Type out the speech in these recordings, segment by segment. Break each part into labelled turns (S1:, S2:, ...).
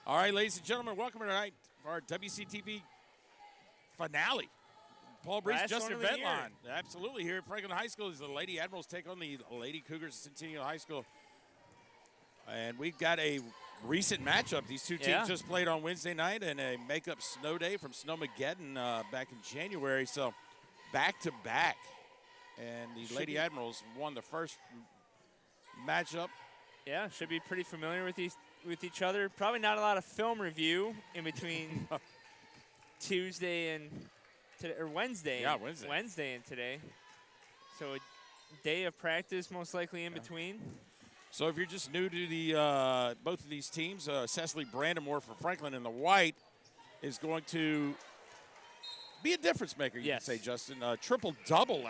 S1: All right, ladies and gentlemen, welcome tonight for our WCTV finale. Paul Breece, Justin Ventline. Absolutely, here at Franklin High School as the Lady Admirals take on the Lady Cougars at Centennial High School. And we've got a recent matchup. These two teams just played on Wednesday night and a makeup snow day from Snowmageddon back in January. So back-to-back. And the Lady Admirals won the first matchup.
S2: Yeah, should be pretty familiar with each other. Probably not a lot of film review in between Tuesday and today, or Wednesday.
S1: Yeah, Wednesday.
S2: Wednesday and today. So a day of practice most likely in between.
S1: So if you're just new to the both of these teams, Cecily Brandamore for Franklin in the white is going to be a difference maker, you can say, Justin. Triple-double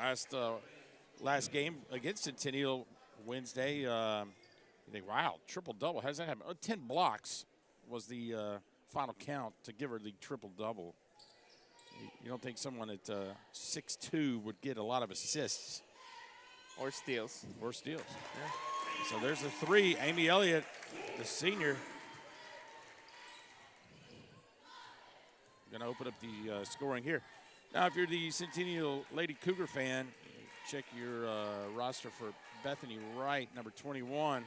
S1: last game against Centennial Wednesday. You think, wow, triple-double. How does that happen? 10 blocks was the final count to give her the triple-double. You don't think someone at 6'2" would get a lot of assists.
S2: Or steals.
S1: Or steals. Yeah. So there's a three. Amy Elliott, the senior. Going to open up the scoring here. Now, if you're the Centennial Lady Cougar fan, check your roster for Bethany Wright, number 21.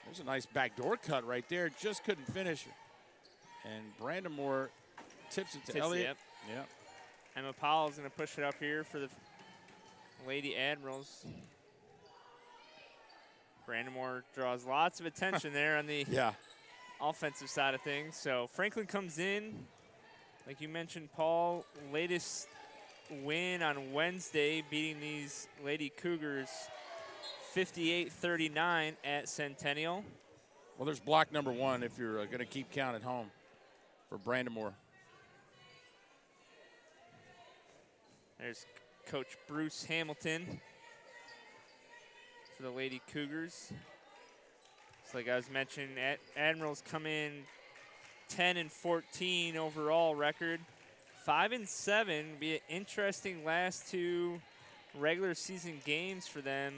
S1: There's a nice backdoor cut right there. Just couldn't finish. And Brandamore tips it to Elliott.
S2: Yep. Emma Powell's going to push it up here for the Lady Admirals. Brandamore draws lots of attention there on the offensive side of things. So Franklin comes in. Like you mentioned, Paul, latest win on Wednesday, beating these Lady Cougars 58-39 at Centennial.
S1: Well, there's block number one if you're going to keep count at home for Brandamore.
S2: There's Coach Bruce Hamilton for the Lady Cougars. It's like I was mentioning, Admirals come in 10-14 overall record. 5-7, be an interesting last two regular season games for them.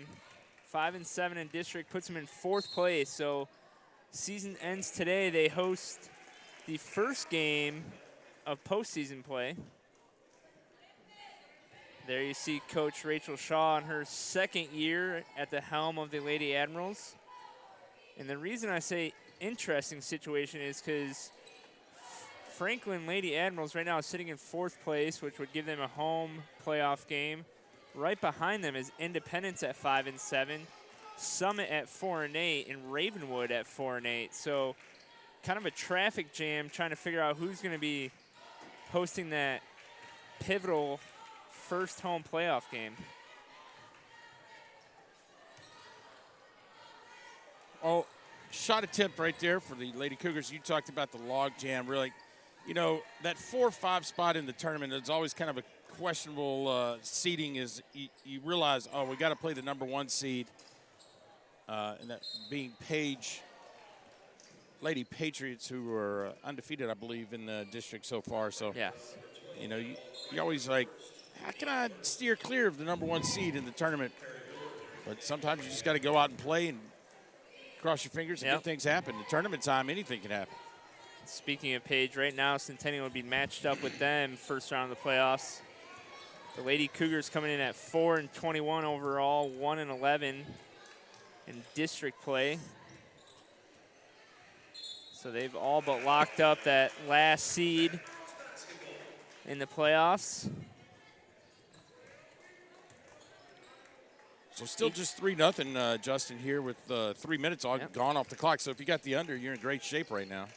S2: 5-7 in district puts them in 4th place. So season ends today. They host the first game of postseason play. There you see Coach Rachel Shaw in her 2nd year at the helm of the Lady Admirals. And the reason I say interesting situation is because Franklin Lady Admirals right now is sitting in 4th place, which would give them a home playoff game. Right behind them is Independence at 5-7, Summit at 4-8, and Ravenwood at 4-8. So kind of a traffic jam trying to figure out who's going to be hosting that pivotal first home playoff game.
S1: Oh, shot attempt right there for the Lady Cougars. You talked about the log jam. Really, you know, that 4-5 spot in the tournament is always kind of a questionable seeding. Is you realize, oh, we got to play the number 1 seed, and that being Lady Patriots, who are undefeated, I believe, in the district so far. So, you know, you always like, how can I steer clear of the number 1 seed in the tournament? But sometimes you just got to go out and play and cross your fingers and good things happen. In tournament time, anything can happen.
S2: Speaking of Page, right now Centennial would be matched up with them first round of the playoffs. The Lady Cougars coming in at 4-21 overall, 1-11 in district play. So they've all but locked up that last seed in the playoffs.
S1: So still just 3-0, Justin, here with 3 minutes all gone off the clock. So if you got the under, you're in great shape right now.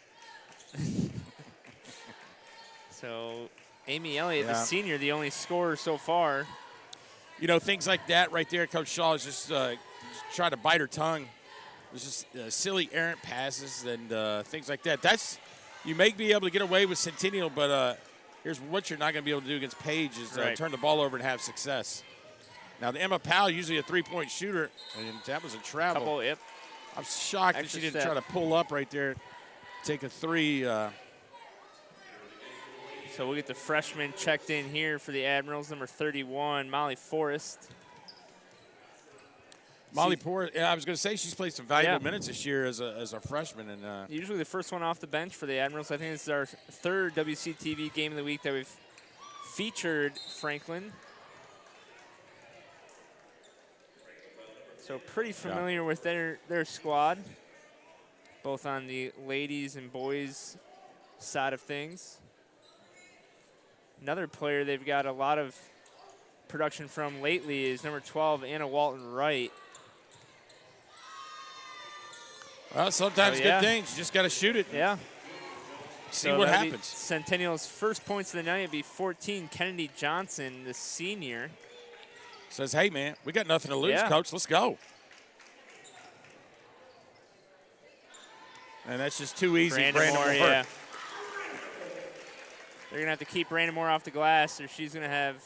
S2: So Amy Elliott, the senior, the only scorer so far.
S1: You know, things like that right there, Coach Shaw is just trying to bite her tongue. It's just silly errant passes and things like that. You may be able to get away with Centennial, but here's what you're not going to be able to do against Page is turn the ball over and have success. Now, the Emma Powell, usually a three-point shooter, and that was a travel. I'm shocked that she didn't try to pull up right there, take a three.
S2: So we'll get the freshman checked in here for the Admirals, number 31, Molly Forrest.
S1: Molly Poor, yeah, I was going to say she's played some valuable minutes this year as a freshman. And
S2: usually the first one off the bench for the Admirals. I think this is our third WCTV game of the week that we've featured Franklin. So pretty familiar with their squad, both on the ladies and boys side of things. Another player they've got a lot of production from lately is number 12, Anna Walton-Wright.
S1: Well, sometimes good things. You just got to shoot it.
S2: Yeah.
S1: See what happens.
S2: Centennial's first points of the night would be 14. Kennedy Johnson, the senior.
S1: Says, hey, man, we got nothing to lose, Coach. Let's go. And that's just too easy. Brandon Moore.
S2: Yeah. They're going to have to keep Brandon Moore off the glass or she's going to have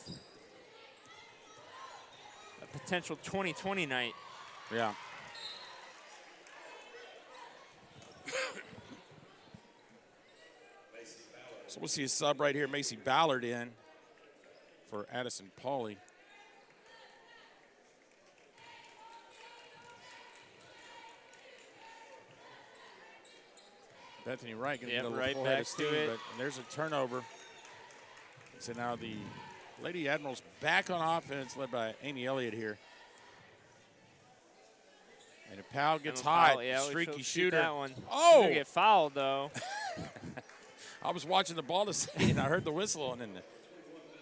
S2: a potential 20-20 night.
S1: Yeah. So we'll see a sub right here. Macy Ballard in for Addison Pauley. Bethany Wright going to get a little full head of steam, but there's a turnover. So now the Lady Admirals back on offense, led by Amy Elliott here. And if Powell gets hot, streaky shooter.
S2: That one.
S1: Oh!
S2: She's gonna get fouled, though.
S1: I was watching the ball to see, and I heard the whistle, and then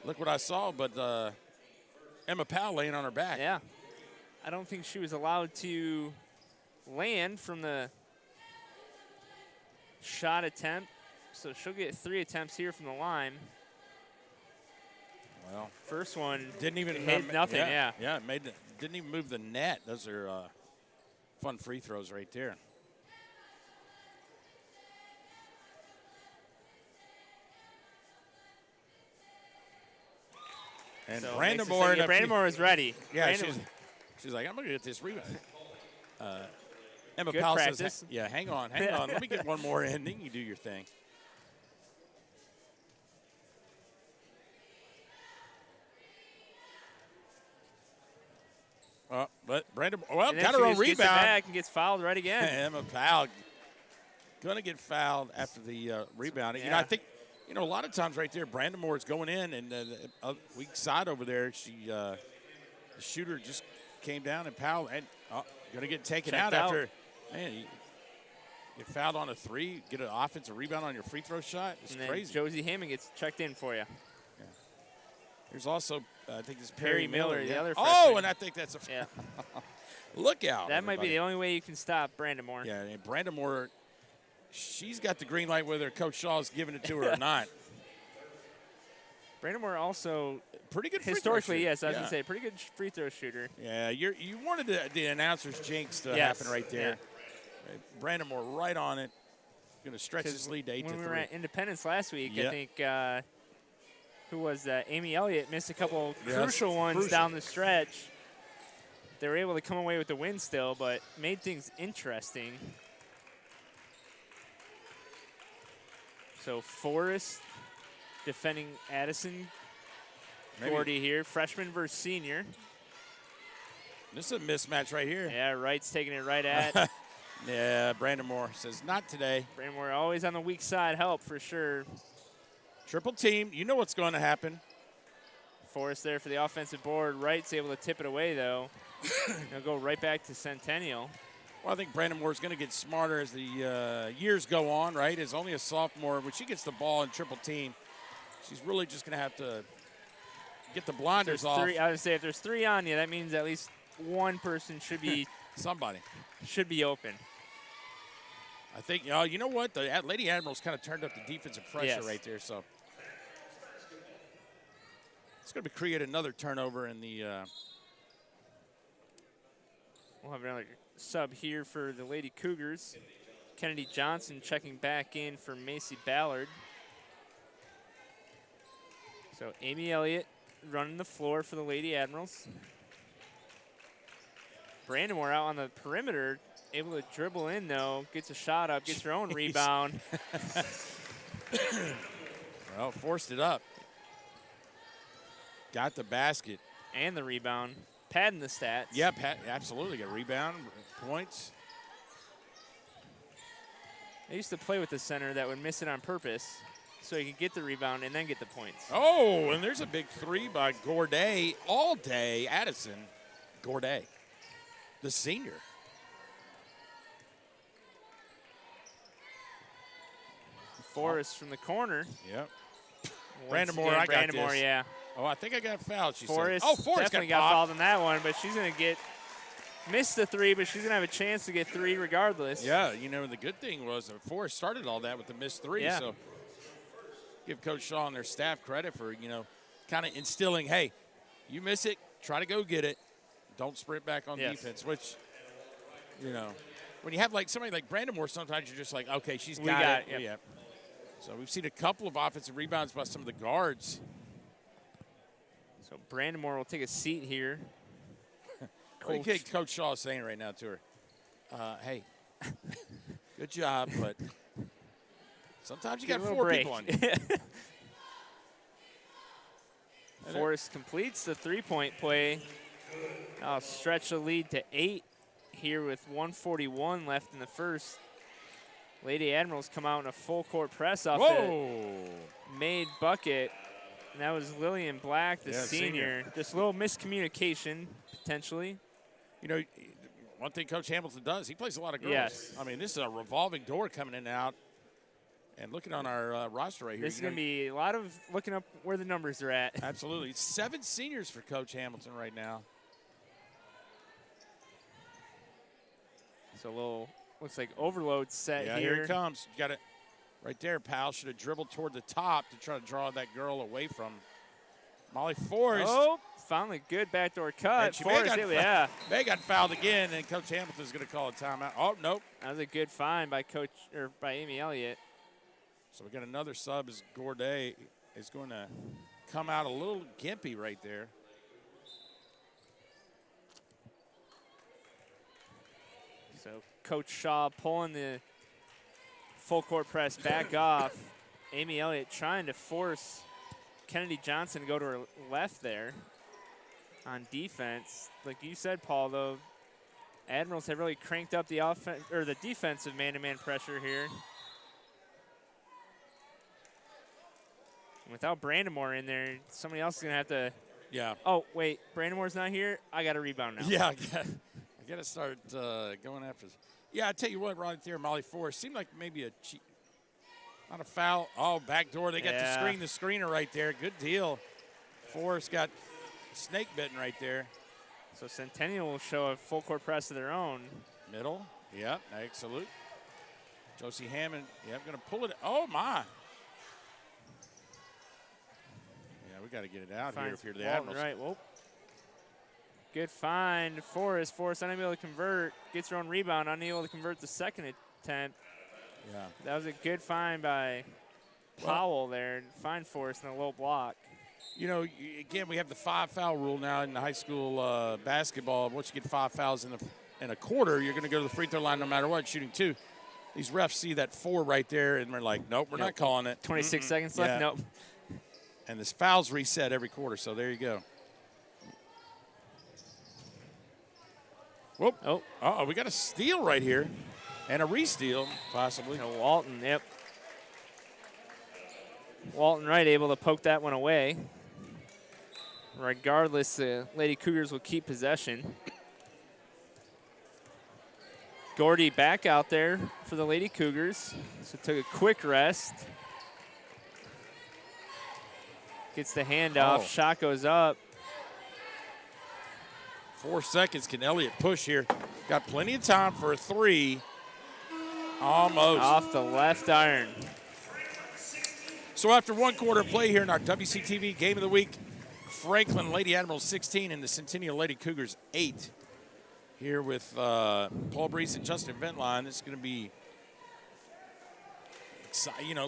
S1: look what I saw. But Emma Powell laying on her back.
S2: Yeah. I don't think she was allowed to land from the shot attempt, so she'll get 3 attempts here from the line.
S1: Well,
S2: first one
S1: didn't even
S2: hit nothing. Yeah,
S1: didn't even move the net. Those are fun free throws right there. And
S2: so
S1: Brandon Moore.
S2: Brandon Moore is ready.
S1: Yeah, she's like, I'm going to get this rebound. Emma Powell says, yeah, hang on. Let me get one more in, then you do your thing. But Brandon, got her own rebound.
S2: Gets it back and gets fouled right again.
S1: Emma Powell going to get fouled after the rebound.
S2: Yeah.
S1: You know, I think, a lot of times right there, Brandon Moore is going in, and the weak side over there, the shooter just came down, and Powell, and going to get taken out after, man, you get fouled on a 3, get an offensive rebound on your free throw shot. It's crazy.
S2: Josie Hammond gets checked in for you.
S1: Yeah. There's also, I think it's Perry Miller.
S2: The other
S1: freshman. Oh, and I think that's a look out.
S2: That might be the only way you can stop Brandon Moore.
S1: Yeah, and Brandon Moore, she's got the green light whether Coach Shaw's giving it to her or not.
S2: Brandon Moore also
S1: pretty good
S2: historically, yes, I was going to say pretty good free throw shooter.
S1: Yeah, you wanted the announcer's jinx to happen right there. Yeah. Brandon Moore right on it, going to stretch his lead to 8-3.
S2: When we were at Independence last week, I think who was that? Amy Elliott missed a couple crucial ones down the stretch. They were able to come away with the win still, but made things interesting. So Forrest defending Addison. Gordy here, freshman versus senior.
S1: This is a mismatch right here.
S2: Yeah, Wright's taking it right at.
S1: Yeah, Brandon Moore says, not today.
S2: Brandon Moore always on the weak side, help for sure.
S1: Triple team, you know what's going to happen.
S2: Forrest there for the offensive board. Wright's able to tip it away, though. He'll go right back to Centennial.
S1: Well, I think Brandon Moore's going to get smarter as the years go on, right? As only a sophomore, when she gets the ball in triple team, she's really just going to have to get the blinders off.
S2: I would say if there's 3 on you, that means at least one person should be
S1: somebody
S2: should be open.
S1: I think, you know what? The Lady Admirals kind of turned up the defensive pressure right there. So it's going to create another turnover in the
S2: we'll have another sub here for the Lady Cougars. Kennedy Johnson checking back in for Macy Ballard. So Amy Elliott running the floor for the Lady Admirals. Brandon Moore out on the perimeter, able to dribble in, though. Gets a shot up, gets her own rebound.
S1: Well, forced it up. Got the basket.
S2: And the rebound. padding the stats.
S1: Yeah, absolutely. Got rebound, points.
S2: I used to play with a center that would miss it on purpose so he could get the rebound and then get the points.
S1: Oh, and there's a big three by Gourdet all day. Addison Gourdet, the senior.
S2: Forrest from the corner.
S1: Yep. Brandon Moore, I got this.
S2: Yeah.
S1: Oh, I think I got fouled, she
S2: Forrest
S1: said. Oh, Forrest
S2: definitely got fouled on that one, but she's going to miss the three, but she's going to have a chance to get three regardless.
S1: Yeah, the good thing was that Forrest started all that with the missed three, so give Coach Shaw and their staff credit for, kind of instilling, hey, you miss it, try to go get it. Don't sprint back on defense, which, when you have somebody like Brandon Moore, sometimes you're just like, okay, she's got it.
S2: Yep.
S1: So we've seen a couple of offensive rebounds by some of the guards.
S2: So Brandon Moore will take a seat here.
S1: What do you think Coach Shaw is saying right now to her? Hey, good job, but sometimes you got 4 people on you.
S2: Forrest completes the three-point play. I'll stretch the lead to 8 here with 1:41 left in the first. Lady Admirals come out in a full-court press off the made bucket. And that was Lillian Black, the senior. Just a little miscommunication, potentially.
S1: One thing Coach Hamilton does, he plays a lot of girls.
S2: Yes.
S1: I mean, this is a revolving door coming in and out. And looking on our roster right here.
S2: This is going to be a lot of looking up where the numbers are at.
S1: Absolutely. 7 seniors for Coach Hamilton right now.
S2: So a little, looks like overload set here.
S1: Yeah, here it comes. You got it right there. Powell should have dribbled toward the top to try to draw that girl away from Molly Forrest.
S2: Oh, finally good backdoor cut. Forrest,
S1: They got fouled again, and Coach Hamilton's going to call a timeout. Oh, nope.
S2: That was a good find by by Amy Elliott.
S1: So we got another sub as Gourdet is going to come out a little gimpy right there.
S2: So Coach Shaw pulling the full court press back off. Amy Elliott trying to force Kennedy Johnson to go to her left there on defense. Like you said, Paul, though, Admirals have really cranked up the offense or the defensive man-to-man pressure here. Without Brandon Moore in there, somebody else is going to have to.
S1: Yeah.
S2: Oh, wait. Brandon Moore's not here. I got a rebound now.
S1: Yeah, I got to start going after this. Yeah, I tell you what, right there, Molly Forrest seemed like maybe not a foul. Oh, backdoor. They got to screen the screener right there. Good deal. Forrest got snake bitten right there.
S2: So Centennial will show a full court press of their own.
S1: Middle. Yep. Excellent. Josie Hammond. Yep. Going to pull it. Oh, my. We got to get it out here if you're the Admirals.
S2: Right, well, good find. Forrest unable to convert. Gets her own rebound, unable to convert the second attempt.
S1: Yeah.
S2: That was a good find by Powell there. Find Forrest in a low block.
S1: Again, we have the 5-foul rule now in the high school basketball. Once you get 5 fouls in a quarter, you're going to go to the free throw line no matter what, shooting 2. These refs see that 4 right there, and they're like, nope, we're not calling it.
S2: 26 seconds left? Nope.
S1: And this foul's reset every quarter, so there you go. Whoop. Oh, we got a steal right here. And a re-steal, possibly.
S2: Walton, yep. Walton Wright able to poke that one away. Regardless, the Lady Cougars will keep possession. Gordy back out there for the Lady Cougars. So took a quick rest. Gets the handoff. Shot goes up.
S1: 4 seconds. Can Elliott push here? Got plenty of time for a 3. Almost.
S2: Off the left iron.
S1: So after 1 quarter play here in our WCTV Game of the Week, Franklin Lady Admirals 16 and the Centennial Lady Cougars 8. Here with Paul Breece and Justin Ventline. This is going to be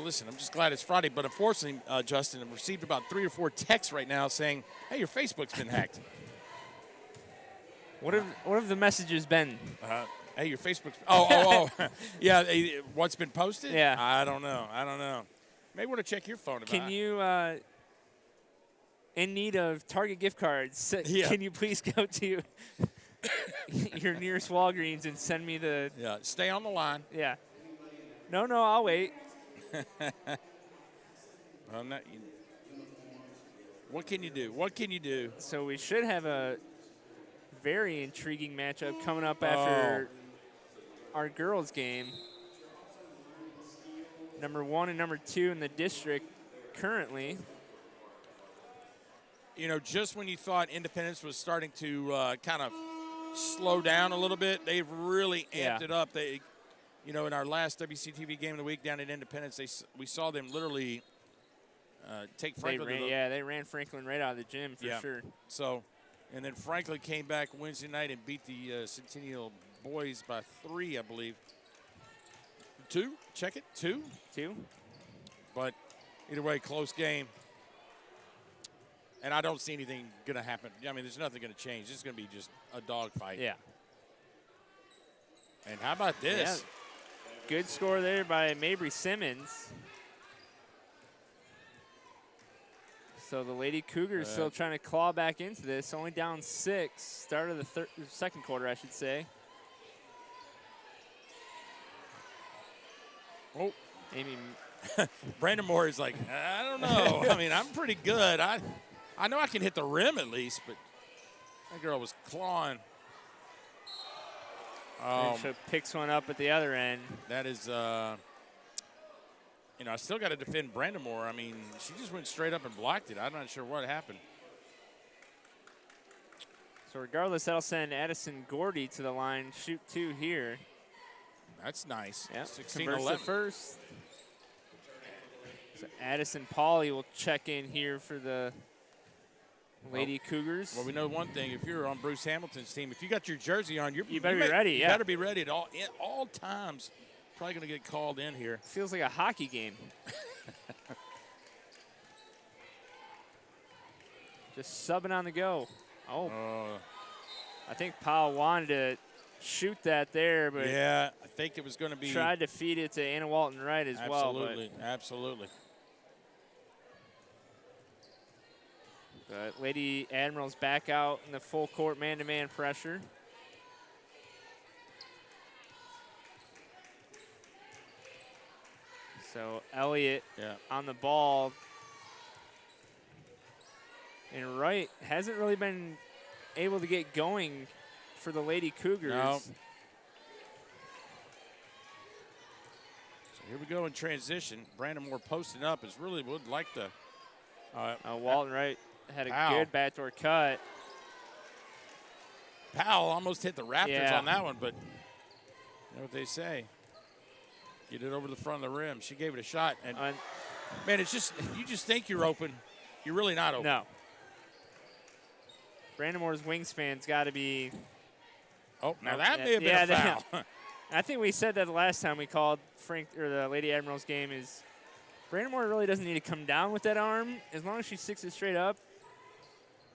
S1: listen, I'm just glad it's Friday, but unfortunately, Justin, I've received about 3 or 4 texts right now saying, hey, your Facebook's been hacked.
S2: What have the messages been?
S1: Hey, your Facebook's oh. Yeah, what's been posted?
S2: Yeah.
S1: I don't know. Maybe want to check your phone about it.
S2: Can you in need of Target gift cards.
S1: Yeah.
S2: Can you please go to your nearest Walgreens and send me the...
S1: Yeah, stay on the line.
S2: Yeah. No, I'll wait.
S1: What can you do? What can you do?
S2: So we should have a very intriguing matchup coming up after our girls' game. Number 1 and number 2 in the district currently.
S1: You know, just when you thought Independence was starting to kind of slow down a little bit, they've really amped it up. They, you know, in our last WCTV game of the week down at Independence, we saw them literally take Franklin.
S2: They ran Franklin right out of the gym for sure.
S1: So, and then Franklin came back Wednesday night and beat the Centennial boys by 3, I believe. 2? Check it. 2?
S2: 2.
S1: But either way, close game. And I don't see anything going to happen. I mean, there's nothing going to change. This is going to be just a dogfight.
S2: Yeah.
S1: And how about this?
S2: Yeah. Good score there by Mabry Simmons. So the Lady Cougars still trying to claw back into this. Only down 6. Start of the second quarter, I should say.
S1: Oh.
S2: Amy.
S1: Brandon Moore is like, I don't know. I mean, I'm pretty good. I know I can hit the rim at least, but that girl was clawing.
S2: So picks one up at the other end.
S1: That is, you know, I still got to defend Brandon Moore. I mean, she just went straight up and blocked it. I'm not sure what happened.
S2: So regardless, that'll send Addison Gordy to the line. Shoot 2 here.
S1: That's nice.
S2: Yeah,
S1: 16-11
S2: first. So Addison Pauly will check in here for the Lady Cougars.
S1: Well, we know one thing. If you're on Bruce Hamilton's team, if you got your jersey on, you
S2: better be ready.
S1: You better be ready at all times. Probably going to get called in here.
S2: Feels like a hockey game. Just subbing on the go. I think Powell wanted to shoot that there, but
S1: yeah, I think it was going to be.
S2: Tried to feed it to Anna Walton Wright as well.
S1: Absolutely.
S2: But Lady Admirals back out in the full court man-to-man pressure. So Elliott on the ball. And Wright hasn't really been able to get going for the Lady Cougars.
S1: No. So here we go in transition. Brandon Moore posting up is really would like to.
S2: Walton Wright had a good backdoor cut.
S1: Powell almost hit the Raptors on that one, but you know what they say. Get it over the front of the rim. She gave it a shot. And, man, it's just you just think you're open. You're really not open.
S2: No. Brandon Moore's wingspan's got to be.
S1: Oh, now that may have been a foul.
S2: I think we said that the last time we called the Lady Admirals game is Brandon Moore really doesn't need to come down with that arm. As long as she sticks it straight up,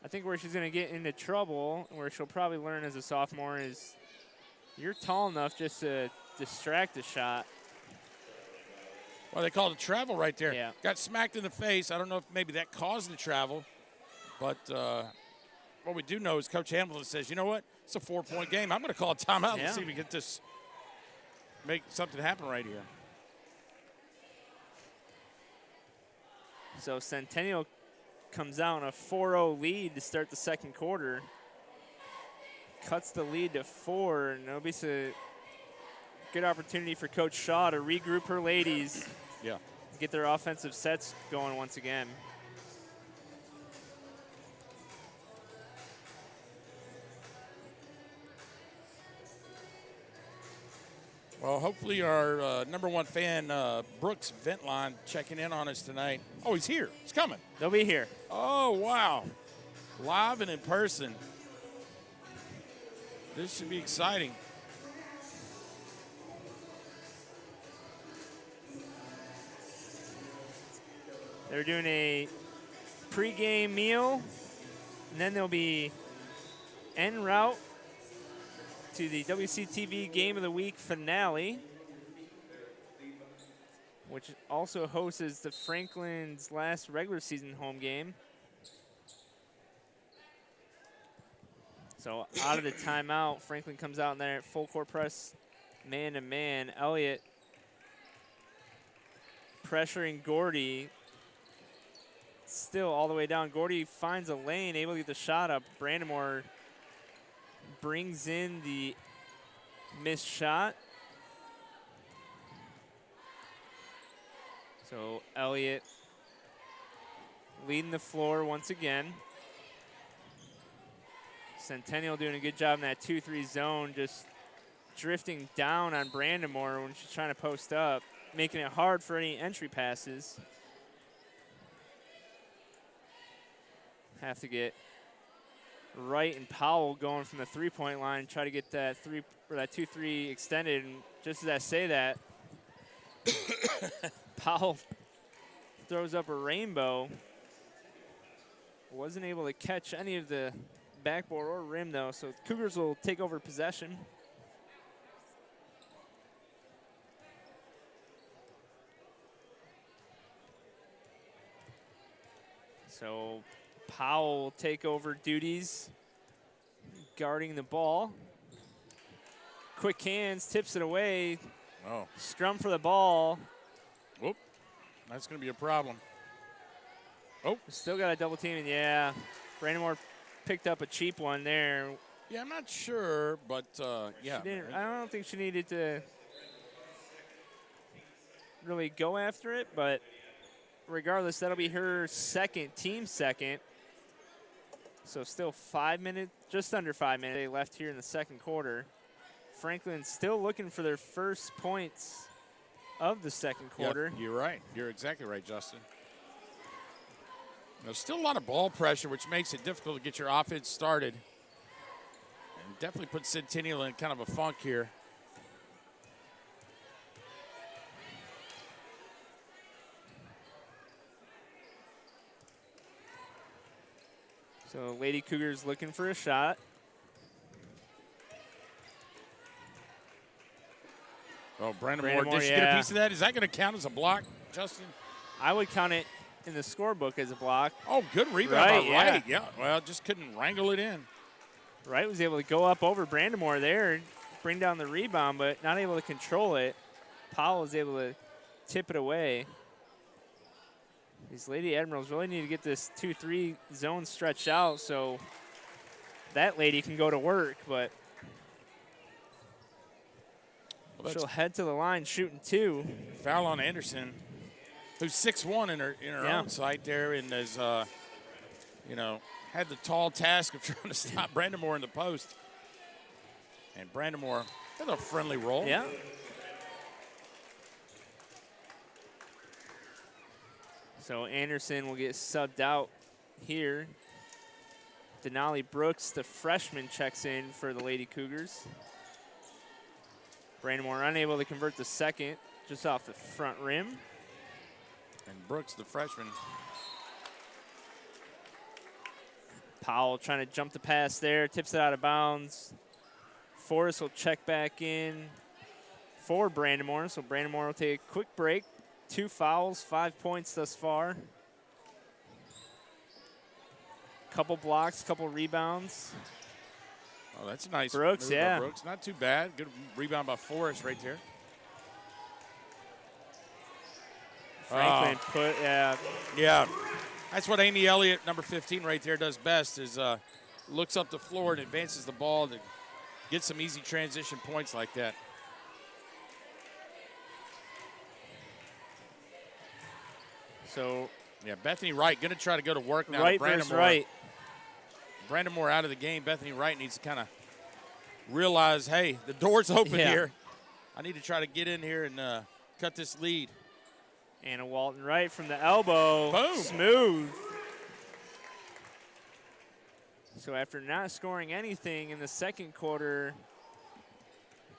S2: I think where she's going to get into trouble, where she'll probably learn as a sophomore, is you're tall enough just to distract the shot.
S1: Well, they called a travel right there.
S2: Yeah.
S1: Got smacked in the face. I don't know if maybe that caused the travel. But what we do know is Coach Hamilton says, you know what? It's a 4-point game. I'm going to call a timeout and see if we get this, make something happen right here.
S2: So Centennial comes out on a 4-0 lead to start the second quarter. Cuts the lead to 4, and it'll be a good opportunity for Coach Shaw to regroup her ladies.
S1: Yeah.
S2: Get their offensive sets going once again.
S1: Well, hopefully our number 1 fan, Brooks Ventline, checking in on us tonight. Oh, he's here. He's coming.
S2: They'll be here.
S1: Oh, wow. Live and in person. This should be exciting.
S2: They're doing a pregame meal, and then they'll be en route to the WCTV Game of the Week finale, which also hosts the Franklin's last regular season home game. So out of the timeout, Franklin comes out in there at full court press, man-to-man. Elliott pressuring Gordy. Still all the way down. Gordy finds a lane, able to get the shot up. Brandamore brings in the missed shot. So Elliott leading the floor once again. Centennial doing a good job in that 2-3 zone, just drifting down on Brandamore when she's trying to post up, making it hard for any entry passes. Have to get Wright and Powell going from the three-point line, try to get that 2-3 extended. And just as I say that, Powell throws up a rainbow. Wasn't able to catch any of the backboard or rim, though, so Cougars will take over possession. So Powell will take over duties, guarding the ball. Quick hands, tips it away.
S1: Oh.
S2: Scrum for the ball.
S1: Whoop. That's going to be a problem. Oh.
S2: Still got a double team, and yeah, Brandamore picked up a cheap one there.
S1: Yeah, I'm not sure, but yeah.
S2: I don't think she needed to really go after it, but regardless, that'll be her team second. So still 5 minutes, just under 5 minutes left here in the second quarter. Franklin still looking for their first points of the second quarter.
S1: Yeah, you're right. You're exactly right, Justin. There's still a lot of ball pressure, which makes it difficult to get your offense started. And definitely puts Centennial in kind of a funk here.
S2: So Lady Cougars looking for a shot.
S1: Oh, Brandamore, did she get a piece of that? Is that going to count as a block, Justin?
S2: I would count it in the scorebook as a block.
S1: Oh, good rebound by Wright. Yeah, well, just couldn't wrangle it in.
S2: Wright was able to go up over Brandamore there, bring down the rebound, but not able to control it. Powell was able to tip it away. These Lady Admirals really need to get this 2-3 zone stretched out so that lady can go to work, but she'll head to the line shooting two.
S1: Foul on Henderson, who's 6'1" in her own sight there, and has had the tall task of trying to stop Brandamore in the post. And Brandamore had a friendly roll.
S2: Yeah. So Anderson will get subbed out here. Denali Brooks, the freshman, checks in for the Lady Cougars. Brandamore unable to convert the second, just off the front rim.
S1: And Brooks, the freshman.
S2: Powell trying to jump the pass there, tips it out of bounds. Forrest will check back in for Brandamore, so Brandamore will take a quick break. 2 fouls, 5 points thus far. Couple blocks, couple rebounds.
S1: Oh, that's a nice
S2: Brooks,
S1: move by
S2: yeah.
S1: Brooks. Not too bad. Good rebound by Forrest right there.
S2: Franklin put, yeah.
S1: Yeah, that's what Amy Elliott, number 15 right there, does best is looks up the floor and advances the ball to get some easy transition points like that.
S2: So,
S1: yeah, Bethany Wright going to try to go to work now.
S2: Wright versus Wright.
S1: Brandamore out of the game. Bethany Wright needs to kind of realize, hey, the door's open here. I need to try to get in here and cut this lead.
S2: Anna Walton Wright from the elbow.
S1: Boom.
S2: Smooth. So after not scoring anything in the second quarter,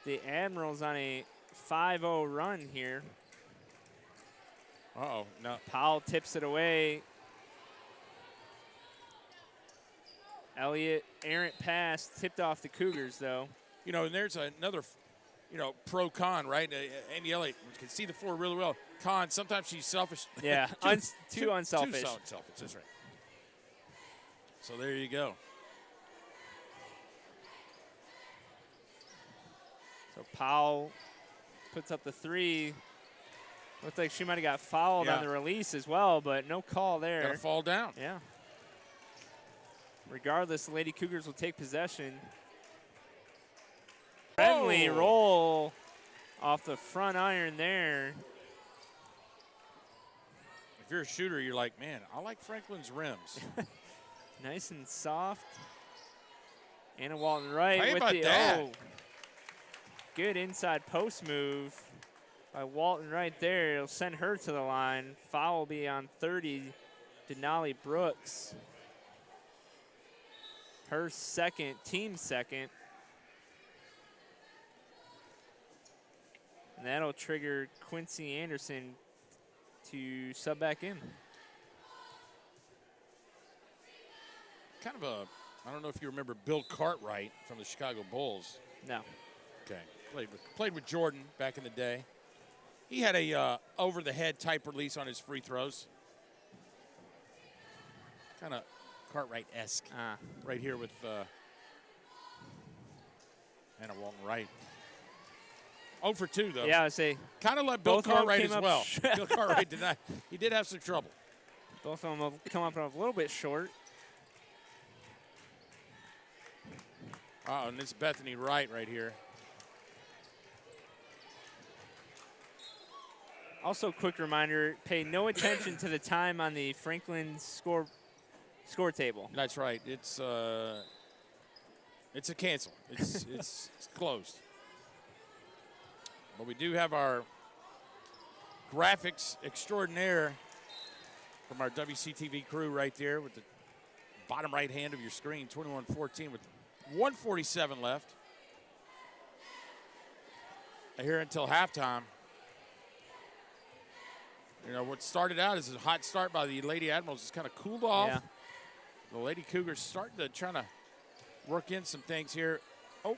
S2: the Admirals on a 5-0 run here.
S1: Uh-oh, no.
S2: Powell tips it away. Elliott, errant pass, tipped off the Cougars, though.
S1: You know, and there's another, pro-con, right? Amy Elliott can see the floor really well. Con, sometimes she's selfish.
S2: Yeah, too unselfish.
S1: Too selfish, that's right. So there you go.
S2: So Powell puts up the 3. Looks like she might have got fouled on the release as well, but no call there.
S1: Got to fall down.
S2: Yeah. Regardless, the Lady Cougars will take possession. Friendly roll off the front iron there.
S1: If you're a shooter, you're like, man, I like Franklin's rims.
S2: Nice and soft. Anna Walton right
S1: How
S2: with
S1: about
S2: the
S1: that?
S2: Good inside post move by Walton right there. It'll send her to the line. Foul will be on 30, Denali Brooks. Her second, team second. And that'll trigger Quincy Anderson to sub back in.
S1: Kind of a, I don't know if you remember Bill Cartwright from the Chicago Bulls.
S2: No.
S1: Okay. Played with Jordan back in the day. He had a over-the-head type release on his free throws. Kind of Cartwright-esque right here with Anna Walton Wright. 0 for 2, though.
S2: Yeah, I say.
S1: Kind of like Bill Cartwright as well. Bill Cartwright did not. He did have some trouble.
S2: Both of them have come up a little bit short.
S1: And it's Bethany Wright right here.
S2: Also, quick reminder, pay no attention to the time on the Franklin score table.
S1: That's right. It's a cancel. It's closed. But we do have our graphics extraordinaire from our WCTV crew right there with the bottom right hand of your screen, 21-14 with 1:47 left. Here until halftime. You know, what started out as a hot start by the Lady Admirals has kind of cooled off.
S2: Yeah.
S1: The Lady Cougars starting to try to work in some things here. Oh,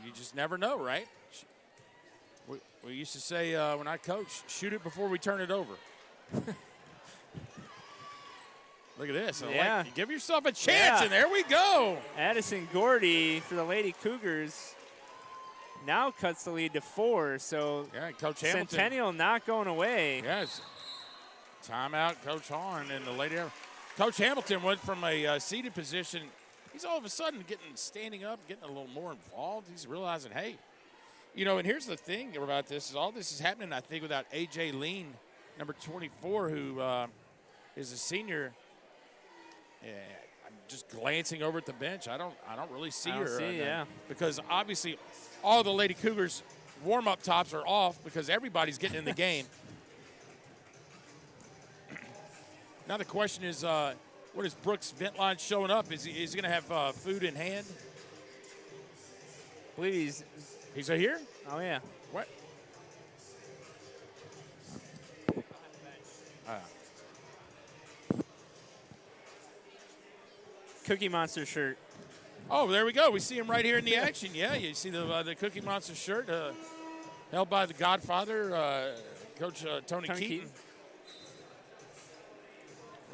S1: you just never know, right? We used to say when I coached, shoot it before we turn it over. Look at this.
S2: Yeah.
S1: Give yourself a chance, and there we go.
S2: Addison Gordy for the Lady Cougars now cuts the lead to 4. So
S1: Coach Hamilton.
S2: Centennial not going away.
S1: Yes. Timeout, Coach Hahn and the Lady. Coach Hamilton went from a seated position. He's all of a sudden standing up, getting a little more involved. He's realizing, hey, you know, and here's the thing about this is all this is happening, I think, without A.J. Lean, number 24, who is a senior. Yeah, I'm just glancing over at the bench. I don't really see her. Because obviously all the Lady Cougars warm-up tops are off because everybody's getting in the game. Now the question is, what is Brooks Ventline showing up? Is he going to have food in hand?
S2: I believe
S1: he's here?
S2: Oh, yeah.
S1: What?
S2: Cookie Monster shirt.
S1: Oh, there we go. We see him right here in the action. Yeah, you see the Cookie Monster shirt held by the Godfather, Coach Tony Keaton.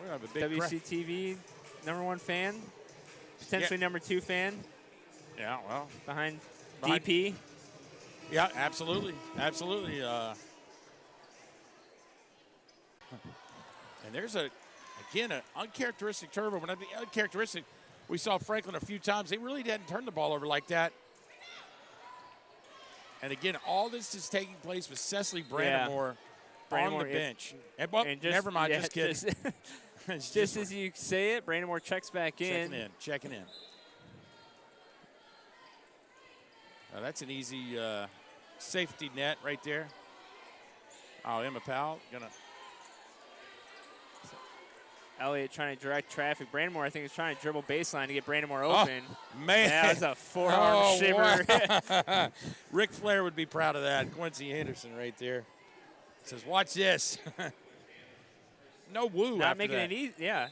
S1: We have a big
S2: WCTV #1 fan, potentially #2 fan.
S1: Yeah, well.
S2: Behind DP.
S1: Yeah, absolutely. Absolutely. And there's again, an uncharacteristic turnover. When I mean uncharacteristic, we saw Franklin a few times. They really didn't turn the ball over like that. And again, all this is taking place with Cecily Brandamore on the bench. Never mind, just kidding.
S2: Just as you say it, Brandamore checks back in.
S1: Checking in. Now that's an easy safety net right there. Oh, Emma Powell gonna.
S2: Elliott trying to direct traffic. Brandamore, I think, is trying to dribble baseline to get Brandamore open.
S1: Oh, man.
S2: Yeah, that's a forearm shiver.
S1: Wow. Ric Flair would be proud of that. Quincy Henderson right there. Says, watch this. No woo.
S2: Not making it easy. Yeah.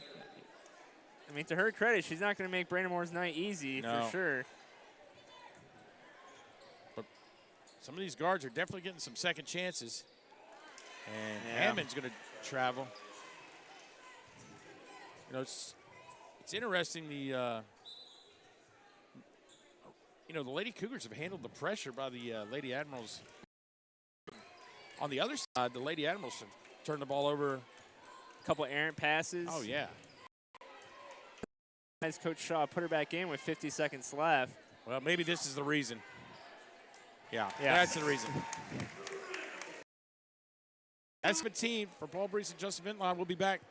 S2: I mean, to her credit, she's not going to make Brandamore's night easy for sure.
S1: But some of these guards are definitely getting some second chances. And Hammond's going to travel. You know, it's interesting. you know, the Lady Cougars have handled the pressure by the Lady Admirals. On the other side, the Lady Admirals have turned the ball over.
S2: A couple errant passes.
S1: Oh, yeah.
S2: As Coach Shaw put her back in with 50 seconds left.
S1: Well, maybe this is the reason. Yeah. That's the reason. That's the team for Paul Breece and Justin Ventline. We'll be back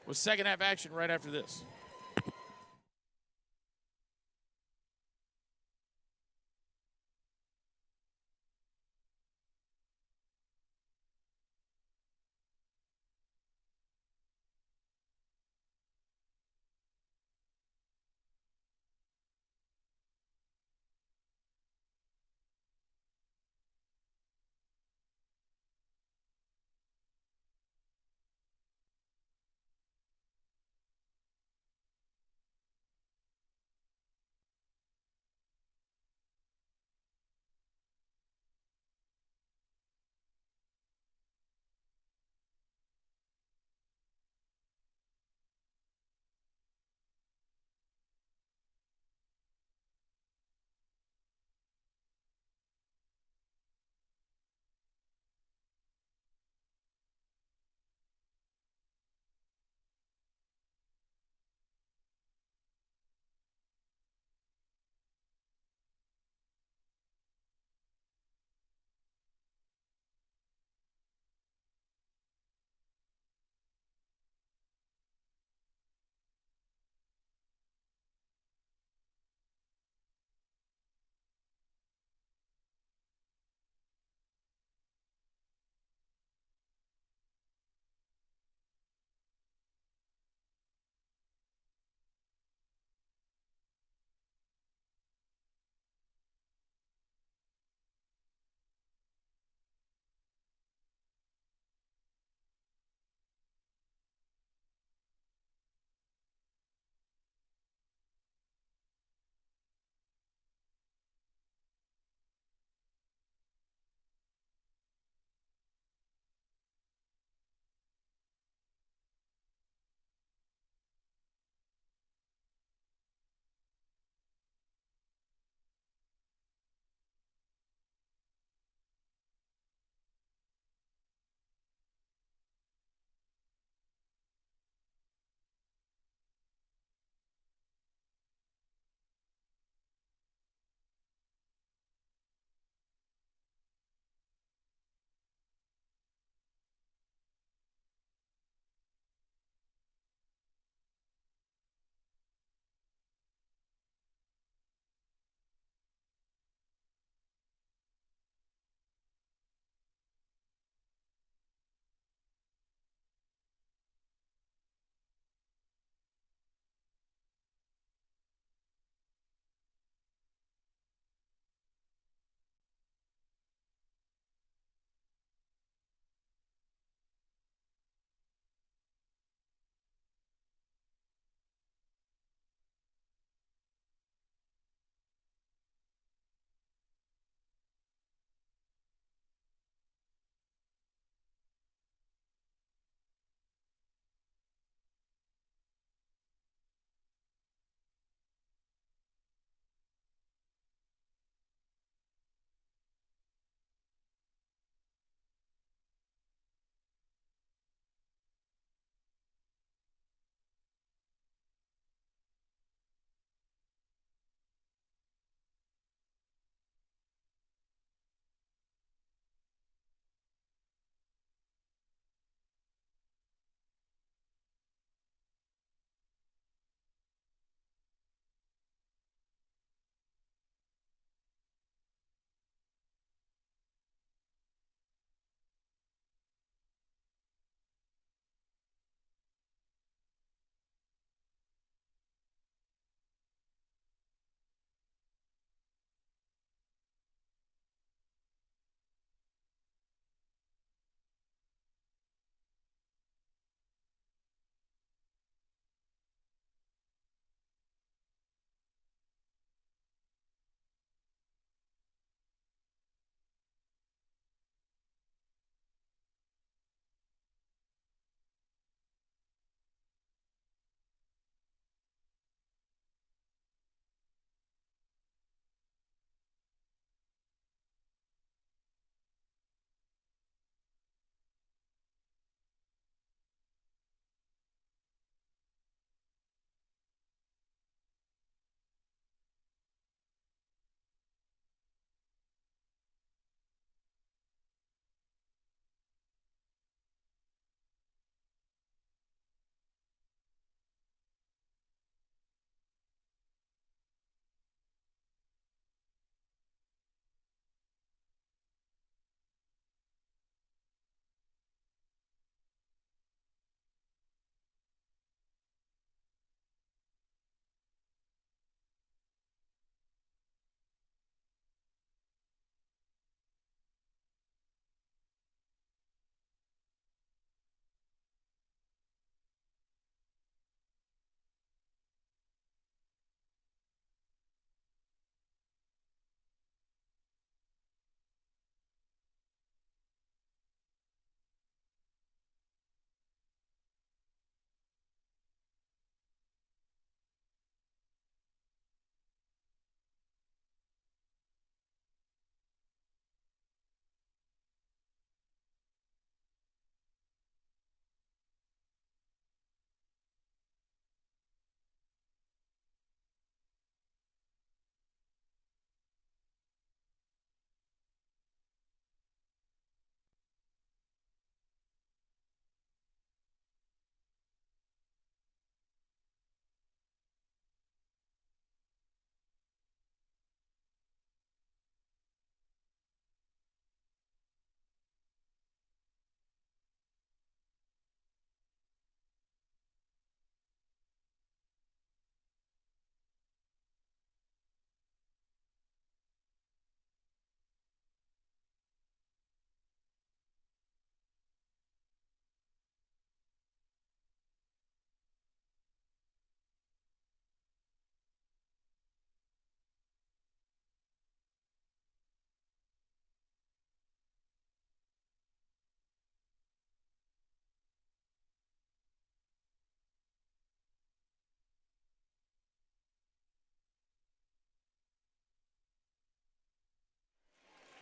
S1: with second half action right after this.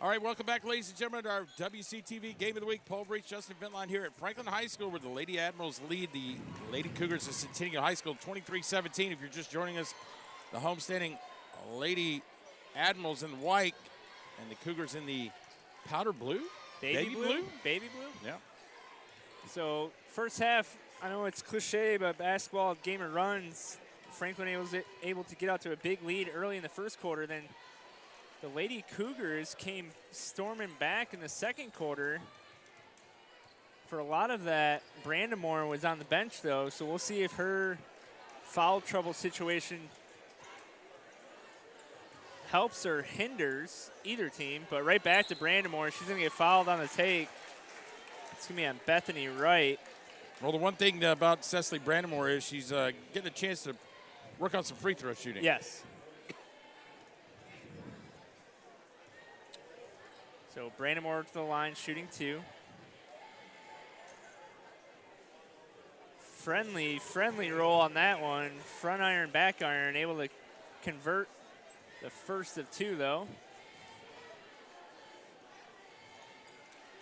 S1: All right, welcome back, ladies and gentlemen, to our WCTV Game of the Week. Paul Breece, Justin Ventline here at Franklin High School, where the Lady Admirals lead the Lady Cougars of Centennial High School 23-17. If you're just joining us, the homestanding Lady Admirals in white and the Cougars in the powder blue?
S2: Baby blue? Baby blue?
S1: Yeah.
S2: So first half, I know it's cliche, but basketball game of runs. Franklin was able to get out to a big lead early in the first quarter. Then the Lady Cougars came storming back in the second quarter. For a lot of that, Brandamore was on the bench, though, so we'll see if her foul trouble situation helps or hinders either team. But right back to Brandamore. She's going to get fouled on the take. It's going to be on Bethany Wright.
S1: Well, the one thing about Cecily Brandamore is she's getting a chance to work on some free throw shooting.
S2: Yes. So Brandamore to the line, shooting 2. Friendly roll on that one. Front iron, back iron, able to convert the first of 2, though.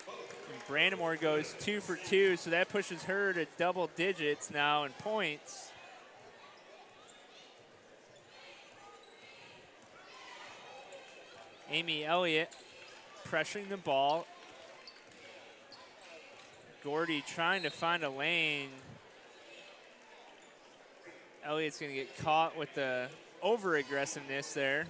S2: And Brandamore goes 2 for 2, so that pushes her to double digits now in points. Amy Elliott pressuring the ball. Gordy trying to find a lane. Elliott's going to get caught with the over-aggressiveness there.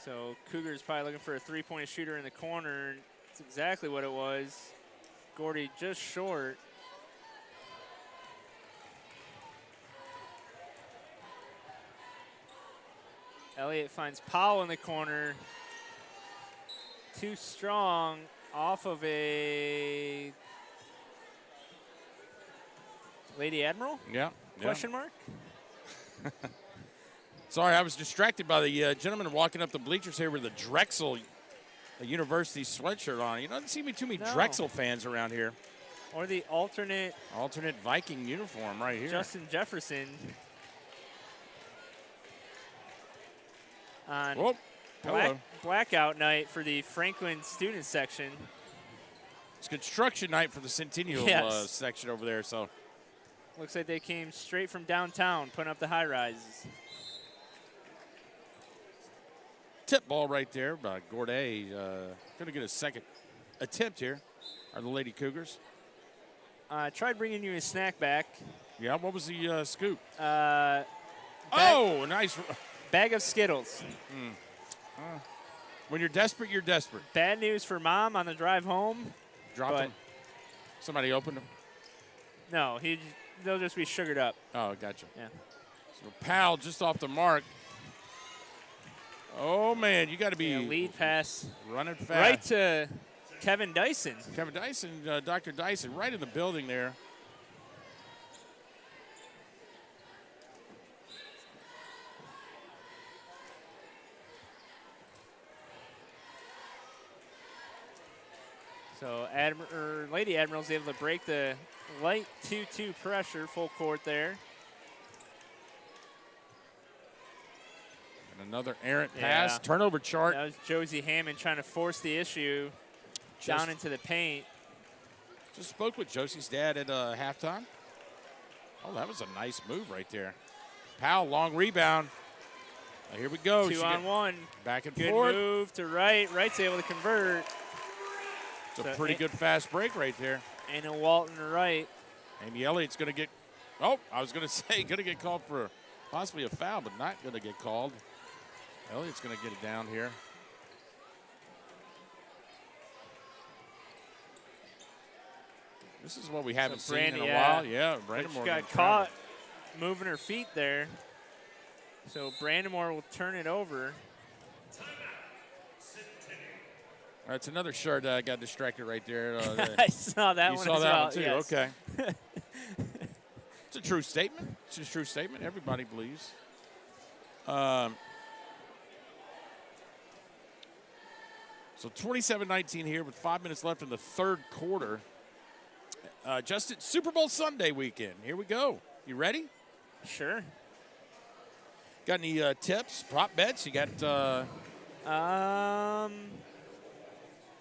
S2: So Cougars probably looking for a three-point shooter in the corner. That's exactly what it was. Gordy just short. Elliott finds Powell in the corner. Too strong off of a Lady Admiral?
S1: Yeah.
S2: Question mark?
S1: Sorry, I was distracted by the gentleman walking up the bleachers here with a Drexel University sweatshirt on. You don't see me too many Drexel fans around here.
S2: Or the alternate
S1: Viking uniform right here.
S2: Justin Jefferson. On blackout night for the Franklin student section.
S1: It's construction night for the Centennial section over there. So
S2: looks like they came straight from downtown, putting up the high rises.
S1: Tip ball right there by Gorday. Going to get a second attempt here. Are the Lady Cougars?
S2: I tried bringing you a snack back.
S1: Yeah, what was the scoop?
S2: Nice. Bag of Skittles.
S1: When you're desperate, you're desperate.
S2: Bad news for Mom on the drive home.
S1: Dropped them? Somebody opened them?
S2: No, they'll just be sugared up.
S1: Oh, gotcha.
S2: Yeah.
S1: So Powell just off the mark. Oh, man, you got to be
S2: lead pass.
S1: Running fast.
S2: Right to Kevin Dyson.
S1: Kevin Dyson, Dr. Dyson, right in the building there.
S2: So Lady Admiral's able to break the light 2-2 pressure, full court there.
S1: And another errant pass, turnover chart.
S2: That was Josie Hammond trying to force the issue down into the paint.
S1: Just spoke with Josie's dad at halftime. Oh, that was a nice move right there. Powell, long rebound. Now here we go.
S2: 2-on-1.
S1: Back and
S2: Good
S1: forth.
S2: Good move to Wright. Wright's able to convert.
S1: It's a pretty good fast break right there.
S2: Anna Walton to Wright.
S1: Amy Elliott's going to get, I was going to say, going to get called for possibly a foul, but not going to get called. Elliott's going to get it down here. This is what we haven't seen in a while. Yeah, Brandamore
S2: got caught moving her feet there. So Brandamore will turn it over.
S1: That's another shirt I got distracted right there.
S2: I saw that one as well.
S1: You saw that one too,
S2: yes.
S1: okay. It's a true statement. It's a true statement. Everybody believes. So 27-19 here with 5 minutes left in the third quarter. Justin, Super Bowl Sunday weekend. Here we go. You ready?
S2: Sure.
S1: Got any tips, prop bets? You got?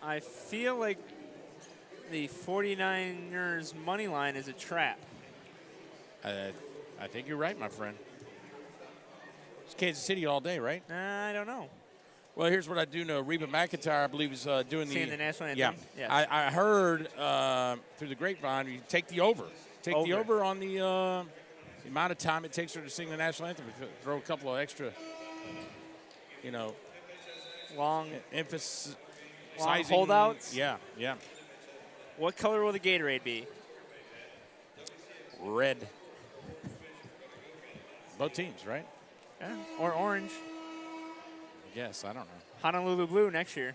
S2: I feel like the 49ers money line is a trap.
S1: I think you're right, my friend. It's Kansas City all day, right?
S2: I don't know.
S1: Well, here's what I do know. Reba McEntire, I believe, is doing
S2: the national anthem.
S1: Yeah.
S2: Yes.
S1: I heard through the grapevine, you take the over. Take the over on the amount of time it takes her to sing the national anthem. Throw a couple of extra,
S2: long
S1: emphasis.
S2: Long holdouts?
S1: Yeah.
S2: What color will the Gatorade be?
S1: Red. Both teams, right?
S2: Yeah. Or orange.
S1: I guess. I don't know.
S2: Honolulu blue next year.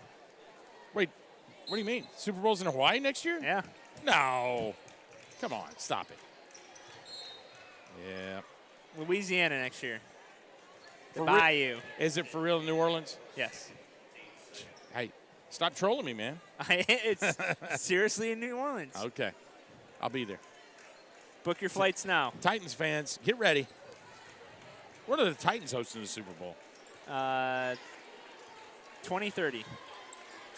S1: Wait, what do you mean? Super Bowl's in Hawaii next year?
S2: Yeah.
S1: No. Come on, stop it. Yeah.
S2: Louisiana next year. The
S1: For
S2: Bayou.
S1: Is it for real in New Orleans?
S2: Yes.
S1: Hey, stop trolling me, man.
S2: It's seriously in New Orleans.
S1: Okay. I'll be there.
S2: Book your flights now.
S1: Titans fans, get ready. What are the Titans hosting the Super Bowl?
S2: 2030.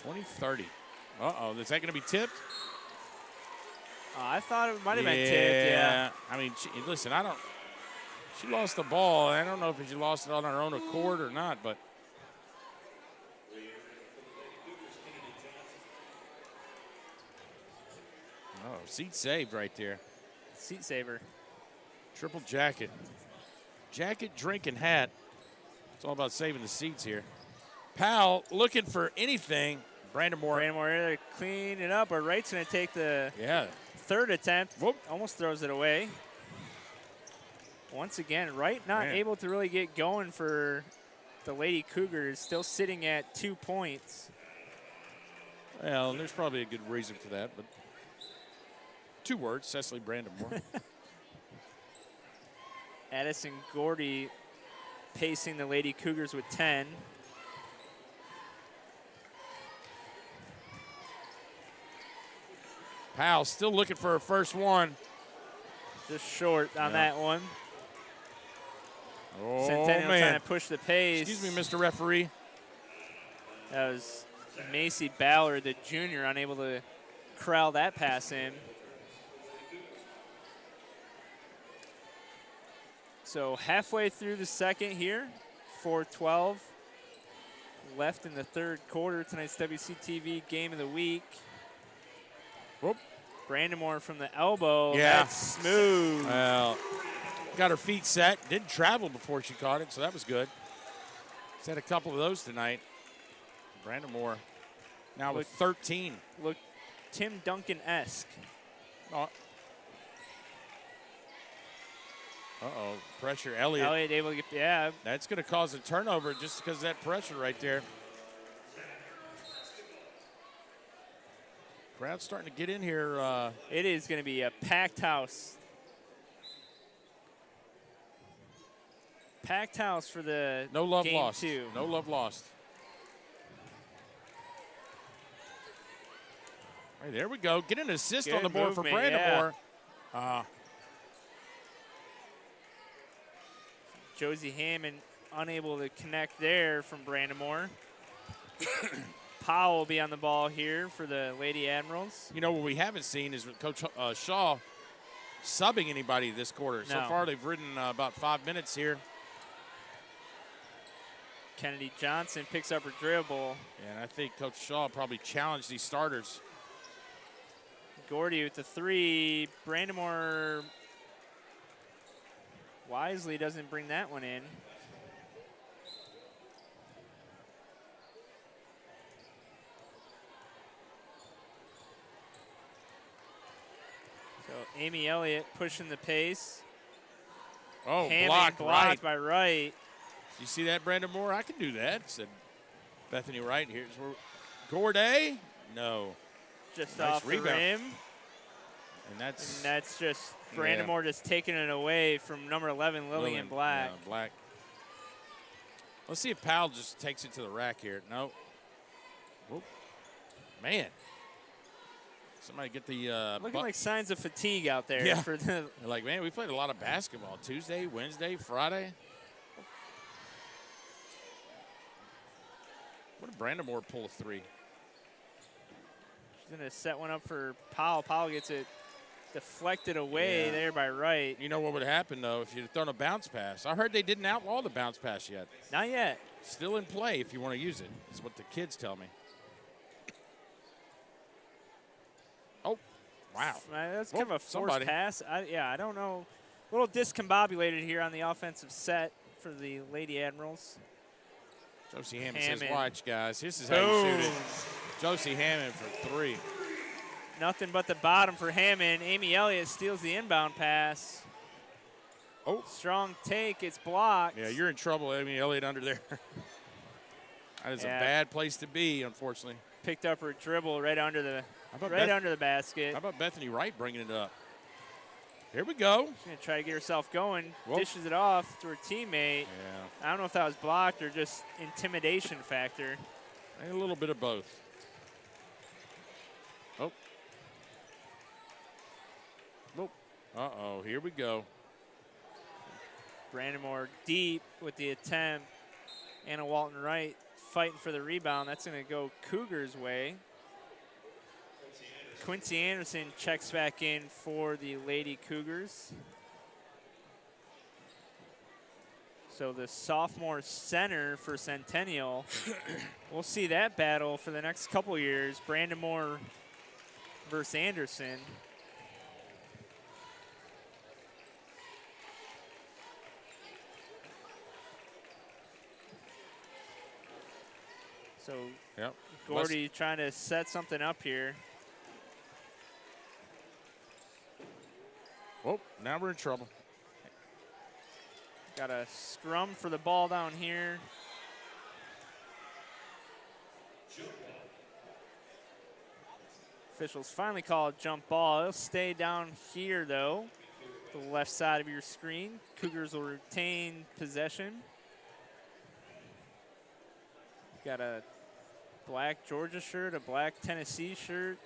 S1: 2030. Uh-oh. Is that going to be tipped?
S2: I thought it might have been tipped, yeah.
S1: I mean, listen, she lost the ball. I don't know if she lost it on her own accord or not, but. Oh, seat saved right there.
S2: Seat saver.
S1: Triple jacket. Jacket, drink, and hat. It's all about saving the seats here. Powell looking for anything. Brandon Moore.
S2: Either clean it up, or Wright's going to take the third attempt.
S1: Whoop.
S2: Almost throws it away. Once again, Wright not able to really get going for the Lady Cougars, still sitting at 2 points.
S1: Well, there's probably a good reason for that, but 2 words, Cecily Brandon Moore.
S2: Addison Gordy pacing the Lady Cougars with 10.
S1: Powell still looking for her first one.
S2: Just short on that one.
S1: Oh,
S2: Centennial
S1: man.
S2: trying to push the pace.
S1: Excuse me, Mr. Referee.
S2: That was Macy Ballard, the junior, unable to corral that pass in. So halfway through the second here, 4:12 left in the third quarter. Tonight's WCTV game of the week.
S1: Whoop.
S2: Brandon Moore from the elbow.
S1: Yeah.
S2: That's smooth.
S1: Well, got her feet set. Didn't travel before she caught it, so that was good. She's had a couple of those tonight. Brandon Moore now with 13.
S2: Look, Tim Duncan-esque.
S1: Uh-oh, pressure. Elliott
S2: able to get,
S1: That's going to cause a turnover just because of that pressure right there. Crowd's starting to get in here.
S2: It is going to be a packed house. Packed house for the
S1: No love
S2: game
S1: lost.
S2: 2.
S1: No love lost. Right, there we go. Get an assist
S2: Good
S1: on the board
S2: movement,
S1: for Brandon Moore.
S2: Josie Hammond unable to connect there from Brandon Moore. Powell will be on the ball here for the Lady Admirals.
S1: You know, what we haven't seen is with Coach Shaw subbing anybody this quarter. So far, they've ridden about 5 minutes here.
S2: Kennedy Johnson picks up her dribble.
S1: And I think Coach Shaw probably challenged these starters.
S2: Gordy with the 3. Brandon Moore wisely doesn't bring that one in. So Amy Elliott pushing the pace.
S1: Oh,
S2: blocked
S1: right.
S2: by Wright.
S1: You see that, Brandon Moore? I can do that, said Bethany Wright. Here's where Gorday? No.
S2: Just
S1: nice
S2: off
S1: rebound.
S2: the rim.
S1: And that's
S2: just Brandon Moore just taking it away from number 11, Lillian Black.
S1: Yeah, Black. Let's see if Powell just takes it to the rack here. No. Whoop. Man. Somebody get the
S2: looking like signs of fatigue out there.
S1: Yeah.
S2: For the
S1: They're like, man, we played a lot of basketball Tuesday, Wednesday, Friday. What did Brandamore pull a three?
S2: She's going to set one up for Powell. Powell gets it deflected away there by Wright.
S1: You know what would happen, though, if you'd have thrown a bounce pass? I heard they didn't outlaw the bounce pass yet.
S2: Not yet.
S1: Still in play if you want to use it, is what the kids tell me. Oh, wow.
S2: That's kind of a forced pass. I don't know. A little discombobulated here on the offensive set for the Lady Admirals.
S1: Josie Hammond says, watch, guys. This is how you shoot it. Josie Hammond for three.
S2: Nothing but the bottom for Hammond. Amy Elliott steals the inbound pass.
S1: Oh.
S2: Strong take. It's blocked.
S1: Yeah, you're in trouble, Amy Elliott, under there. That is a bad place to be, unfortunately.
S2: Picked up her dribble right under the under the basket.
S1: How about Bethany Wright bringing it up? Here we go.
S2: She's going to try to get herself going. Whoop. Dishes it off to her teammate.
S1: Yeah.
S2: I don't know if that was blocked or just intimidation factor.
S1: A little bit of both. Oh. Nope. Uh-oh, here we go.
S2: Brandamore deep with the attempt. Anna Walton-Wright fighting for the rebound. That's going to go Cougars' way. Quincy Anderson checks back in for the Lady Cougars. So the sophomore center for Centennial. We'll see that battle for the next couple years. Brandamore versus Anderson. So Gordy trying to set something up here.
S1: Oh, now we're in trouble.
S2: Got a scrum for the ball down here. Officials finally call a jump ball. It'll stay down here, though, to the left side of your screen. Cougars will retain possession. Got a black Georgia shirt, a black Tennessee shirt.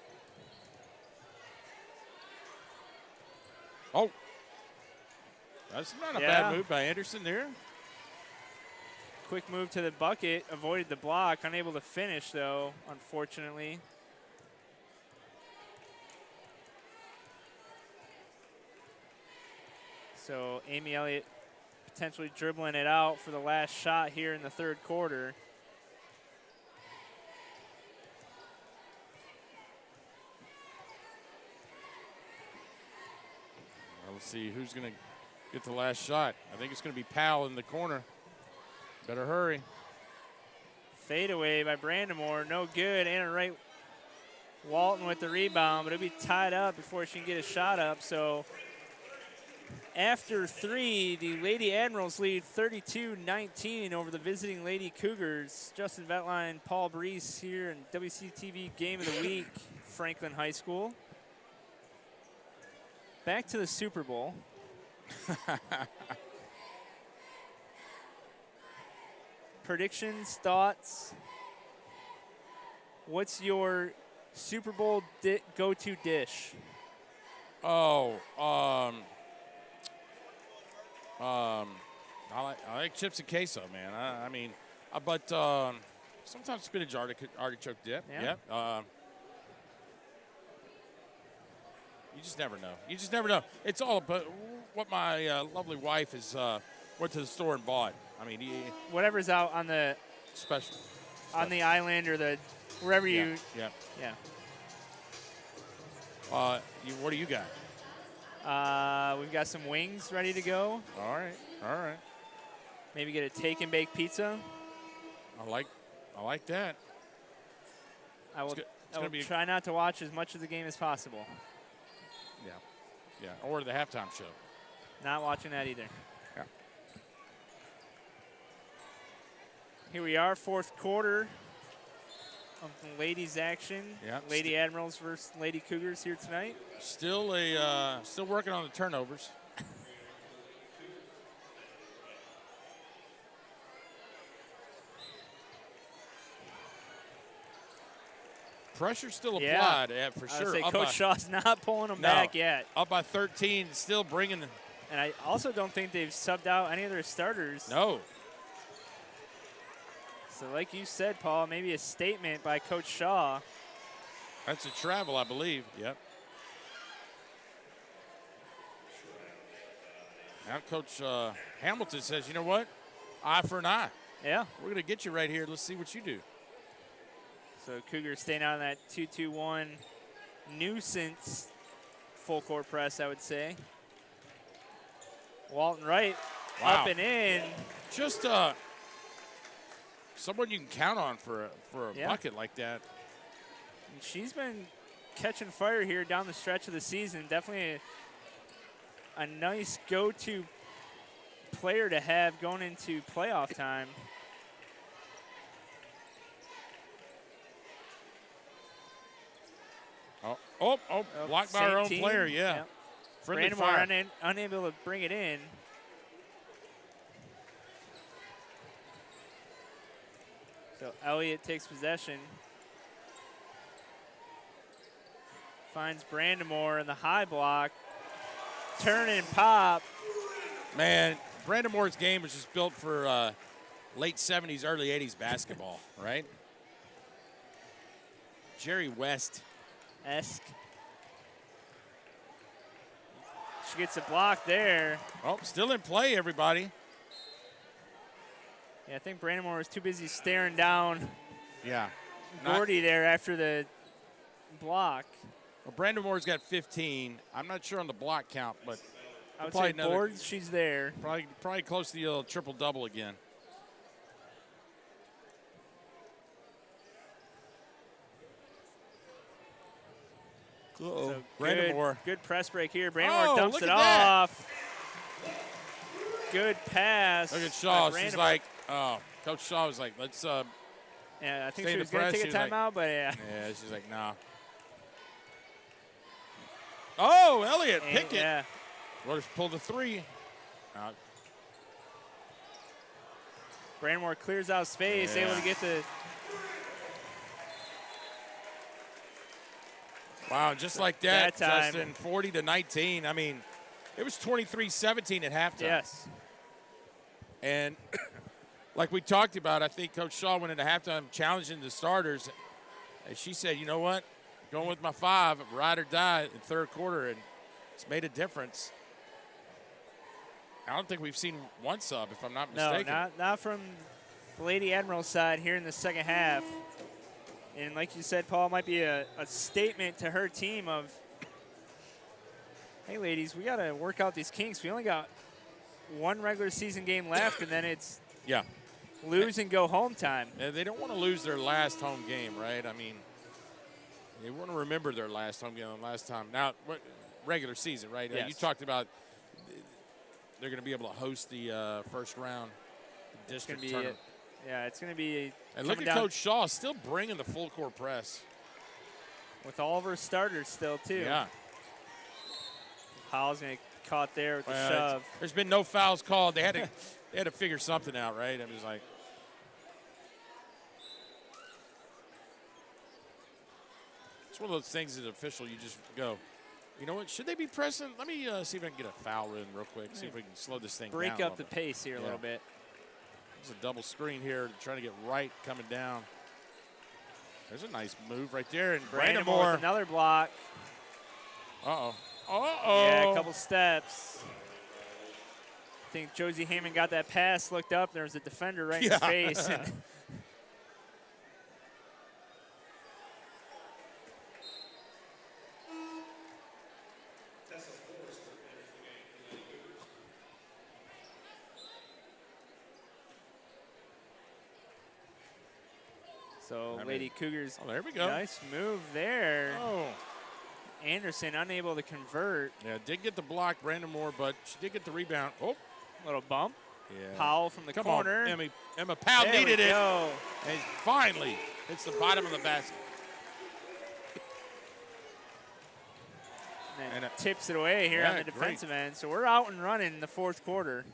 S1: Oh, that's not a bad move by Anderson there.
S2: Quick move to the bucket, avoided the block, unable to finish though, unfortunately. So Amy Elliott potentially dribbling it out for the last shot here in the third quarter.
S1: Let's see who's going to get the last shot. I think it's going to be Powell in the corner. Better hurry.
S2: Fade away by Brandamore. No good. Anna Wright Walton with the rebound, but it'll be tied up before she can get a shot up. So after three, the Lady Admirals lead 32-19 over the visiting Lady Cougars. Justin Ventline, Paul Breece here in WCTV Game of the Week, Franklin High School. Back to the Super Bowl. Predictions, thoughts. What's your Super Bowl go-to dish?
S1: Oh, I like chips and queso, man. I mean, but sometimes spinach artichoke dip.
S2: Yeah.
S1: You just never know. You just never know. It's all about what my lovely wife has went to the store and bought. I mean,
S2: whatever's out on the
S1: special
S2: on the island or the wherever you.
S1: Yeah. What do you got?
S2: We've got some wings ready to go.
S1: All right.
S2: Maybe get a take and bake pizza.
S1: I like that.
S2: I will try not to watch as much of the game as possible.
S1: Yeah, or the halftime show.
S2: Not watching that either.
S1: Yeah.
S2: Here we are, fourth quarter of the ladies' action.
S1: Yeah.
S2: Lady Admirals versus Lady Cougars here tonight.
S1: Still working on the turnovers. pressure's still applied, for sure.
S2: I would say Coach Shaw's not pulling them back yet.
S1: Up by 13, still bringing.
S2: And I also don't think they've subbed out any of their starters.
S1: No.
S2: So like you said, Paul, maybe a statement by Coach Shaw.
S1: That's a travel, I believe. Yep. Now Coach Hamilton says, you know what? Eye for an eye.
S2: Yeah.
S1: We're going to get you right here. Let's see what you do.
S2: So Cougars staying out of that 2-2-1 nuisance full court press, I would say. Walton Wright up and in.
S1: Just someone you can count on for a bucket like that.
S2: And she's been catching fire here down the stretch of the season. Definitely a nice go-to player to have going into playoff time.
S1: Blocked by our own player, yeah.
S2: Yep.
S1: Friendly
S2: Brandon
S1: fire.
S2: unable to bring it in. So Elliott takes possession. Finds Brandamore in the high block. Turn and pop.
S1: Man, Brandamore's game was just built for late 70s, early 80s basketball, right? Jerry West-esque.
S2: She gets a block there.
S1: Oh, still in play, everybody.
S2: Yeah, I think Brandamore was too busy staring down
S1: Gordy
S2: there after the block.
S1: Well, Brandamore's got 15. I'm not sure on the block count, but
S2: I would say boards, she's there.
S1: Probably close to the triple-double again.
S2: So
S1: Brandamore.
S2: Good press break here. Brandamore dumps it off. Good pass.
S1: Look at Shaw. She's like, Coach Shaw was like, let's
S2: yeah, I think she was going to take a timeout, but yeah.
S1: Yeah, she's like, nah. Oh, Elliott, pick it.
S2: Yeah.
S1: Rogers pulled the three.
S2: Brandamore clears out space, able to get the.
S1: Wow, just like that Justin, 40-19. I mean, it was 23-17 at halftime.
S2: Yes.
S1: And like we talked about, I think Coach Shaw went into halftime challenging the starters. And she said, you know what? Going with my 5, ride or die in third quarter, and it's made a difference. I don't think we've seen one sub, if I'm not mistaken.
S2: No, not from the Lady Admiral's side here in the second half. And like you said, Paul, might be a statement to her team of, hey, ladies, we got to work out these kinks. We only got one regular season game left, and then it's lose and go home time.
S1: They don't want to lose their last home game, right? I mean, they want to remember their last home game last time. Now, regular season, right?
S2: Yes.
S1: You talked about they're going to be able to host the first round district tournament.
S2: Yeah, it's going to be.
S1: And look at Coach Shaw still bringing the full court press.
S2: With all of her starters still, too.
S1: Yeah.
S2: Powell's going to get caught there with the shove.
S1: There's been no fouls called. They had to figure something out, right? I was like. It's one of those things as an official, you just go, you know what, should they be pressing? Let me see if I can get a foul in real quick, see if we can slow this thing down.
S2: Break up the pace here a little bit.
S1: There's a double screen here, trying to get right coming down. There's a nice move right there. And
S2: Brandamore with another block.
S1: Uh-oh.
S2: Yeah, a couple steps. I think Josie Heyman got that pass, looked up, there was a defender right in the face. And so Lady Cougars,
S1: there we go.
S2: Nice move there.
S1: Oh.
S2: Anderson unable to convert.
S1: Yeah, did get the block, Brandamore, but she did get the rebound. Oh.
S2: Little bump.
S1: Yeah.
S2: Powell from the corner.
S1: On, Emma Powell needed it. And finally hits the bottom of the basket.
S2: And tips it away here on the defensive end. So we're out and running in the fourth quarter.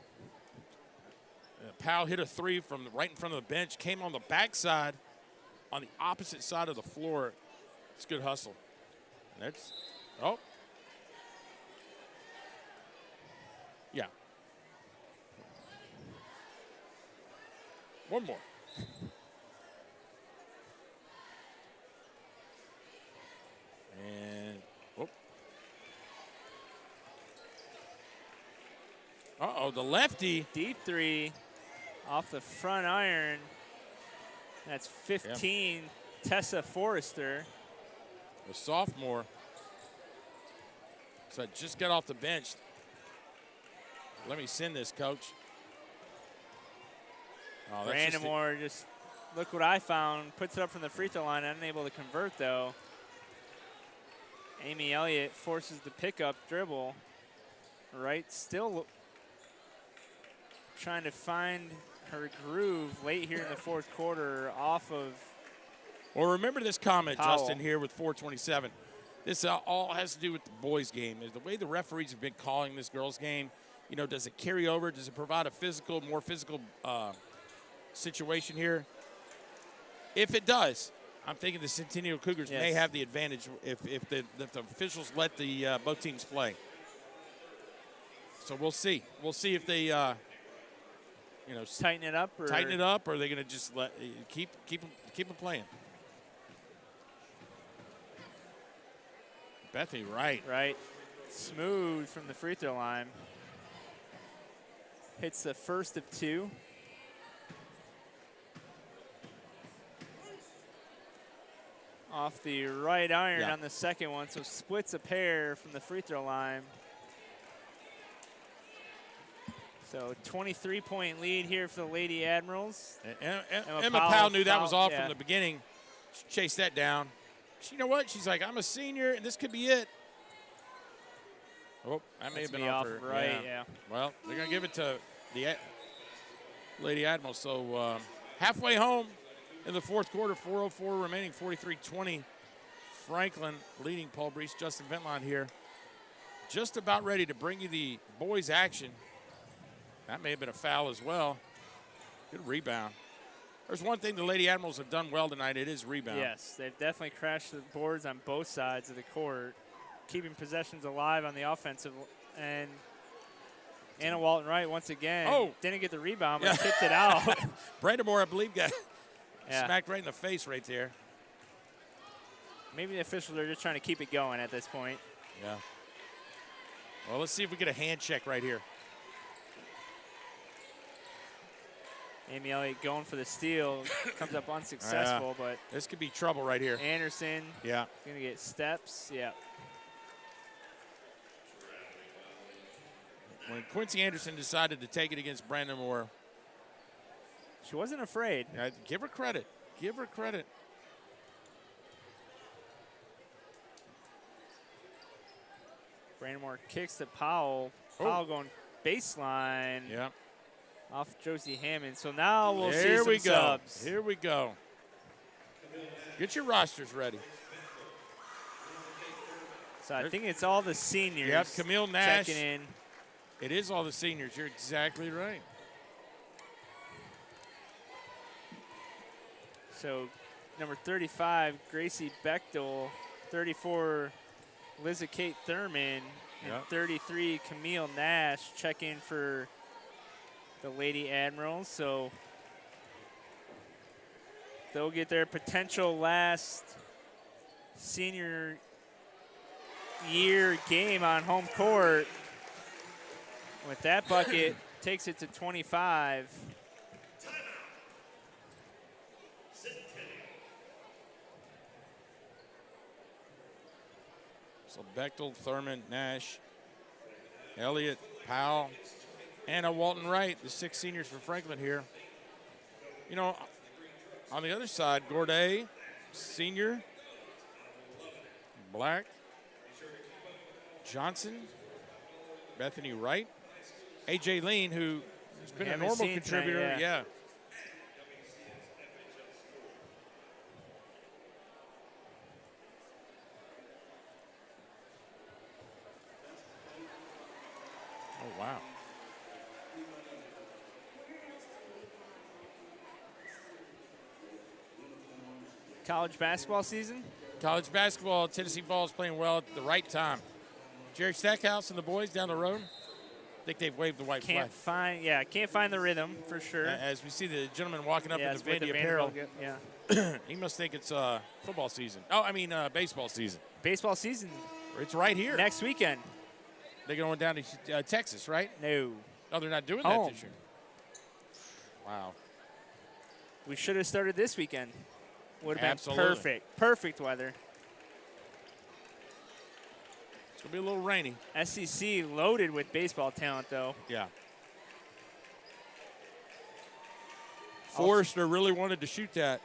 S1: Powell hit a 3 from right in front of the bench, came on the backside on the opposite side of the floor, It's good hustle. That's, oh. Yeah. One more. And, whoop. Uh-oh, the lefty.
S2: Deep three off the front iron. That's 15, yeah. Tessa Forrester.
S1: A sophomore. So just got off the bench. Let me send this, coach.
S2: Oh, Brandamore just, look what I found. Puts it up from the free throw line, unable to convert, though. Amy Elliott forces the pickup dribble. Right, still trying to find her groove late here in the fourth quarter off of.
S1: Well, remember this comment,
S2: Powell.
S1: Justin, here with 4:27. This all has to do with the boys' game. Is the way the referees have been calling this girls' game. You know, does it carry over? Does it provide a more physical situation here? If it does, I'm thinking the Centennial Cougars may have the advantage if the officials let the both teams play. So we'll see. We'll see if they,
S2: tighten it up, or
S1: are they going to just keep them playing? Bethany Wright.
S2: Right. Smooth from the free throw line. Hits the first of two. Off the right iron on the second one, so splits a pair from the free throw line. So 23-point lead here for the Lady Admirals.
S1: Emma Powell knew that was off from the beginning. She chased that down. You know what? She's like, I'm a senior, and this could be it. Oh, that may have been off her.
S2: Right, yeah.
S1: Well, they're going to give it to the Lady Admirals. So halfway home in the fourth quarter, 4:04 remaining, 43-20. Franklin leading Paul Breece, Justin Ventline here. Just about ready to bring you the boys' action. That may have been a foul as well. Good rebound. There's one thing the Lady Admirals have done well tonight. It is rebound.
S2: Yes, they've definitely crashed the boards on both sides of the court, keeping possessions alive on the offensive. And Anna Walton-Wright, once again, didn't get the rebound, but tipped it out.
S1: Brandamore, I believe, got smacked right in the face right there.
S2: Maybe the officials are just trying to keep it going at this point.
S1: Yeah. Well, let's see if we get a hand check right here.
S2: Amy Elliott going for the steal, comes up unsuccessful, but
S1: this could be trouble right here.
S2: Anderson, gonna get steps,
S1: When Quincy Anderson decided to take it against Brandamore,
S2: she wasn't afraid.
S1: Give her credit. Give her credit.
S2: Brandamore kicks to Powell. Powell going baseline.
S1: Yeah.
S2: Off Josie Hammond. So now we'll see some subs.
S1: Here we go. Get your rosters ready.
S2: So I think it's all the seniors.
S1: Yep, Camille Nash.
S2: Checking in.
S1: It is all the seniors. You're exactly right.
S2: So number 35, Gracie Bechtel. 34, Liza Kate Thurman. And 33, Camille Nash check in for the Lady Admirals. So they'll get their potential last senior year game on home court. With that bucket, takes it to 25.
S1: So Bechtel, Thurman, Nash, Elliott, Powell, Anna Walton-Wright, the 6 seniors for Franklin here. You know, on the other side, Gorday, senior, Black, Johnson, Bethany Wright, A.J. Lean, who has been a normal contributor.
S2: Tonight,
S1: yeah. Oh, wow.
S2: College basketball season?
S1: College basketball, Tennessee Falls playing well at the right time. Jerry Stackhouse and the boys down the road. I think they've waved the white flag.
S2: Can't find the rhythm for sure.
S1: As we see the gentleman walking up in the
S2: Vandy
S1: apparel.
S2: Yeah.
S1: He must think it's football season. Oh, I mean baseball season.
S2: Baseball season.
S1: It's right here.
S2: Next weekend.
S1: They're going down to Texas, right?
S2: No.
S1: Oh, they're not doing that this year. Wow.
S2: We should have started this weekend. Would have been perfect. Perfect weather.
S1: It's going to be a little rainy.
S2: SEC loaded with baseball talent, though.
S1: Yeah. Forrester really wanted to shoot that.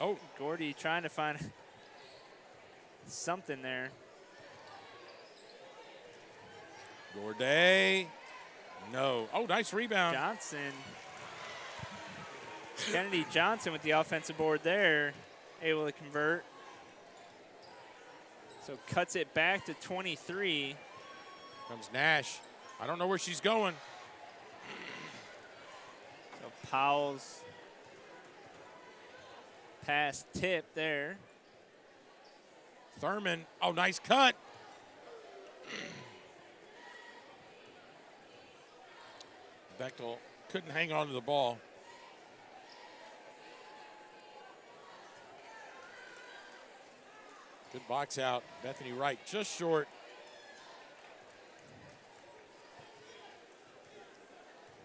S1: Oh.
S2: Gordy trying to find something there.
S1: Gorday. No. Oh, nice rebound.
S2: Johnson. Kennedy Johnson with the offensive board there. Able to convert. So cuts it back to 23.
S1: Comes Nash. I don't know where she's going.
S2: So Powell's pass tip there.
S1: Thurman. Oh, nice cut. Bechtel couldn't hang on to the ball. Good box out. Bethany Wright just short.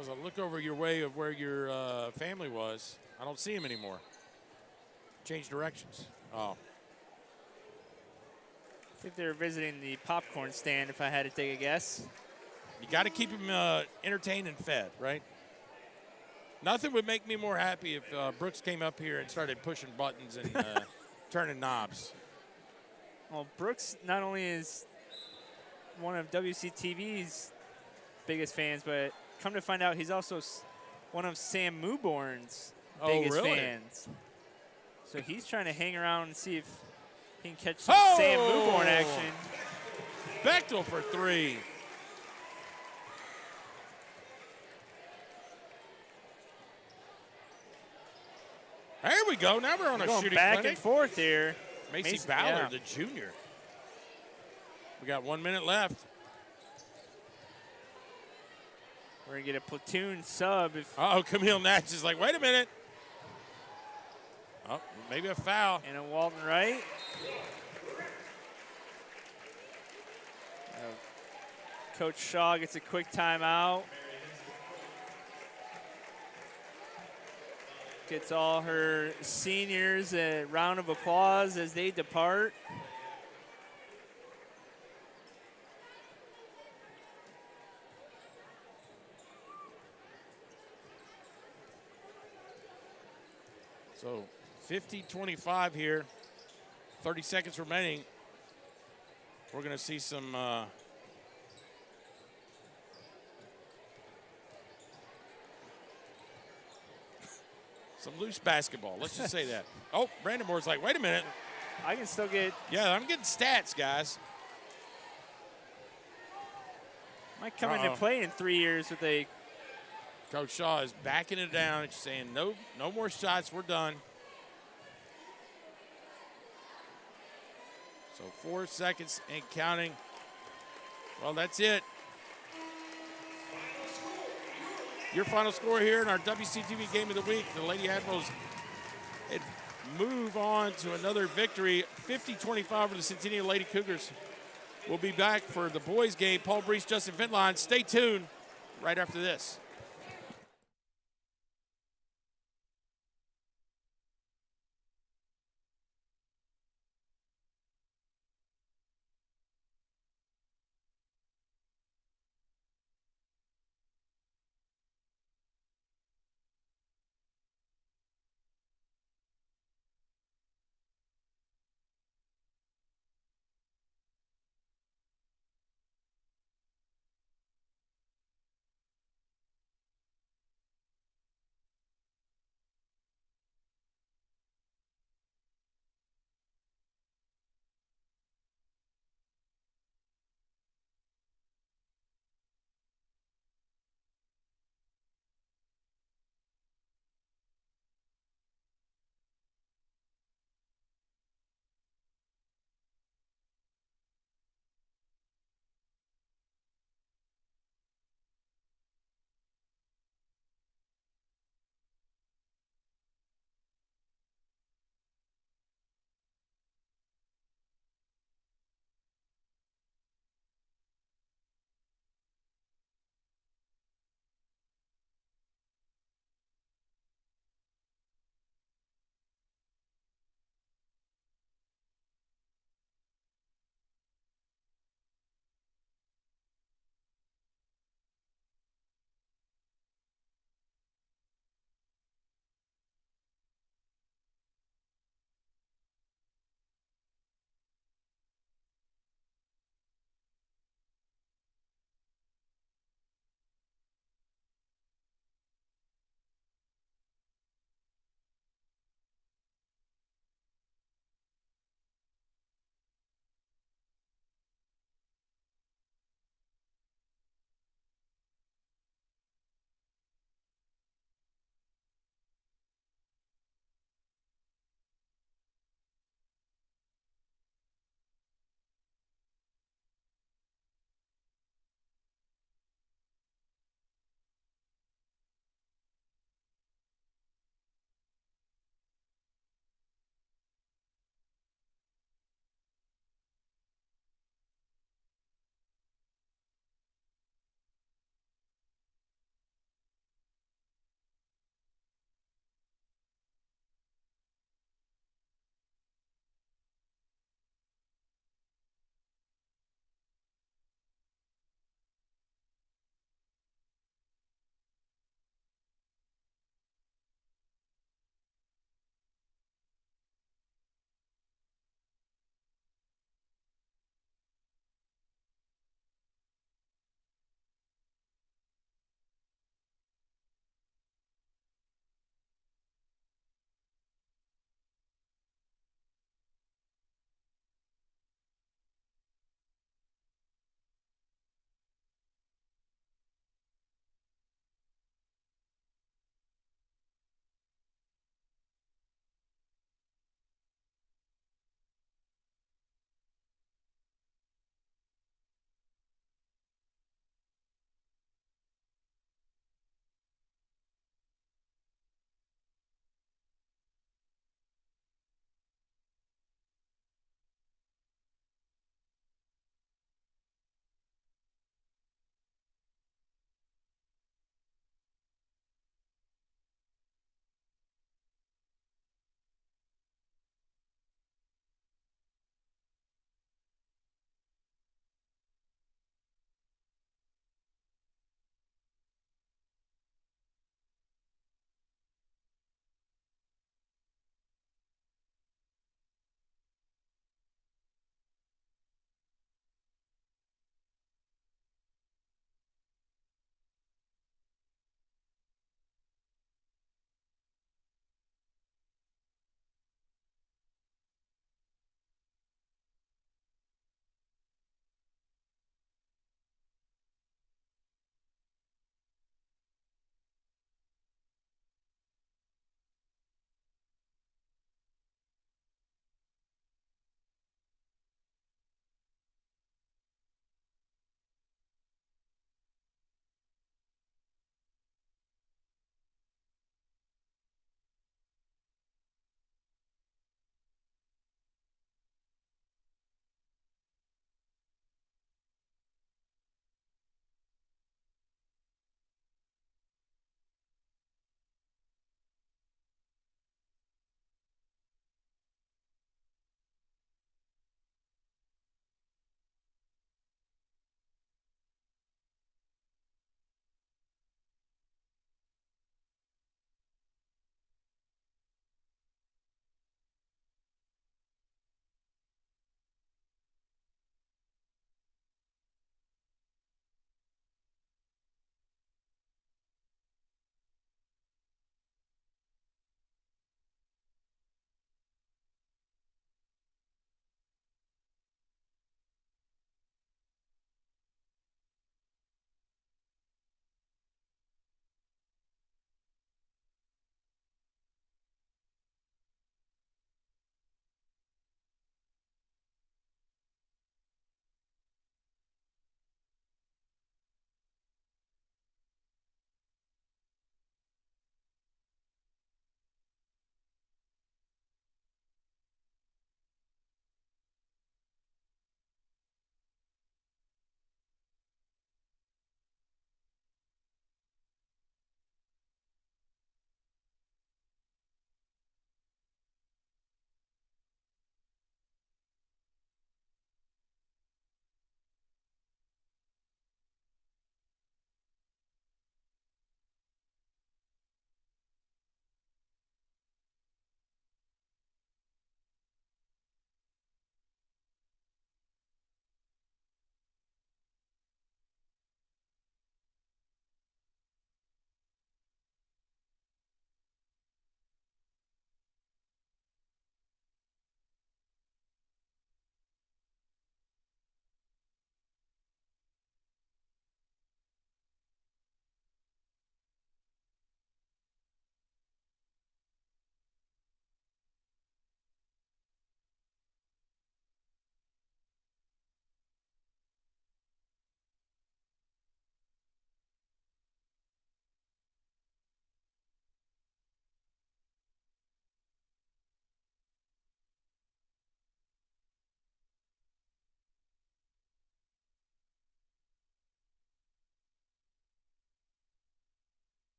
S1: As I look over your way of where your family was, I don't see him anymore. Change directions. Oh.
S2: I think they're visiting the popcorn stand, if I had to take a guess.
S1: You got to keep him entertained and fed, right? Nothing would make me more happy if Brooks came up here and started pushing buttons and turning knobs.
S2: Well, Brooks not only is one of WCTV's biggest fans, but come to find out he's also one of Sam Mewborn's biggest fans. So he's trying to hang around and see if he can catch some Sam Mewborn action.
S1: Bechtel for three. There we go. Now we're on a shooting
S2: back
S1: clinic.
S2: And forth here.
S1: Macy Ballard, the junior. We got 1 minute left.
S2: We're going to get a platoon sub.
S1: Camille Nash is like, wait a minute. Oh, maybe a foul.
S2: And a Walton Wright. Coach Shaw gets a quick timeout. Gets all her seniors a round of applause as they depart.
S1: So 50-25 here, 30 seconds remaining. We're going to see some loose basketball. Let's just say that. Oh, Brandon Moore's like, wait a minute.
S2: I can still get.
S1: Yeah, I'm getting stats, guys.
S2: Might come into play in 3 years with a.
S1: Coach Shaw is backing it down and saying, no more shots. We're done. So 4 seconds and counting. Well, that's it. Your final score here in our WCTV Game of the Week. The Lady Admirals move on to another victory, 50-25 over the Centennial Lady Cougars. We'll be back for the boys' game. Paul Breece, Justin Ventline. Stay tuned right after this.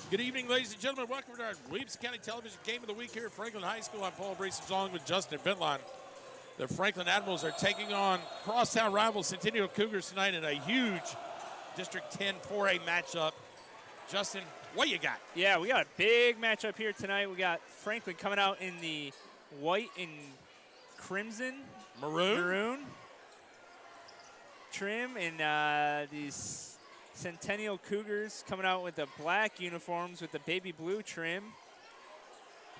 S1: Good evening, ladies and gentlemen. Welcome to our Williamson County Television Game of the Week here at Franklin High School. I'm Paul Breece, along with Justin Ventline. The Franklin Admirals are taking on crosstown rival Centennial Cougars tonight in a huge District 10 4A matchup. Justin, what you got?
S2: Yeah, we got a big matchup here tonight. We got Franklin coming out in the white and crimson. Maroon trim, and these Centennial Cougars coming out with the black uniforms with the baby blue trim.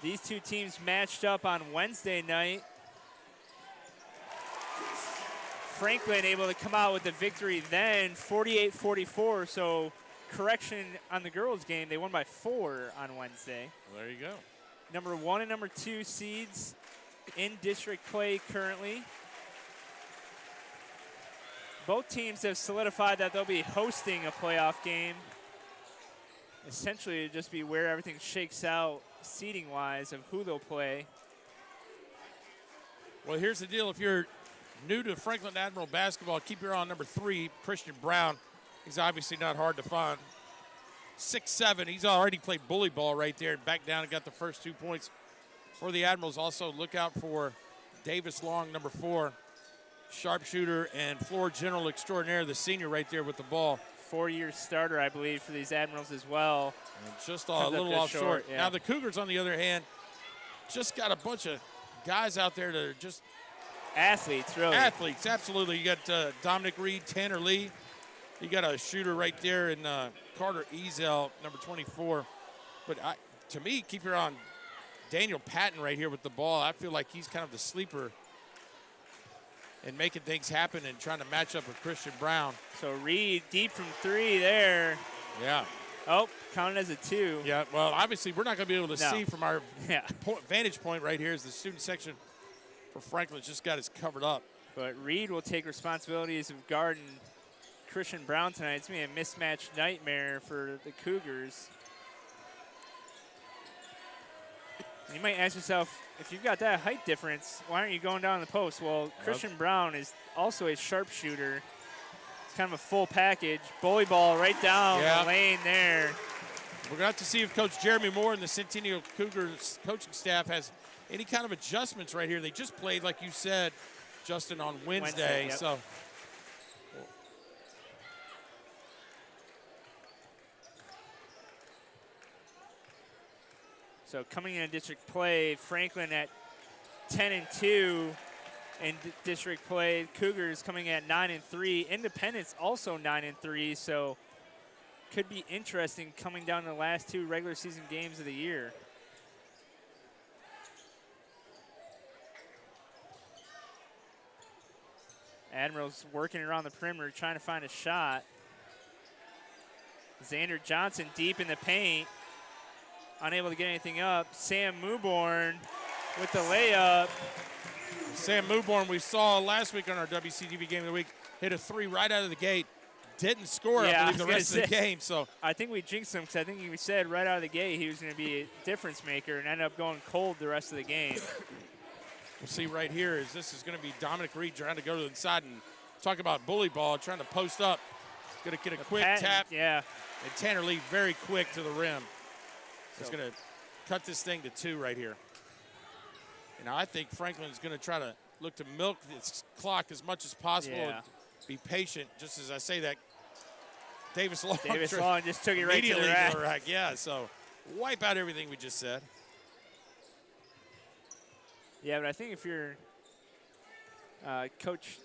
S2: These two teams matched up on Wednesday night. Franklin able to come out with the victory then, 48-44. So correction on the girls' game, they won by 4 on Wednesday.
S1: Well, there you go.
S2: Number 1 and number 2 seeds in district play currently. Both teams have solidified that they'll be hosting a playoff game. Essentially, it'll just be where everything shakes out seeding-wise of who they'll play.
S1: Well, here's the deal. If you're new to Franklin Admiral basketball, keep your eye on number 3, Christian Brown. He's obviously not hard to find. 6'7". He's already played bully ball right there and back down and got the first 2 points for the Admirals. Also, look out for Davis Long, number 4. Sharpshooter and floor general extraordinaire, the senior right there with the ball.
S2: 4-year starter, I believe, for these Admirals as well.
S1: And just a little off short. Yeah. Now the Cougars, on the other hand, just got a bunch of guys out there that are just
S2: athletes, really.
S1: Athletes, absolutely. You got Dominic Reed, Tanner Lee. You got a shooter right there in Carter Ezel, number 24. But to me, keep your eye on Daniel Patton right here with the ball. I feel like he's kind of the sleeper and making things happen and trying to match up with Christian Brown.
S2: So Reed deep from 3 there.
S1: Yeah.
S2: Oh, counted as a 2.
S1: Yeah, well, obviously we're not going to be able to see from our vantage point right here as the student section for Franklin's just got us covered up.
S2: But Reed will take responsibilities of guarding Christian Brown tonight. It's going to be a mismatched nightmare for the Cougars. You might ask yourself, if you've got that height difference, why aren't you going down the post? Well, Christian Brown is also a sharpshooter. It's kind of a full package. Bully ball right down the lane there.
S1: We're going to have to see if Coach Jeremy Moore and the Centennial Cougars coaching staff has any kind of adjustments right here. They just played, like you said, Justin, on Wednesday. So.
S2: So coming in district play, Franklin at 10-2 in district play. Cougars coming at 9-3. Independence also 9-3. So could be interesting coming down to the last 2 regular season games of the year. Admirals working around the perimeter, trying to find a shot. Xander Johnson deep in the paint. Unable to get anything up. Sam Mewborn with the layup.
S1: Sam Mewborn, we saw last week on our WCTV Game of the Week, hit a 3 right out of the gate. Didn't score, I believe, the rest of the game. So
S2: I think we jinxed him because I think we said right out of the gate he was going to be a difference maker and ended up going cold the rest of the game.
S1: We'll see right here is this is going to be Dominic Reed trying to go to the inside and talk about bully ball, trying to post up. Going to get a quick tap.
S2: Yeah.
S1: And Tanner Lee very quick to the rim. He's going to cut this thing to 2 right here. And I think Franklin's going to try to look to milk this clock as much as possible and be patient. Just as I say that, Davis Long
S2: just took it right to the rack.
S1: Yeah, so wipe out everything we just said.
S2: Yeah, but I think if you're Coach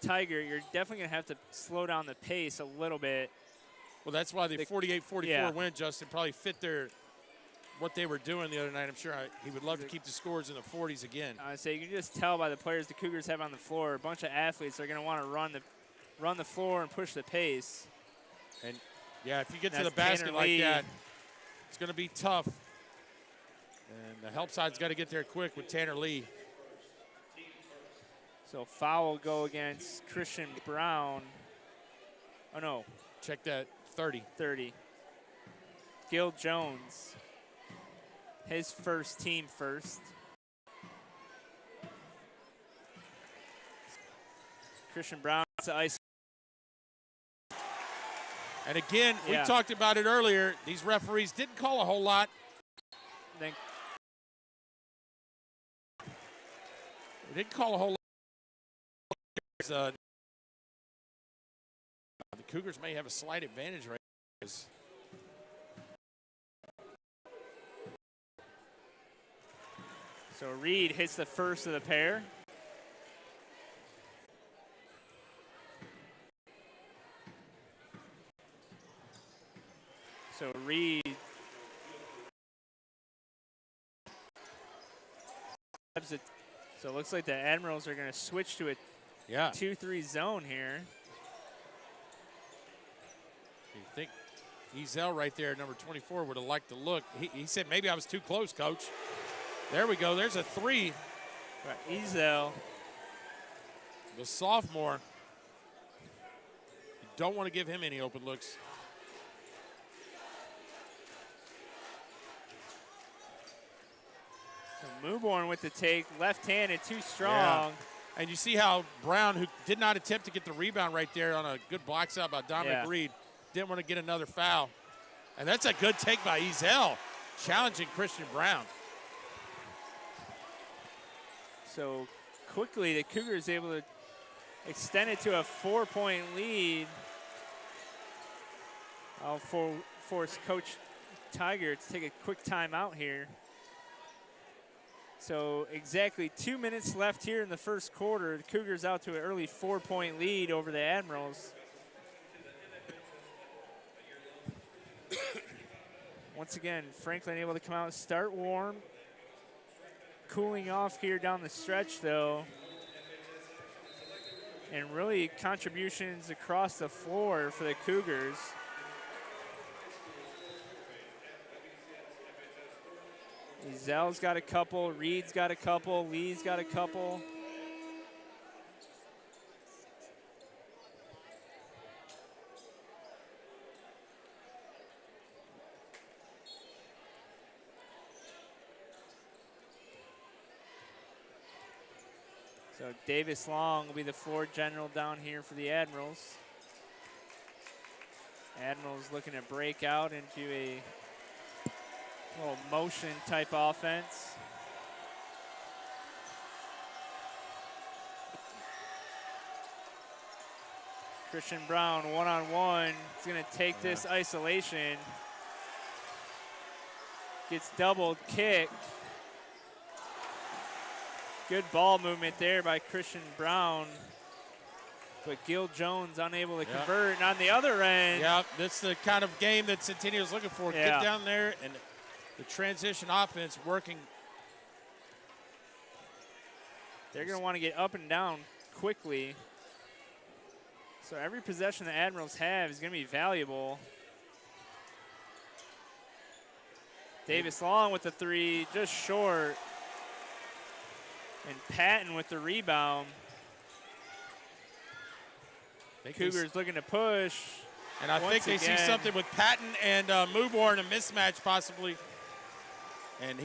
S2: Tiger, you're definitely going to have to slow down the pace a little bit.
S1: Well, that's why the 48-44 win, Justin, probably fit what they were doing the other night. I'm sure he would love to keep the scores in the 40s again.
S2: I say you can just tell by the players the Cougars have on the floor. A bunch of athletes are going to want to run the floor and push the pace.
S1: And yeah, if you get to the basket like that, it's going to be tough. And the help side's got to get there quick with Tanner Lee.
S2: So foul will go against Christian Brown. Oh no.
S1: Check that. 30.
S2: Gil Jones, his first team first. Christian Brown to ice.
S1: And again, we talked about it earlier. These referees didn't call a whole lot. They didn't call a whole lot. The Cougars may have a slight advantage right now.
S2: So Reed hits the first of the pair. So Reed so it looks like the Admirals are going to switch to a 2-3 zone here.
S1: You think Ezel right there, number 24, would have liked to look. He said, maybe I was too close, coach. There we go. There's a 3.
S2: Right, Ezel.
S1: The sophomore. You don't want to give him any open looks.
S2: So Mewborn with the take, left-handed, too strong.
S1: Yeah. And you see how Brown, who did not attempt to get the rebound right there on a good block shot by Dominic Reed, didn't want to get another foul. And that's a good take by Ezel, challenging Christian Brown.
S2: So quickly, the Cougars able to extend it to a 4-point lead. I'll force Coach Tiger to take a quick timeout here. So exactly 2 minutes left here in the first quarter. The Cougars out to an early 4-point lead over the Admirals. Once again, Franklin able to come out and start warm. Cooling off here down the stretch, though. And really contributions across the floor for the Cougars. Ezel's got a couple, Reed's got a couple, Lee's got a couple. So Davis Long will be the floor general down here for the Admirals. Admirals looking to break out into a little motion type offense. Christian Brown one-on-one. He's going to take this isolation. Gets doubled, kicked. Good ball movement there by Christian Brown. But Gil Jones unable to convert. And on the other end.
S1: Yeah, that's the kind of game that Centennial's looking for. Get down there and the transition offense working.
S2: They're going to want to get up and down quickly. So every possession the Admirals have is going to be valuable. Davis Long with the three, just short. And Patton with the rebound. Cougars looking to push.
S1: And I think they see something with Patton and Mewborn, a mismatch possibly. And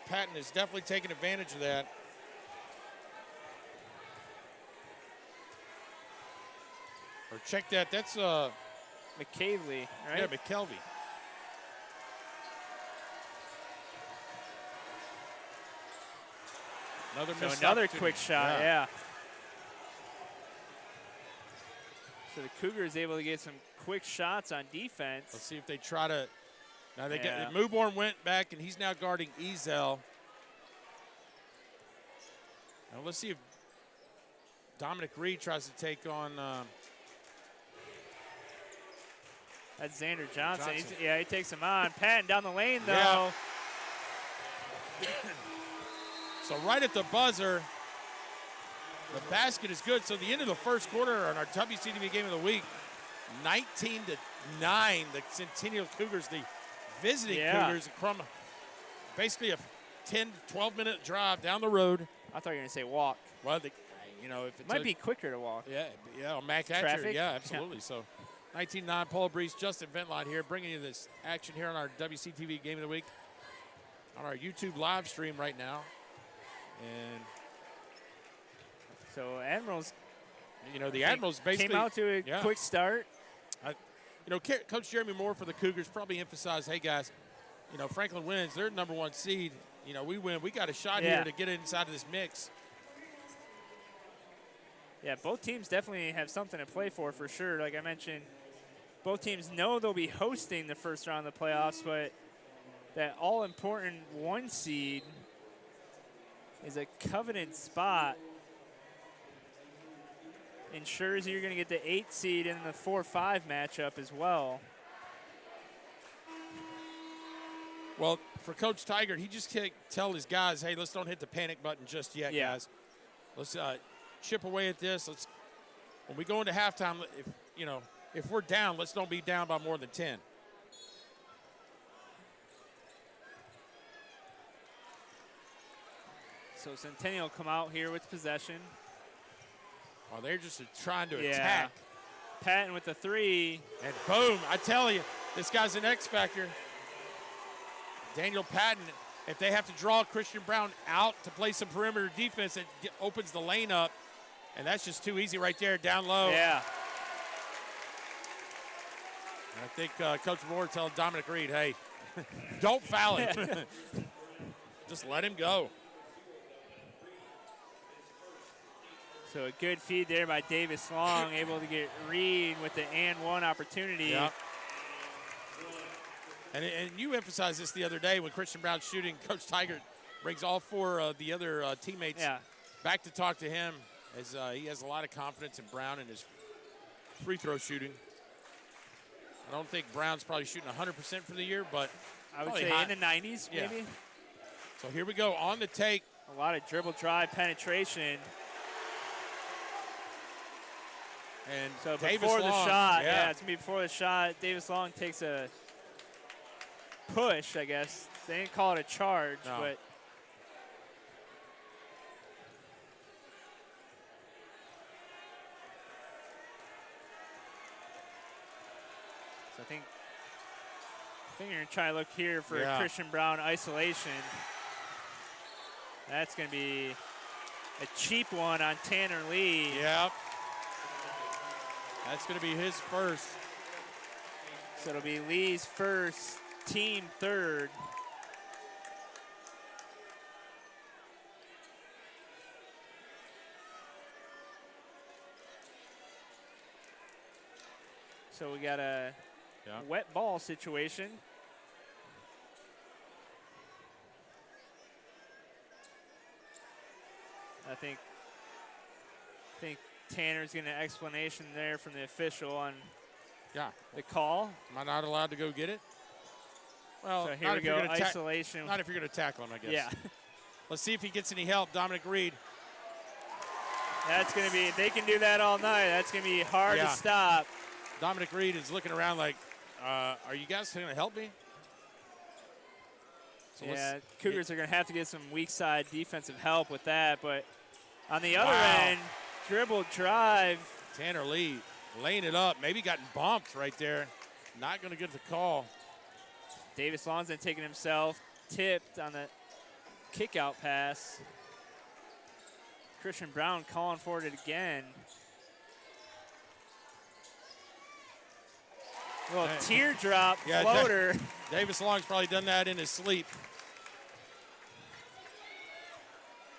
S1: Patton is definitely taking advantage of that. Or check that, that's
S2: McCavely, right?
S1: Yeah, McKelvey.
S2: Another quick shot, yeah. So the Cougars able to get some quick shots on defense.
S1: Let's see if they try to. Now they get Mewborn went back and he's now guarding Ezel. Now let's see if Dominic Reed tries to take on.
S2: That's Xander Johnson. He takes him on. Patton down the lane though.
S1: Yeah. So right at the buzzer, the basket is good. So the end of the first quarter on our WCTV game of the week, 19-9, the Centennial Cougars, the visiting Cougars, from basically a 10, 12-minute drive down the road.
S2: I thought you were going to say walk.
S1: Well, if it
S2: might be quicker to walk.
S1: Yeah, on Mac Hatcher. Yeah, absolutely. So 19-9, Paul Breece, Justin Ventline here, bringing you this action here on our WCTV game of the week on our YouTube live stream right now. And
S2: so Admirals,
S1: the Admirals basically
S2: came out to a quick start.
S1: you know, Coach Jeremy Moore for the Cougars probably emphasized, hey, guys, you know, Franklin wins. They're number 1 seed. You know, we win. We got a shot here to get inside of this mix.
S2: Yeah, both teams definitely have something to play for sure. Like I mentioned, both teams know they'll be hosting the first round of the playoffs, but that all-important 1 seed is a coveted spot. Ensures you're going to get the 8 seed in the 4-5 matchup as well.
S1: Well, for Coach Tiger, he just can't tell his guys, hey, let's don't hit the panic button just yet, guys. Let's chip away at this. When we go into halftime, if we're down, let's don't be down by more than 10.
S2: So Centennial come out here with possession.
S1: Oh, they're just trying to attack.
S2: Patton with the 3.
S1: And boom, I tell you, this guy's an X factor. Daniel Patton, if they have to draw Christian Brown out to play some perimeter defense, it opens the lane up. And that's just too easy right there, down low.
S2: Yeah.
S1: And I think Coach Moore telling Dominic Reed, hey, don't foul him. Just let him go.
S2: So a good feed there by Davis Long, able to get Reed with the and 1 opportunity.
S1: Yep. And you emphasized this the other day when Christian Brown's shooting. Coach Tiger brings all 4 of the other teammates back to talk to him, as he has a lot of confidence in Brown and his free throw shooting. I don't think Brown's probably shooting 100% for the year, but
S2: I would say in the 90s maybe.
S1: So here we go on the take.
S2: A lot of dribble drive penetration.
S1: And
S2: so
S1: Davis
S2: before
S1: Long,
S2: the shot, it's going to be before the shot. Davis Long takes a push, I guess. They didn't call it a charge, but. So I think you're going to try to look here for a Christian Brown isolation. That's going to be a cheap one on Tanner Lee.
S1: Yep. That's going to be his first.
S2: So it'll be Lee's first, team 3rd. So we got a wet ball situation. I think Tanner's getting an explanation there from the official on the call.
S1: Am I not allowed to go get it? Well,
S2: so here we go, isolation.
S1: Not if you're going to tackle him, I guess.
S2: Yeah.
S1: Let's see if he gets any help. Dominic Reed.
S2: That's going to be, they can do that all night. That's going to be hard to stop.
S1: Dominic Reed is looking around like, are you guys going to help me?
S2: So Cougars are going to have to get some weak side defensive help with that. But on the other end, dribble drive.
S1: Tanner Lee laying it up. Maybe gotten bumped right there. Not going to get the call.
S2: Davis Long's then taking himself. Tipped on the kick-out pass. Christian Brown calling for it again. Little teardrop floater.
S1: Davis Long's probably done that in his sleep.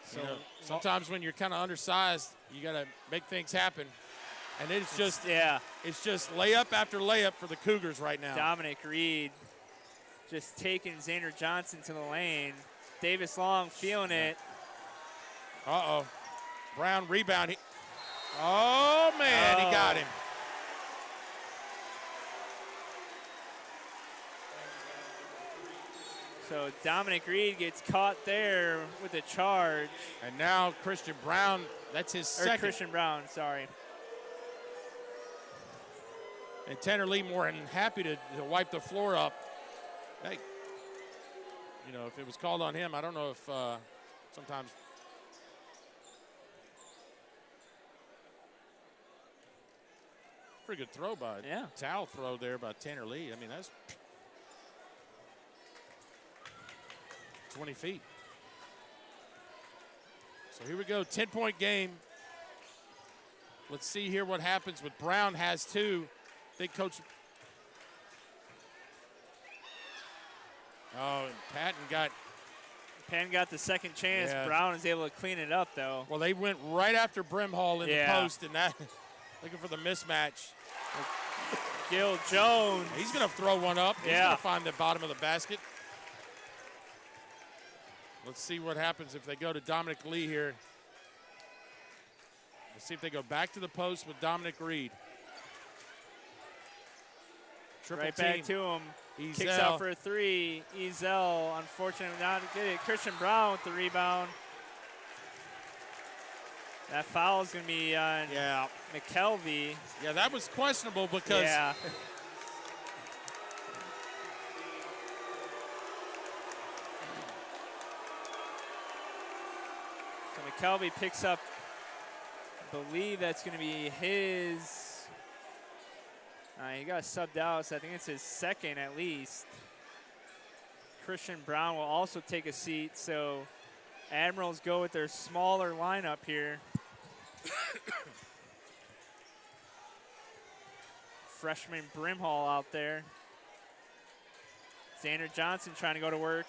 S1: So sometimes when you're kind of undersized, you got to make things happen. And it's just layup after layup for the Cougars right now.
S2: Dominic Reed just taking Xander Johnson to the lane. Davis Long feeling it.
S1: Uh-oh. Brown rebound. Oh, man, he got him.
S2: So Dominic Reed gets caught there with a charge.
S1: And now Christian Brown, that's his second.
S2: Christian Brown, sorry.
S1: And Tanner Lee more than happy to wipe the floor up. Hey, you know, if it was called on him, I don't know if sometimes. Pretty good throw by towel throw there by Tanner Lee. I mean, that's 20 feet. So here we go, 10-point game. Let's see here what happens with Brown has 2. I think Coach Oh, and
S2: Patton got the second chance.
S1: Yeah.
S2: Brown is able to clean it up, though.
S1: Well, they went right after Brimhall in the post, and that looking for the mismatch.
S2: Gil Jones.
S1: He's going to throw one up. He's going to find the bottom of the basket. Let's see what happens if they go to Dominic Lee here. Let's see if they go back to the post with Dominic Reed. Triple
S2: right
S1: team.
S2: back to him.
S1: Ezel.
S2: Kicks out for a three. Ezel, unfortunately, not good. Christian Brown with the rebound. That foul is going to be on McKelvey.
S1: Yeah, that was questionable because
S2: so McKelvey picks up, I believe that's going to be his. He got subbed out, so I think it's his second at least. Christian Brown will also take a seat, so Admirals go with their smaller lineup here. Freshman Brimhall out there. Xander Johnson trying to go to work.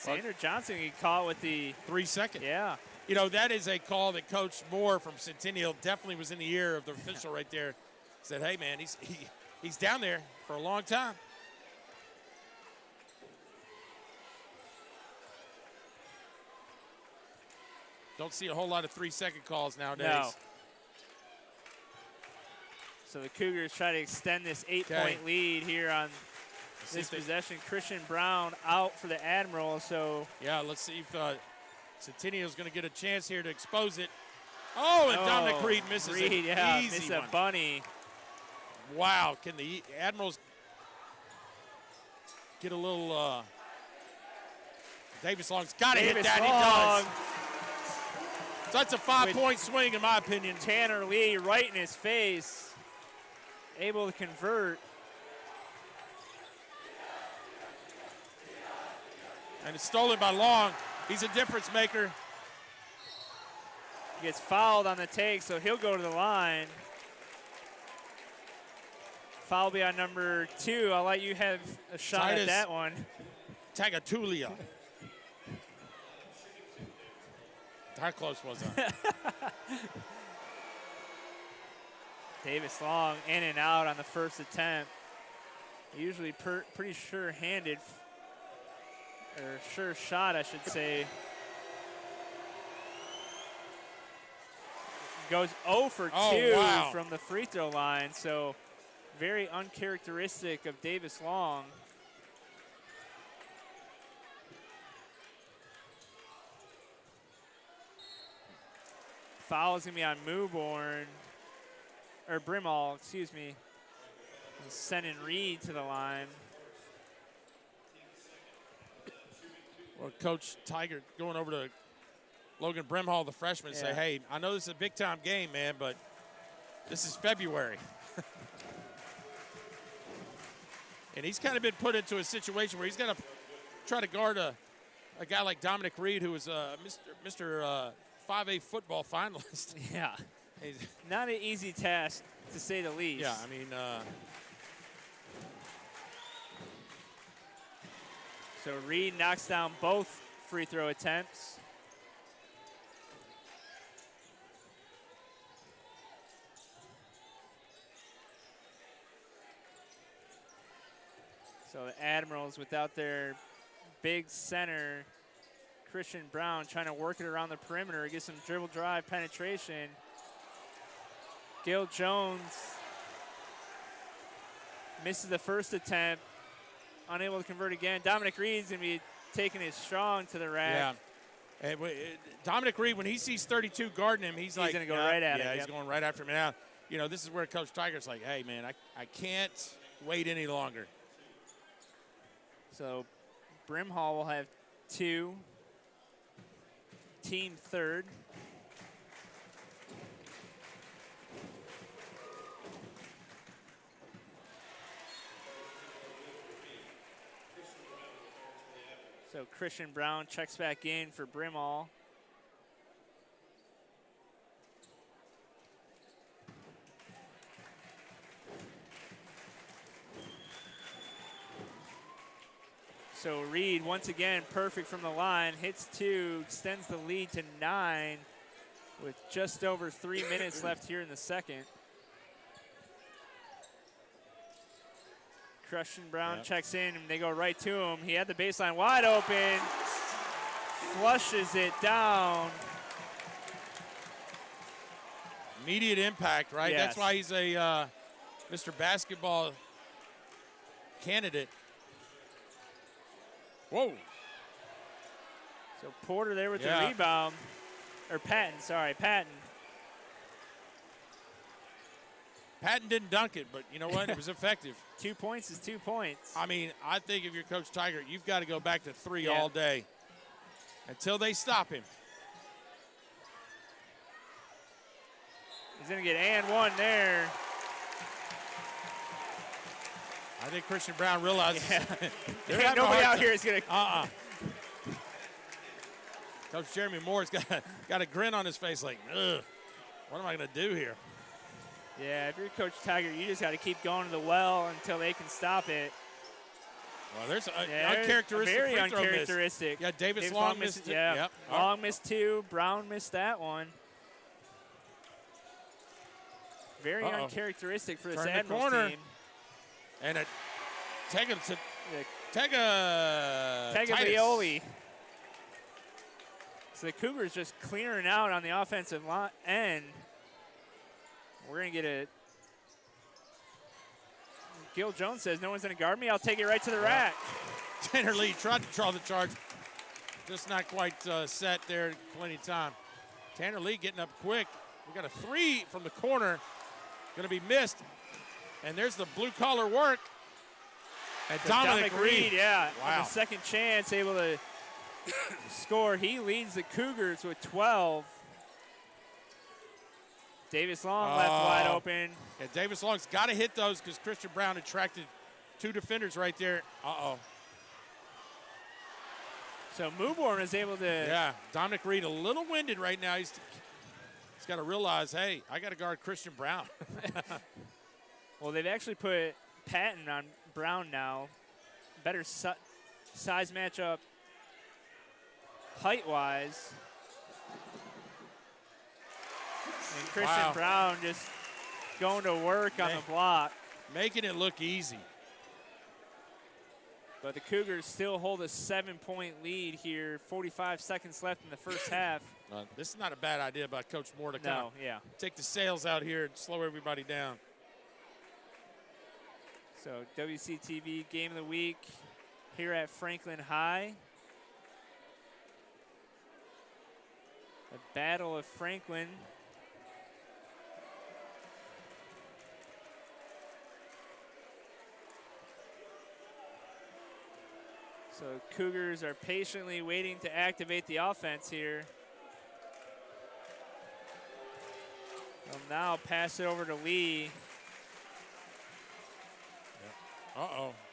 S2: Xander Johnson he caught with the
S1: 3 seconds.
S2: Yeah.
S1: You know, that is a call that Coach Moore from Centennial definitely was in the ear of the official right there. Said, hey, man, he's down there for a long time. Don't see a whole lot of 3-second calls nowadays.
S2: No. So the Cougars try to extend this 8-point lead here on this possession. Christian Brown out for the Admiral. So
S1: yeah, let's see if Centennial's going to get a chance here to expose it. Oh, and Dominic Reed misses an easy
S2: misses
S1: one.
S2: A bunny.
S1: Wow, can the Admirals get a little Davis Long's got to hit that.
S2: Long.
S1: He does. So that's a 5-point swing in my opinion.
S2: Tanner Lee right in his face. Able to convert.
S1: And it's stolen by Long. He's a difference maker.
S2: He gets fouled on the take, so he'll go to the line. Foul be on number 2. I'll let you have a shot at that one.
S1: Tagatulia. How close was that?
S2: Davis Long in and out on the first attempt. Usually pretty sure-handed, or sure shot, I should say. Goes 0 for 2 from the free throw line, so very uncharacteristic of Davis Long. Foul is going to be on Brimhall, excuse me. Sending Reed to the line.
S1: Well, Coach Tiger going over to Logan Brimhall, the freshman, and say, hey, I know this is a big-time game, man, but this is February. And he's kind of been put into a situation where he's got to try to guard a guy like Dominic Reed, who was Mr. 5A football finalist.
S2: Yeah. Not an easy task, to say the least.
S1: Yeah, I mean.
S2: So Reed knocks down both free throw attempts. So the Admirals, without their big center, Christian Brown, trying to work it around the perimeter, get some dribble drive penetration. Gil Jones misses the first attempt, unable to convert again. Dominic Reed's going to be taking it strong to the rack.
S1: Yeah. And Dominic Reed, when he sees 32 guarding him, he's like,
S2: going to go right at it.
S1: Yeah, he's going right after him. Now, you know, this is where Coach Tiger's like, hey, man, I can't wait any longer.
S2: So Brimhall will have 2, team third. So Christian Brown checks back in for Brimhall. So Reed, once again, perfect from the line, hits 2, extends the lead to 9 with just over 3 minutes left here in the second. Christian Brown checks in, and they go right to him. He had the baseline wide open, flushes it down.
S1: Immediate impact, right?
S2: Yes.
S1: That's why he's a Mr. Basketball candidate. Whoa.
S2: So Porter there with the rebound. Or Patton, sorry, Patton.
S1: Patton didn't dunk it, but you know what? It was effective.
S2: 2 points is 2 points.
S1: I mean, I think if you're Coach Tiger, you've got to go back to 3 all day until they stop him.
S2: He's going to get and one there.
S1: I think Christian Brown realizes
S2: nobody out here is going to.
S1: Coach Jeremy Moore's got a grin on his face like, ugh, what am I going to do here?
S2: Yeah, if you're Coach Tiger, you just got to keep going to the well until they can stop it.
S1: Well, there's uncharacteristic
S2: very
S1: free throw
S2: uncharacteristic.
S1: miss. Yeah, Davis Long missed it.
S2: Yeah,
S1: Yep.
S2: Long missed 2. Brown missed that one. Very uncharacteristic for this Admirals team.
S1: And a
S2: Taglioli. So the Cougars just clearing out on the offensive end. We're going to get a – Gil Jones says, no one's going to guard me. I'll take it right to the rack.
S1: Tanner Lee tried to draw the charge. Just not quite set there. Plenty of time. Tanner Lee getting up quick. We got a 3 from the corner. Going to be missed. And there's the blue-collar work. And Dominic Reed.
S2: Yeah, on the second chance, able to score. He leads the Cougars with 12. Davis Long left wide open.
S1: Yeah, Davis Long's got to hit those because Christian Brown attracted 2 defenders right there.
S2: So Mewborn is able to.
S1: Yeah, Dominic Reed a little winded right now. He's got to realize, hey, I got to guard Christian Brown.
S2: Well, they've actually put Patton on Brown now. Better size matchup height-wise. And Christian Brown just going to work on the block.
S1: Making it look easy.
S2: But the Cougars still hold a 7-point lead here. 45 seconds left in the first half.
S1: This is not a bad idea by Coach Moore to kind of take the sails out here and slow everybody down.
S2: So WCTV Game of the Week here at Franklin High. A battle of Franklin. So Cougars are patiently waiting to activate the offense here. They'll now pass it over to Lee.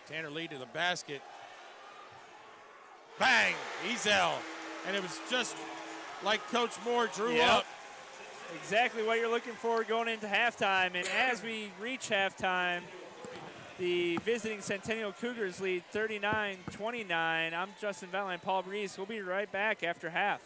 S1: Tanner Lee to the basket. Bang! Ezel. And it was just like Coach Moore drew up.
S2: Exactly what you're looking for going into halftime. And as we reach halftime, the visiting Centennial Cougars lead 39-29. I'm Justin Ventline, Paul Breece. We'll be right back after half.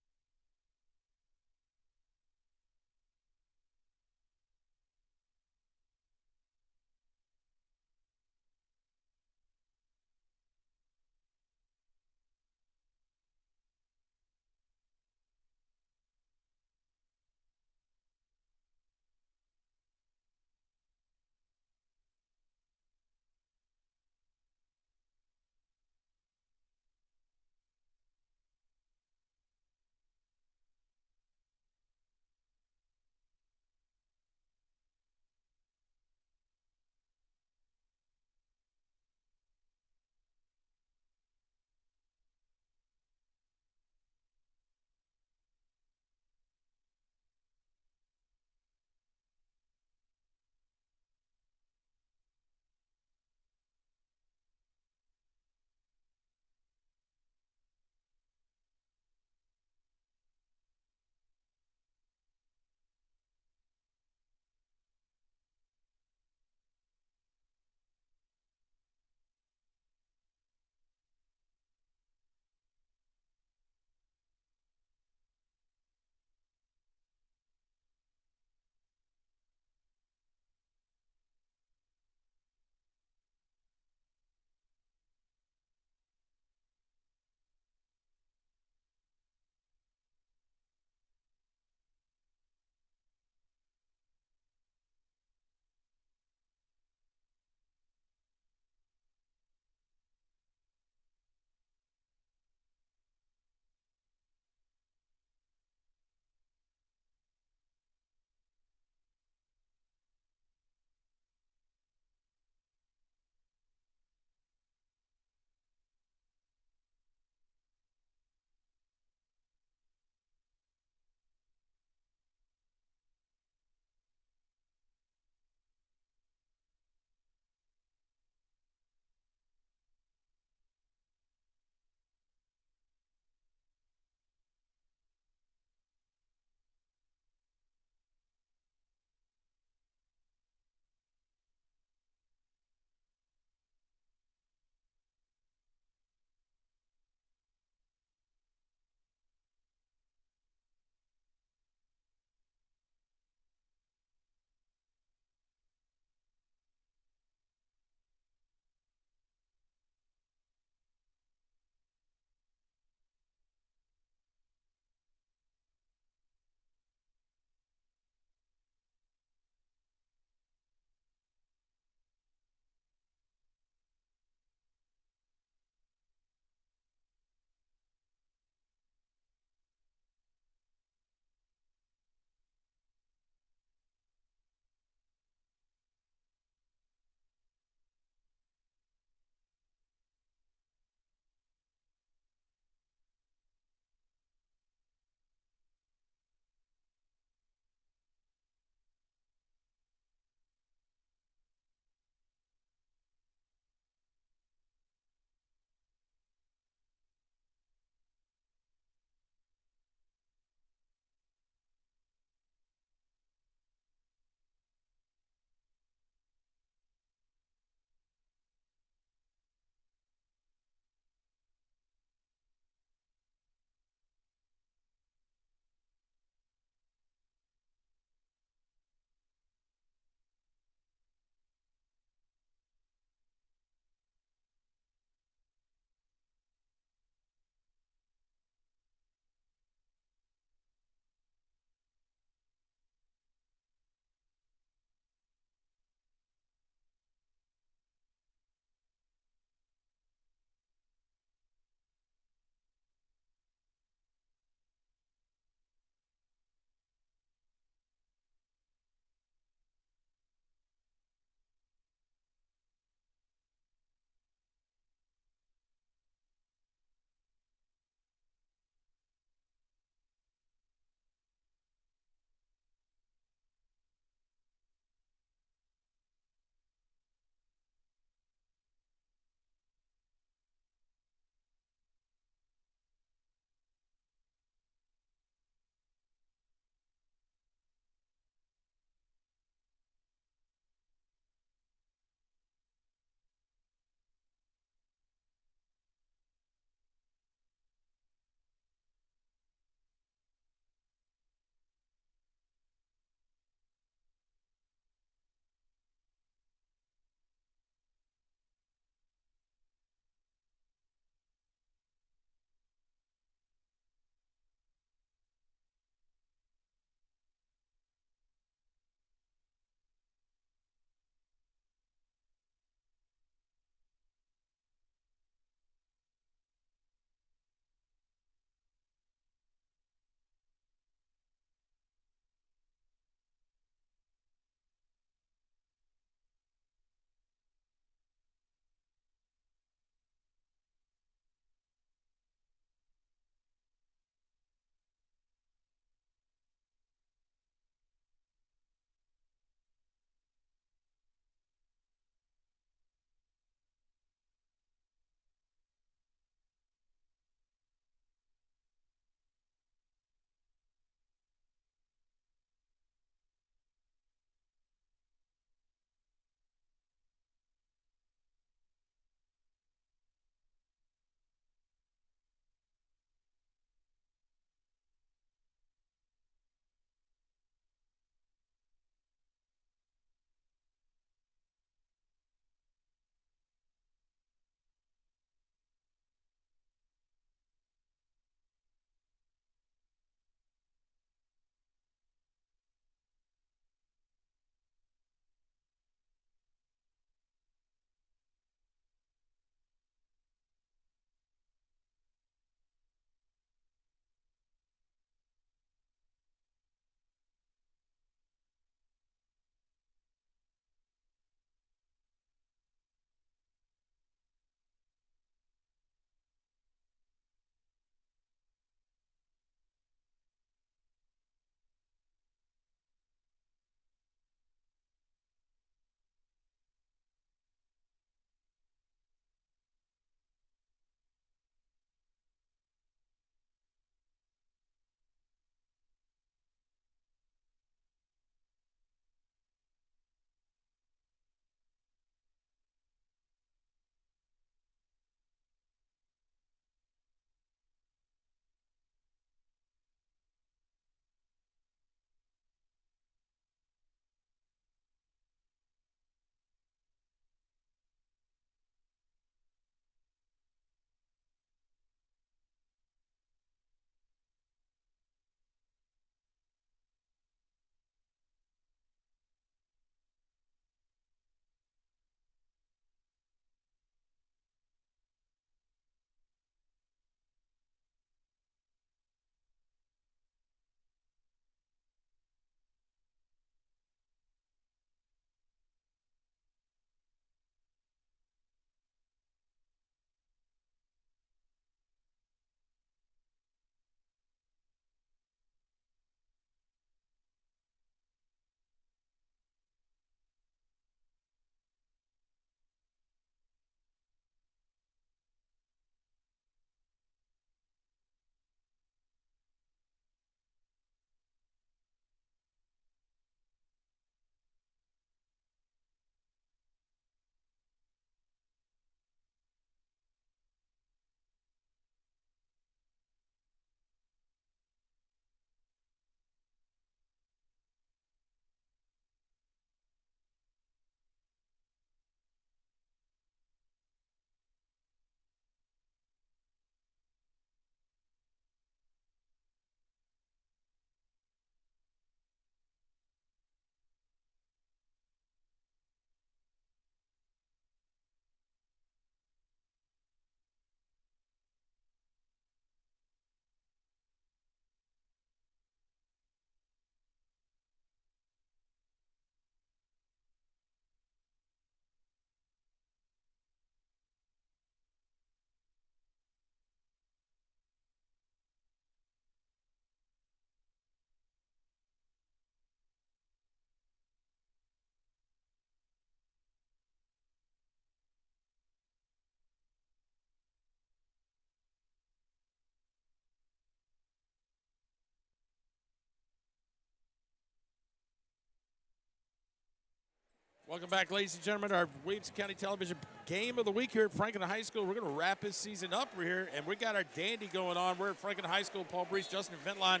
S1: Welcome back, ladies and gentlemen, our Williamson County Television Game of the Week here at Franklin High School. We're going to wrap this season up here, and we got our dandy going on. We're at Franklin High School. Paul Breece, Justin Ventline,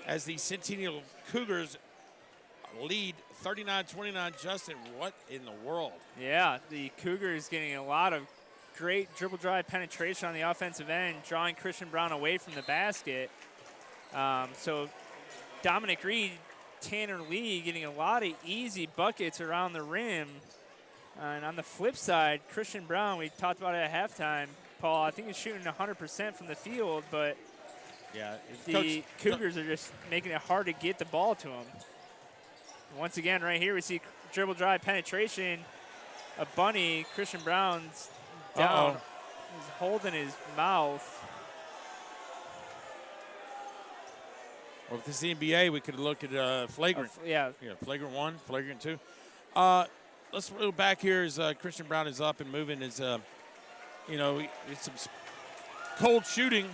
S1: as the Centennial Cougars lead 39-29. Justin, what in the world?
S2: Yeah, the Cougars getting a lot of great dribble drive penetration on the offensive end, drawing Christian Brown away from the basket. So Dominic Reed, Tanner Lee getting a lot of easy buckets around the rim. And on the flip side, Christian Brown, we talked about it at halftime, Paul, I think he's shooting 100% from the field, but
S1: yeah,
S2: the Cougars are just making it hard to get the ball to him. Once again, right here, we see dribble drive penetration. A bunny, Christian Brown's down. He's holding his mouth.
S1: Well, if this is the NBA, we could look at flagrant.
S2: Yeah,
S1: flagrant 1, flagrant 2. Let's go back here as Christian Brown is up and moving. It's some cold shooting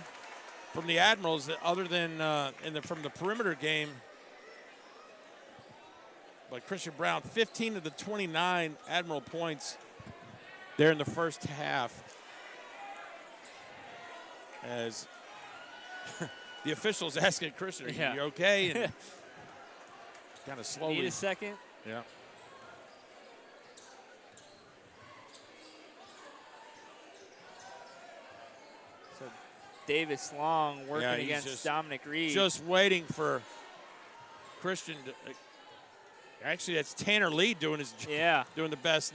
S1: from the Admirals, other than from the perimeter game. But Christian Brown, 15 of the 29 Admiral points there in the first half. As the officials asking Christian, are you okay? And kind of slowly.
S2: Need a second?
S1: Yeah.
S2: So Davis Long working against Dominic Reed.
S1: Just waiting for Christian to. Actually, that's Tanner Lee doing doing the best.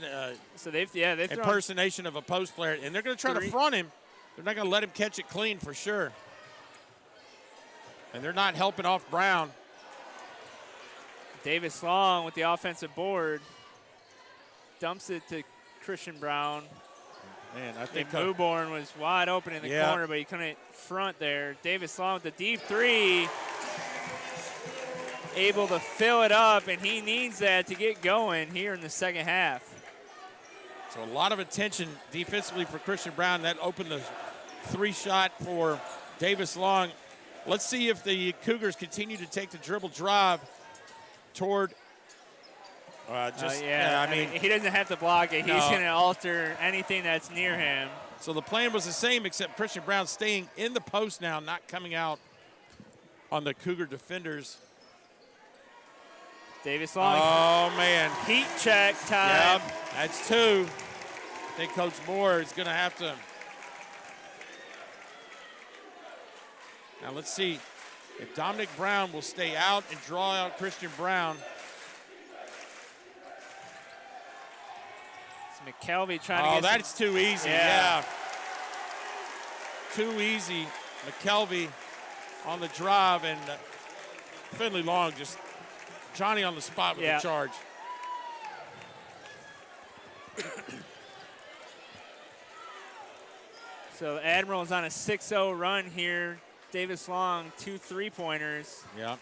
S2: So they've
S1: impersonation of a post player, and they're going to try to front him. They're not going to let him catch it clean for sure. And they're not helping off Brown.
S2: Davis Long with the offensive board. Dumps it to Christian Brown.
S1: Man, I think
S2: Newborn was wide open in the corner, but he couldn't front there. Davis Long with the deep three. Able to fill it up, and he needs that to get going here in the second half.
S1: So a lot of attention defensively for Christian Brown. That opened the 3-shot for Davis Long. Let's see if the Cougars continue to take the dribble drive toward
S2: I mean, he doesn't have to block it. He's going to alter anything that's near him.
S1: So the plan was the same, except Christian Brown staying in the post now, not coming out on the Cougar defenders.
S2: Davis Long.
S1: Oh, man.
S2: Heat check time.
S1: Yep, that's 2. I think Coach Moore is going to have to. Now let's see if Dominic Brown will stay out and draw out Christian Brown.
S2: It's McKelvey trying to get
S1: that's too easy. Yeah. Too easy. McKelvey on the drive, and Finley Long just Johnny on the spot with the charge.
S2: So Admiral's on a 6-0 run here. Davis Long, 2 3-pointers.
S1: Yeah.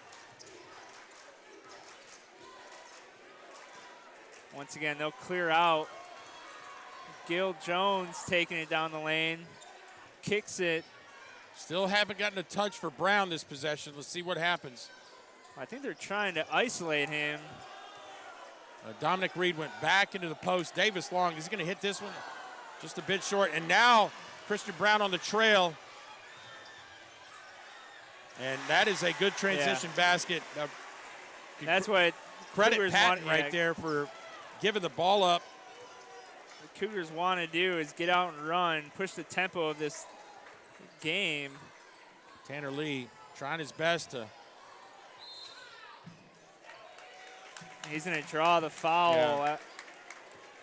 S2: Once again, they'll clear out. Gil Jones taking it down the lane. Kicks it.
S1: Still haven't gotten a touch for Brown this possession. Let's see what happens.
S2: I think they're trying to isolate him.
S1: Dominic Reed went back into the post. Davis Long is going to hit this one just a bit short. And now Christian Brown on the trail. And that is a good transition basket.
S2: That's what
S1: credit
S2: Cougars
S1: Patton right there for giving the ball up.
S2: What Cougars want to do is get out and run, push the tempo of this game.
S1: Tanner Lee trying his best to.
S2: He's going to draw the foul.
S1: Yeah.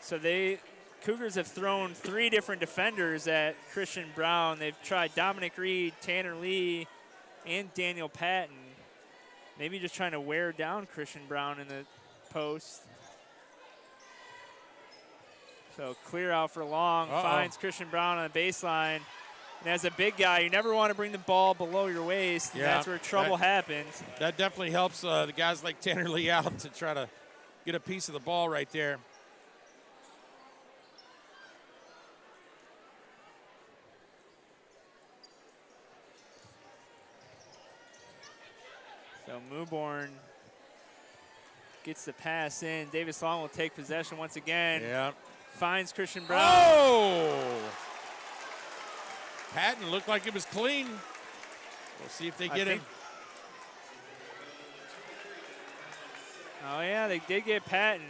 S2: So Cougars have thrown 3 different defenders at Christian Brown. They've tried Dominic Reed, Tanner Lee, and Daniel Patton. Maybe just trying to wear down Christian Brown in the post. So clear out for Long, finds Christian Brown on the baseline. And as a big guy, you never want to bring the ball below your waist. And that's where trouble happens.
S1: That definitely helps the guys like Tanner Lee out to try to get a piece of the ball right there.
S2: So Newborn Gets the pass in. Davis Long will take possession once again.
S1: Yeah.
S2: Finds Christian Brown.
S1: Oh! Patton looked like it was clean. We'll see if they get him.
S2: Oh, yeah, they did get Patton.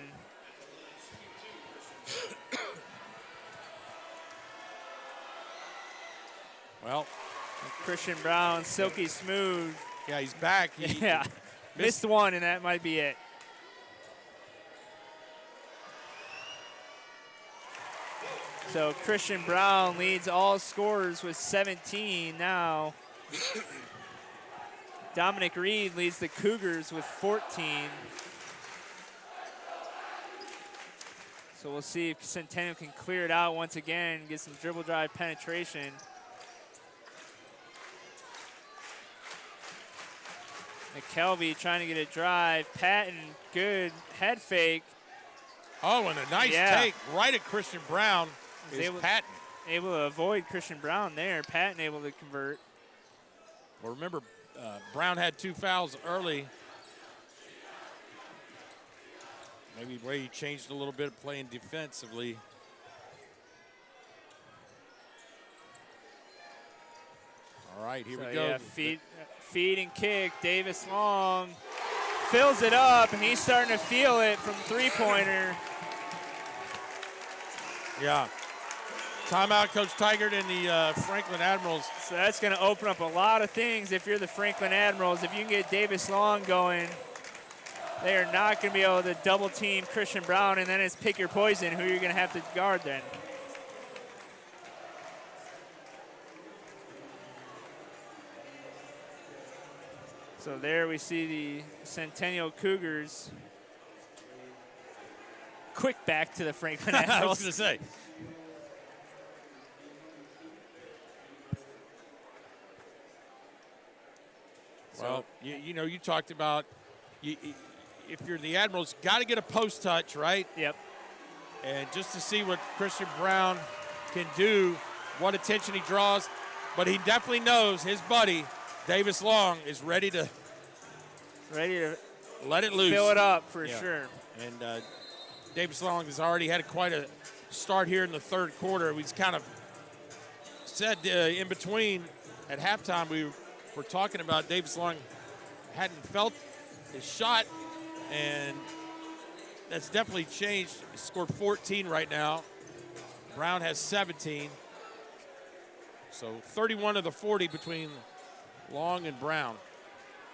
S1: Well,
S2: Christian Brown, silky smooth.
S1: Yeah, he's back.
S2: He missed one, and that might be it. So Christian Brown leads all scorers with 17 now. Dominic Reed leads the Cougars with 14. So we'll see if Centennial can clear it out once again, get some dribble drive penetration. McKelvey trying to get a drive. Patton, good head fake.
S1: Oh, and a nice take right at Christian Brown is Patton.
S2: Able to avoid Christian Brown there. Patton able to convert.
S1: Well, remember, Brown had 2 fouls early. Maybe where he changed a little bit playing defensively. All right, here we go.
S2: Yeah, feed and kick. Davis Long fills it up, and he's starting to feel it from three-pointer.
S1: Yeah. Timeout, Coach Tigert and the Franklin Admirals.
S2: So that's going to open up a lot of things if you're the Franklin Admirals. If you can get Davis Long going, they are not going to be able to double-team Christian Brown, and then it's pick your poison who you're going to have to guard then. So there we see the Centennial Cougars. Quick back to the Franklin Admirals.
S1: I was going to say. Well, you talked about if you're the Admirals, got to get a post touch, right?
S2: Yep.
S1: And just to see what Christian Brown can do, what attention he draws. But he definitely knows his buddy, Davis Long, is ready to let it loose.
S2: Fill it up for sure.
S1: And Davis Long has already had quite a start here in the third quarter. We've kind of said in between at halftime we were talking about Davis Long hadn't felt his shot, and that's definitely changed. He scored 14 right now. Brown has 17. So 31 of the 40 between Long and Brown.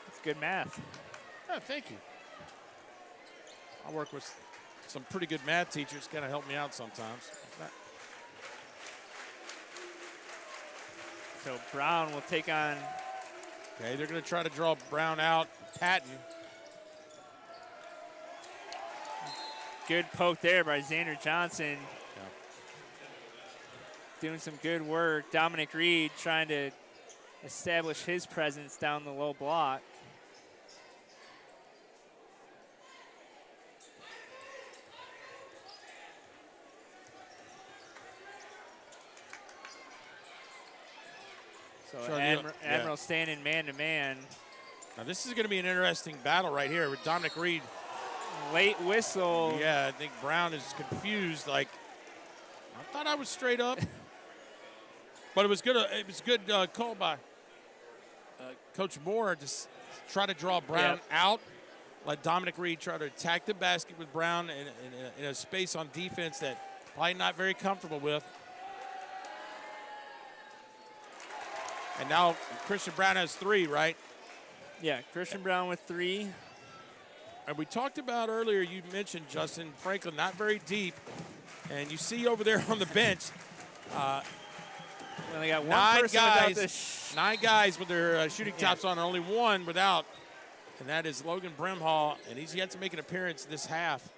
S2: That's good math.
S1: Oh, thank you. I work with some pretty good math teachers, kind of help me out sometimes.
S2: So Brown will take on.
S1: Okay, they're going to try to draw Brown out. Patton.
S2: Good poke there by Xander Johnson. Doing some good work. Dominic Reed trying to establish his presence down the low block. So Admiral standing man-to-man.
S1: Now this is going to be an interesting battle right here with Dominic Reed.
S2: Late whistle.
S1: Yeah, I think Brown is confused. Like, I thought I was straight up. But it was good. It was good call by Coach Moore to try to draw Brown out. Let Dominic Reed try to attack the basket with Brown in a space on defense that probably not very comfortable with. And now Christian Brown has 3, right?
S2: Yeah, Christian Brown with 3.
S1: And we talked about earlier, you mentioned, Justin, Franklin not very deep. And you see over there on the bench,
S2: well, they got one person without the
S1: 9 guys with their shooting tops on, and only 1 without. And that is Logan Brimhall, and he's yet to make an appearance this half.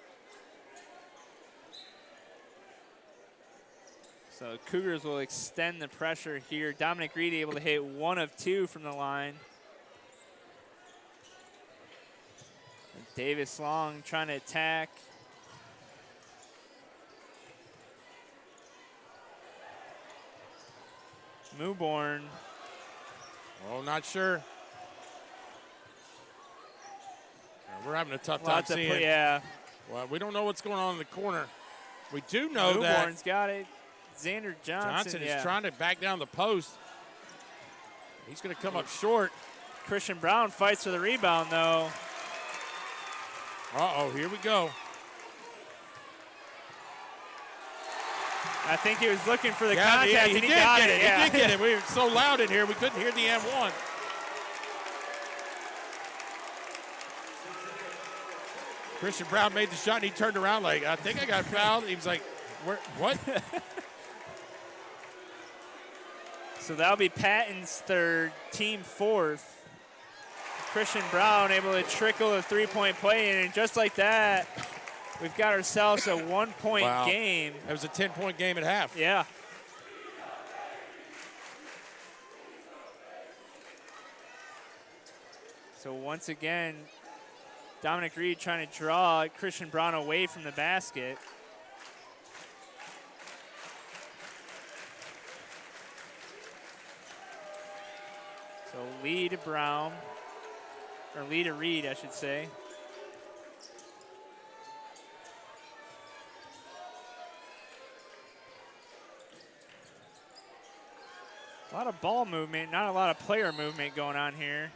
S2: So Cougars will extend the pressure here. Dominic Reed able to hit 1 of 2 from the line. And Davis Long trying to attack. Mewborn.
S1: Oh, not sure. We're having a tough time seeing.
S2: Yeah.
S1: Well, we don't know what's going on in the corner. We do know
S2: Newborn's got it. Xander Johnson
S1: is trying to back down the post. He's going to come up short.
S2: Christian Brown fights for the rebound, though.
S1: Uh-oh, here we go.
S2: I think he was looking for the contact, and he got it.
S1: Yeah. He did get it. We were so loud in here, we couldn't hear the M1. Christian Brown made the shot, and he turned around like, I think I got fouled. He was like, what?
S2: So that'll be Patton's third, team fourth. Christian Brown able to trickle a three-point play in, and just like that, we've got ourselves a 1-point game.
S1: It was a 10-point game at half.
S2: Yeah. So once again, Dominic Reed trying to draw Christian Brown away from the basket. So lead to Brown, or lead to Reed, I should say. A lot of ball movement, not a lot of player movement going on here.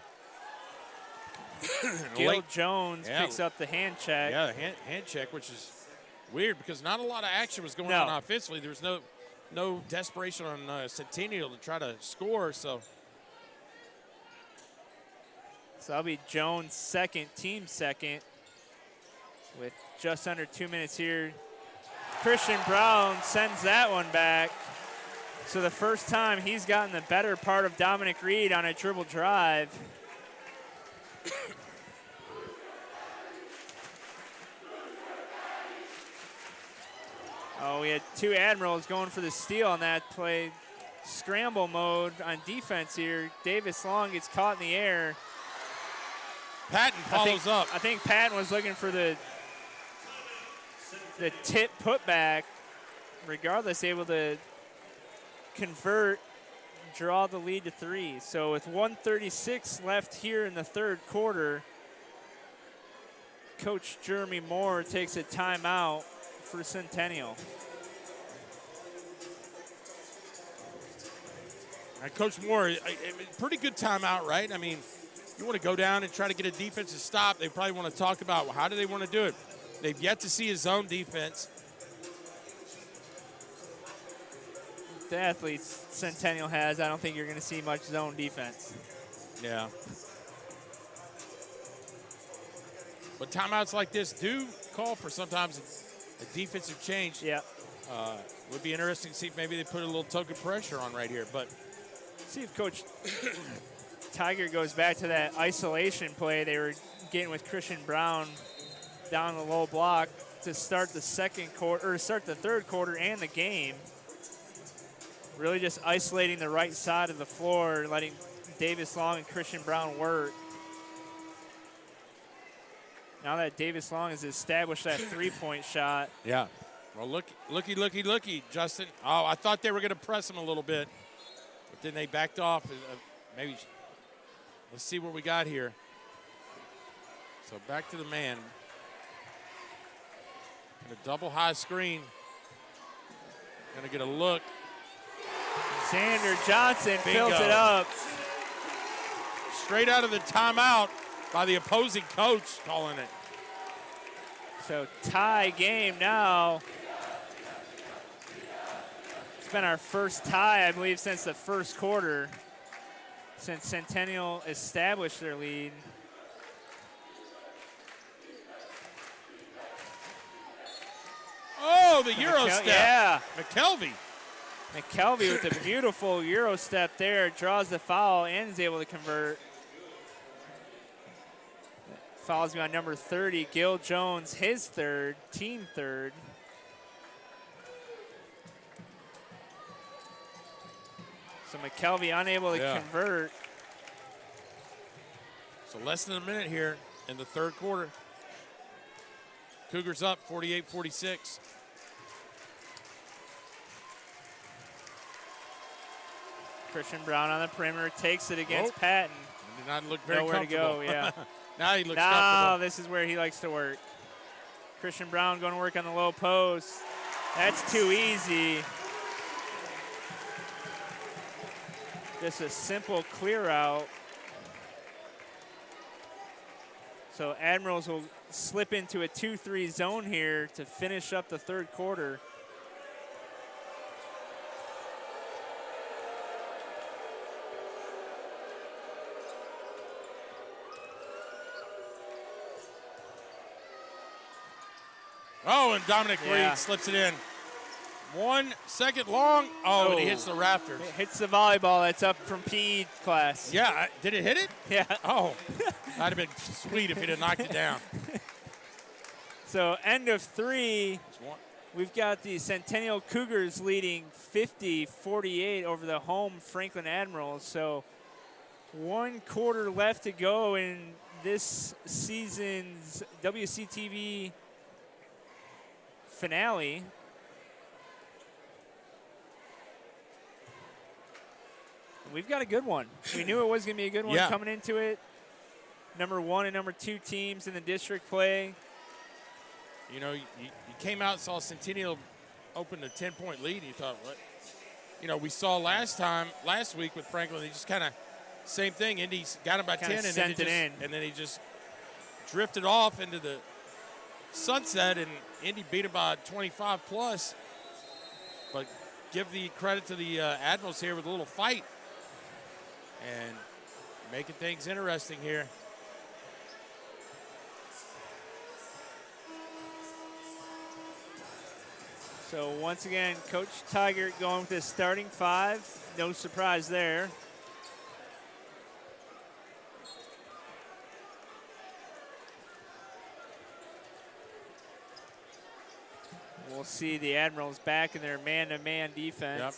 S2: Gil Jones picks up the hand check.
S1: Yeah, hand check, which is weird because not a lot of action was going on offensively. There was no desperation on Centennial to try to score. So
S2: that'll be Jones' second, team second, with just under 2 minutes here. Christian Brown sends that one back. So the first time he's gotten the better part of Dominic Reed on a dribble drive. Oh, we had two Admirals going for the steal on that play. Scramble mode on defense here. Davis Long gets caught in the air.
S1: Patton follows up.
S2: I think Patton was looking for the tip putback. Regardless, able to convert, draw the lead to 3. So with 1:36 left here in the third quarter, Coach Jeremy Moore takes a timeout for Centennial.
S1: Coach Moore, pretty good timeout, right? I mean, you want to go down and try to get a defensive stop. They probably want to talk about how do they want to do it. They've yet to see his zone defense.
S2: The athletes Centennial has, I don't think you're going to see much zone defense.
S1: Yeah. But timeouts like this do call for sometimes a defensive change.
S2: Yeah.
S1: Would be interesting to see if maybe they put a little token pressure on right here. But
S2: see if Coach Tiger goes back to that isolation play they were getting with Christian Brown down the low block to start the second quarter, or start the third quarter and the game. Really just isolating the right side of the floor, letting Davis Long and Christian Brown work. Now that Davis Long has established that three-point shot.
S1: Yeah. Well, looky, Justin. Oh, I thought they were going to press him a little bit, but then they backed off. Maybe. Let's see what we got here. So back to the man. And a double high screen. Going to get a look.
S2: Xander Johnson fills it up.
S1: Straight out of the timeout by the opposing coach calling it.
S2: So tie game now. It's been our first tie, I believe, since the first quarter, since Centennial established their lead.
S1: Oh, the Euro step.
S2: Yeah.
S1: McKelvey
S2: with a beautiful Euro step there, draws the foul and is able to convert. Fouls me on number 30, Gil Jones, his third, team third. So McKelvey unable to convert.
S1: So less than a minute here in the third quarter. Cougars up 48-46.
S2: Christian Brown on the perimeter takes it against Patton.
S1: Did not look very
S2: comfortable. Nowhere to go, yeah.
S1: Now he looks
S2: now
S1: comfortable.
S2: This is where he likes to work. Christian Brown going to work on the low post. That's too easy. Just a simple clear out. So Admirals will slip into a 2-3 zone here to finish up the third quarter.
S1: Oh, and Dominic Reed slips it in. 1 second long. Oh, and he hits the rafters.
S2: It hits the volleyball that's up from PE class.
S1: Yeah, did it hit it?
S2: Yeah.
S1: Oh, that'd have been sweet if he'd have knocked it down.
S2: So end of 3. We've got the Centennial Cougars leading 50-48 over the home Franklin Admirals. So 1 quarter left to go in this season's WCTV finale. We've got a good one. We knew it was going to be a good one coming into it. Number 1 and number 2 teams in the district play.
S1: You know, you came out and saw Centennial open a 10-point lead. And you thought, what? You know, we saw last week with Franklin, they just kind of, same thing. Indy got him by 10, and then he just drifted off into the sunset, and Indy beat him by 25 plus. But give the credit to the Admirals here with a little fight and making things interesting here.
S2: So once again, Coach Tigert going with his starting 5. No surprise there. We'll see the Admirals back in their man-to-man defense.
S1: Yep.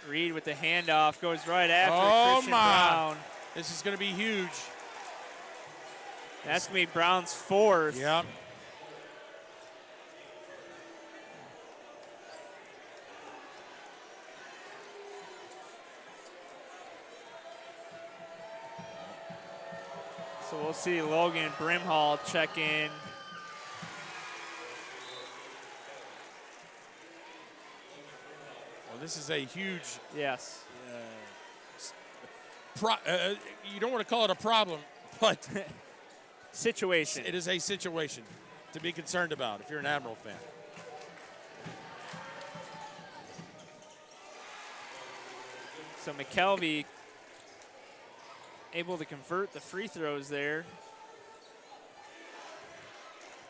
S2: Reed with the handoff goes right after Christian Brown.
S1: This is going to be huge.
S2: That's going to be Brown's 4th.
S1: Yep.
S2: So we'll see Logan Brimhall check in.
S1: Well, this is a huge.
S2: Yes.
S1: You don't want to call it a problem, but
S2: situation.
S1: It is a situation to be concerned about if you're an Admiral fan.
S2: So McKelvey able to convert the free throws there.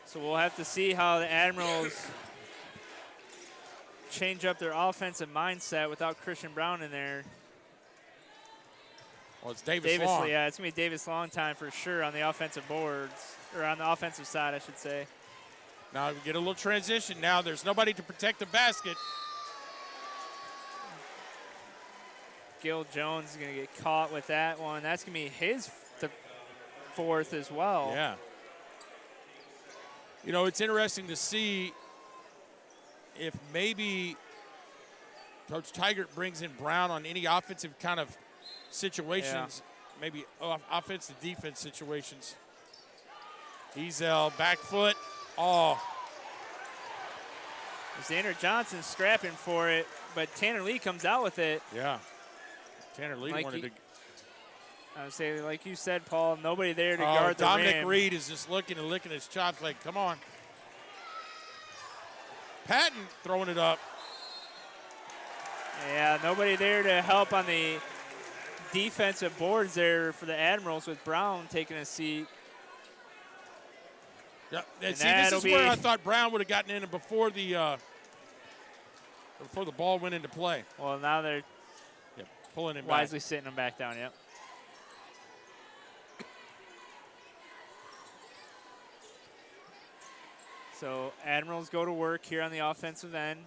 S2: So we'll have to see how the Admirals change up their offensive mindset without Christian Brown in there.
S1: Well, it's Davis Long.
S2: Yeah, it's going to be Davis Long time for sure on the offensive boards, or on the offensive side, I should say.
S1: Now we get a little transition. Now there's nobody to protect the basket.
S2: Gil Jones is going to get caught with that one. That's going to be his 4th as well.
S1: Yeah. You know, it's interesting to see if maybe Coach Tigert brings in Brown on any offensive kind of situations, maybe offensive defense situations. Ezel, back foot. Oh.
S2: Xander Johnson scrapping for it, but Tanner Lee comes out with it.
S1: Yeah. Tanner Lee wanted to.
S2: I would say, like you said, Paul, nobody there to guard the rim.
S1: Dominic Reed is just looking and licking his chops like, come on. Patton throwing it up.
S2: Yeah, nobody there to help on the defensive boards there for the Admirals with Brown taking a seat.
S1: Yeah, and see, this is where I thought Brown would have gotten in before the ball went into play.
S2: Well, now they're
S1: pulling him
S2: wisely sitting him back down, yep. So Admirals go to work here on the offensive end.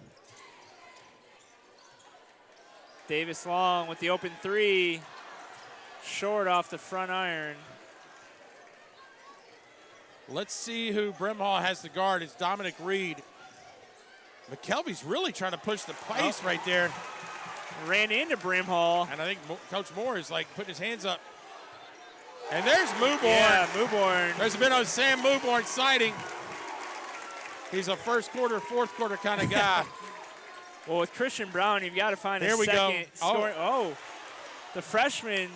S2: Davis Long with the open 3. Short off the front iron.
S1: Let's see who Brimhall has to guard. It's Dominic Reed. McKelvey's really trying to push the pace right there.
S2: Ran into Brimhall.
S1: And I think Coach Moore is like putting his hands up. And there's Mewborn.
S2: Yeah, Mewborn.
S1: There's been a Sam Mewborn sighting. He's a first quarter, fourth quarter kind of guy.
S2: Well, with Christian Brown, you've got to find
S1: Here
S2: a second
S1: we go.
S2: scoring. Oh, the freshman.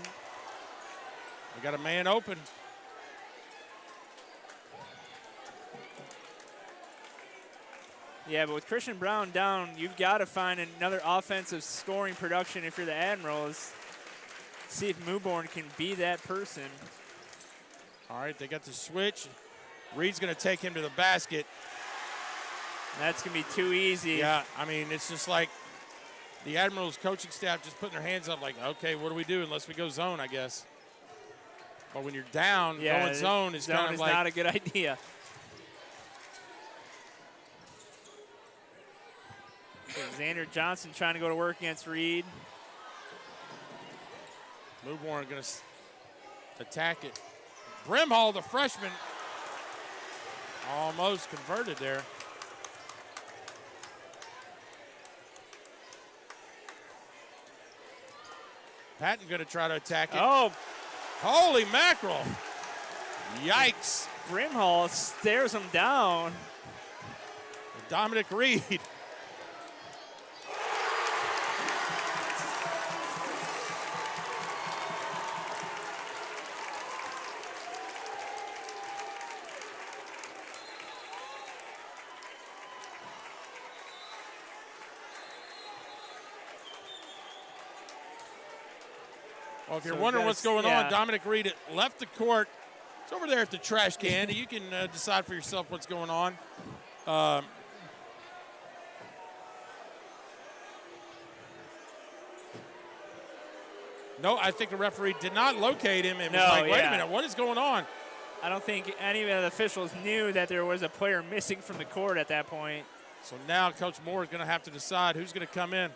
S1: We got a man open.
S2: Yeah, but with Christian Brown down, you've got to find another offensive scoring production if you're the Admirals. See if Mewborn can be that person.
S1: All right, they got the switch. Reed's going to take him to the basket.
S2: That's going to be too easy.
S1: Yeah, I mean, it's just like the Admirals coaching staff just putting their hands up like, okay, what do we do unless we go zone, I guess. But when you're down, going zone is kind of like.
S2: Not a good idea. So Xander Johnson trying to go to work against Reed.
S1: Mewborn going to attack it. Brimhall, the freshman, almost converted there. Patton going to try to attack it.
S2: Oh.
S1: Holy mackerel. Yikes.
S2: Brimhall stares him down.
S1: Dominic Reed. Well, if you're wondering what's going on, Dominic Reed left the court. It's over there at the trash can. You can decide for yourself what's going on. No, I think the referee did not locate him and was like, wait a minute, what is going on?
S2: I don't think any of the officials knew that there was a player missing from the court at that point.
S1: So now Coach Moore is going to have to decide who's going to come in.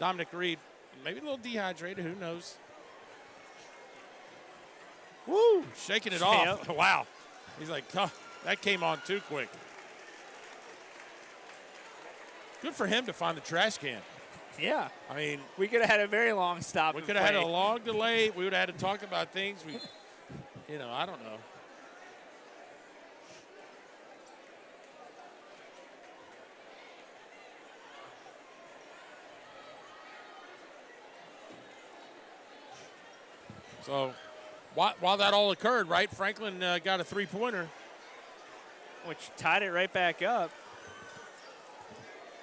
S1: Dominic Reed, maybe a little dehydrated, who knows? Woo, shaking it off. Wow. He's like, oh, that came on too quick. Good for him to find the trash can.
S2: Yeah.
S1: I mean,
S2: we could have had a very long stop.
S1: We could have had a long delay. We would have had to talk about things. I don't know. So, while that all occurred, right, Franklin got a three-pointer.
S2: Which tied it right back up.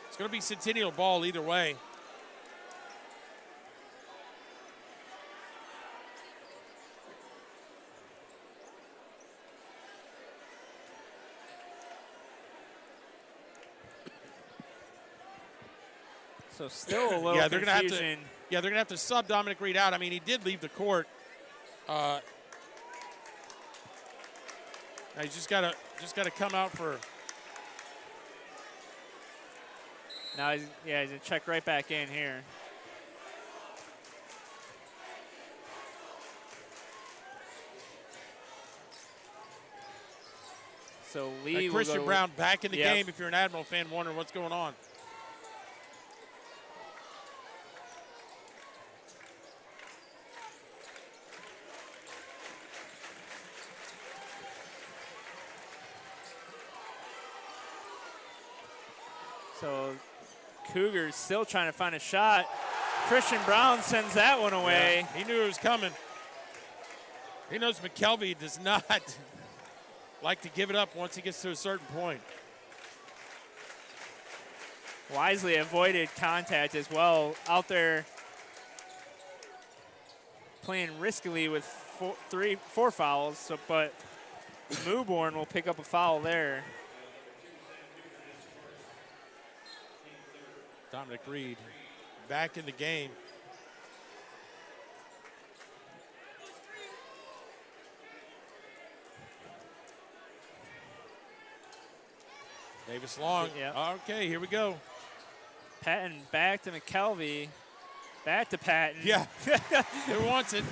S1: It's going to be Centennial ball either way.
S2: So still a little confusion.
S1: They're going to have to sub Dominic Reed out. I mean, he did leave the court. Now he's just got to come out for.
S2: Now he's going to check right back in here. So Lee will
S1: Christian Brown back in the game. If you're an Admiral fan, wondering what's going on.
S2: So Cougars still trying to find a shot. Christian Brown sends that one away.
S1: Yeah, he knew it was coming. He knows McKelvey does not like to give it up once he gets to a certain point.
S2: Wisely avoided contact as well. Out there playing riskily with four fouls, but Mewborn will pick up a foul there.
S1: Dominic Reed back in the game. Davis Long.
S2: Yep.
S1: Okay, here we go.
S2: Patton back to McKelvey. Back to Patton.
S1: Yeah. Who wants it?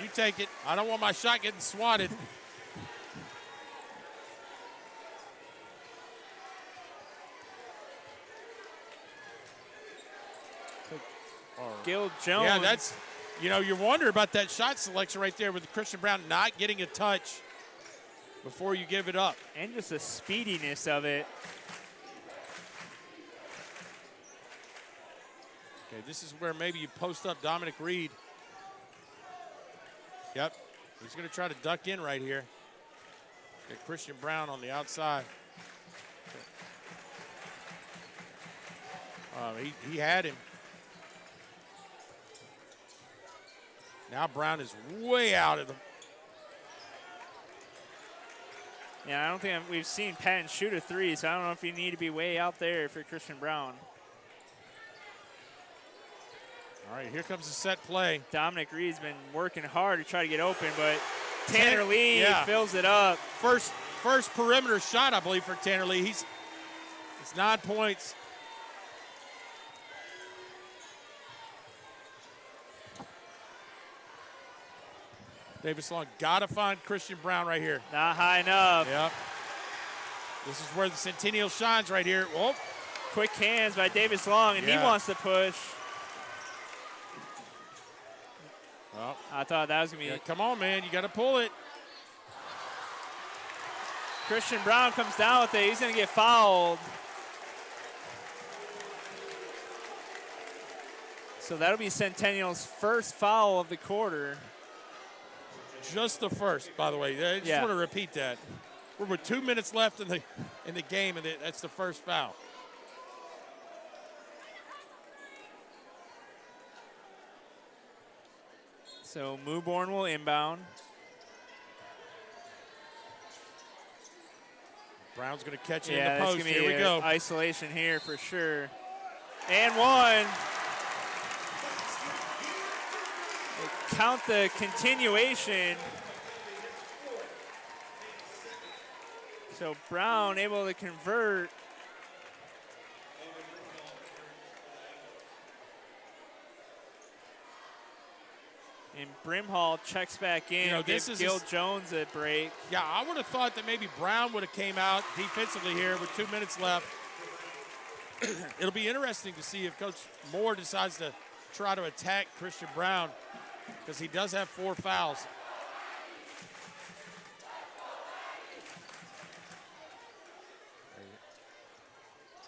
S1: You take it. I don't want my shot getting swatted.
S2: Gil Jones.
S1: Yeah, You know, you wonder about that shot selection right there with Christian Brown not getting a touch before you give it up.
S2: And just the speediness of it.
S1: Okay, this is where maybe you post up Dominic Reed. Yep, he's going to try to duck in right here. Get Christian Brown on the outside. He had him. Now Brown is way out of the.
S2: Yeah, I don't think we've seen Patton shoot a three, so I don't know if you need to be way out there for Christian Brown.
S1: All right, here comes the set play.
S2: Dominic Reed's been working hard to try to get open, but Tanner Lee fills it up.
S1: First perimeter shot, I believe, for Tanner Lee. It's 9 points. Davis Long got to find Christian Brown right here.
S2: Not high enough.
S1: Yep. This is where the Centennial shines right here. Oh.
S2: Quick hands by Davis Long, and he wants to push.
S1: Well,
S2: I thought that was going to be.
S1: Come on, man. You got to pull it.
S2: Christian Brown comes down with it. He's going to get fouled. So that'll be Centennial's first foul of the quarter.
S1: Just the first, by the way. I just want to repeat that. We're with 2 minutes left in the game, and that's the first foul.
S2: So Mewborn will inbound.
S1: Brown's going to catch it in the post.
S2: Here
S1: we go.
S2: Isolation here for sure. And one. Count the continuation. So Brown able to convert. And Brimhall checks back in. Gives Gil Jones a break.
S1: Yeah, I would have thought that maybe Brown would have came out defensively here with 2 minutes left. It'll be interesting to see if Coach Moore decides to try to attack Christian Brown, because he does have 4 fouls.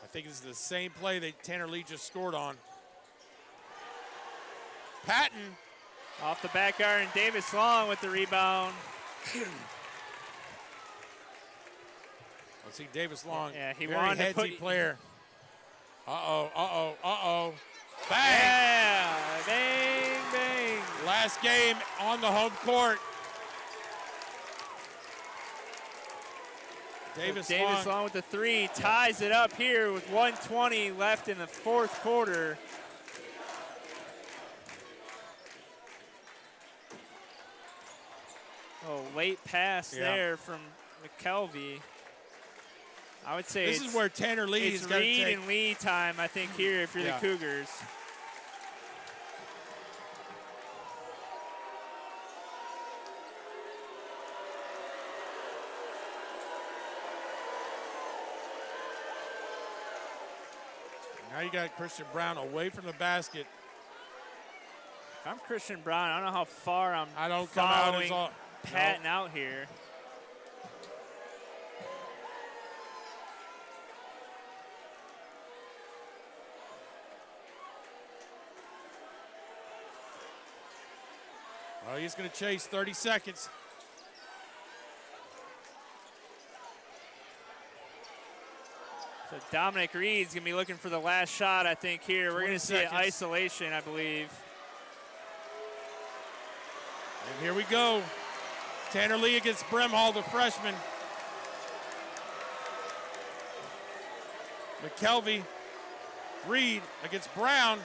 S1: I think it's the same play that Tanner Lee just scored on. Patton.
S2: Off the back iron, Davis Long with the rebound.
S1: Let's see Davis Long.
S2: Yeah, he
S1: very
S2: wanted to
S1: headsy
S2: put
S1: player. Uh-oh. Bang!
S2: Yeah, bang, bang.
S1: Last game on the home court. Davis
S2: Long with the three ties it up here with 1:20 left in the fourth quarter. Oh, late pass there from McKelvey. I would say
S1: this is where Tanner Lee is going to take.
S2: It's Reed and Lee time, I think, here if you're the Cougars.
S1: Now you got Christian Brown away from the basket.
S2: If I'm Christian Brown, I don't know how far I'm
S1: come
S2: following
S1: out
S2: Patton out here.
S1: Well, he's going to chase 30 seconds.
S2: So Dominic Reed's going to be looking for the last shot, I think, here. We're going to see an isolation, I believe.
S1: And here we go. Tanner Lee against Brimhall, the freshman. McKelvey, Reed against Brown.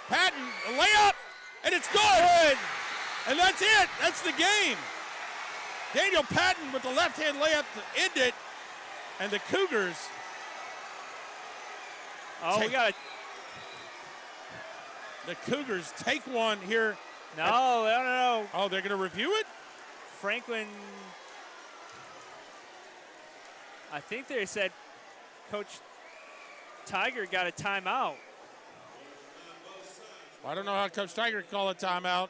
S1: Patton, a layup, and it's good. And that's it. That's the game. Daniel Patton with the left-hand layup to end it. And the Cougars. The Cougars take one here.
S2: No.
S1: Oh, they're going to review it?
S2: Franklin, I think they said Coach Tiger got a timeout.
S1: I don't know how Coach Tiger can call a timeout.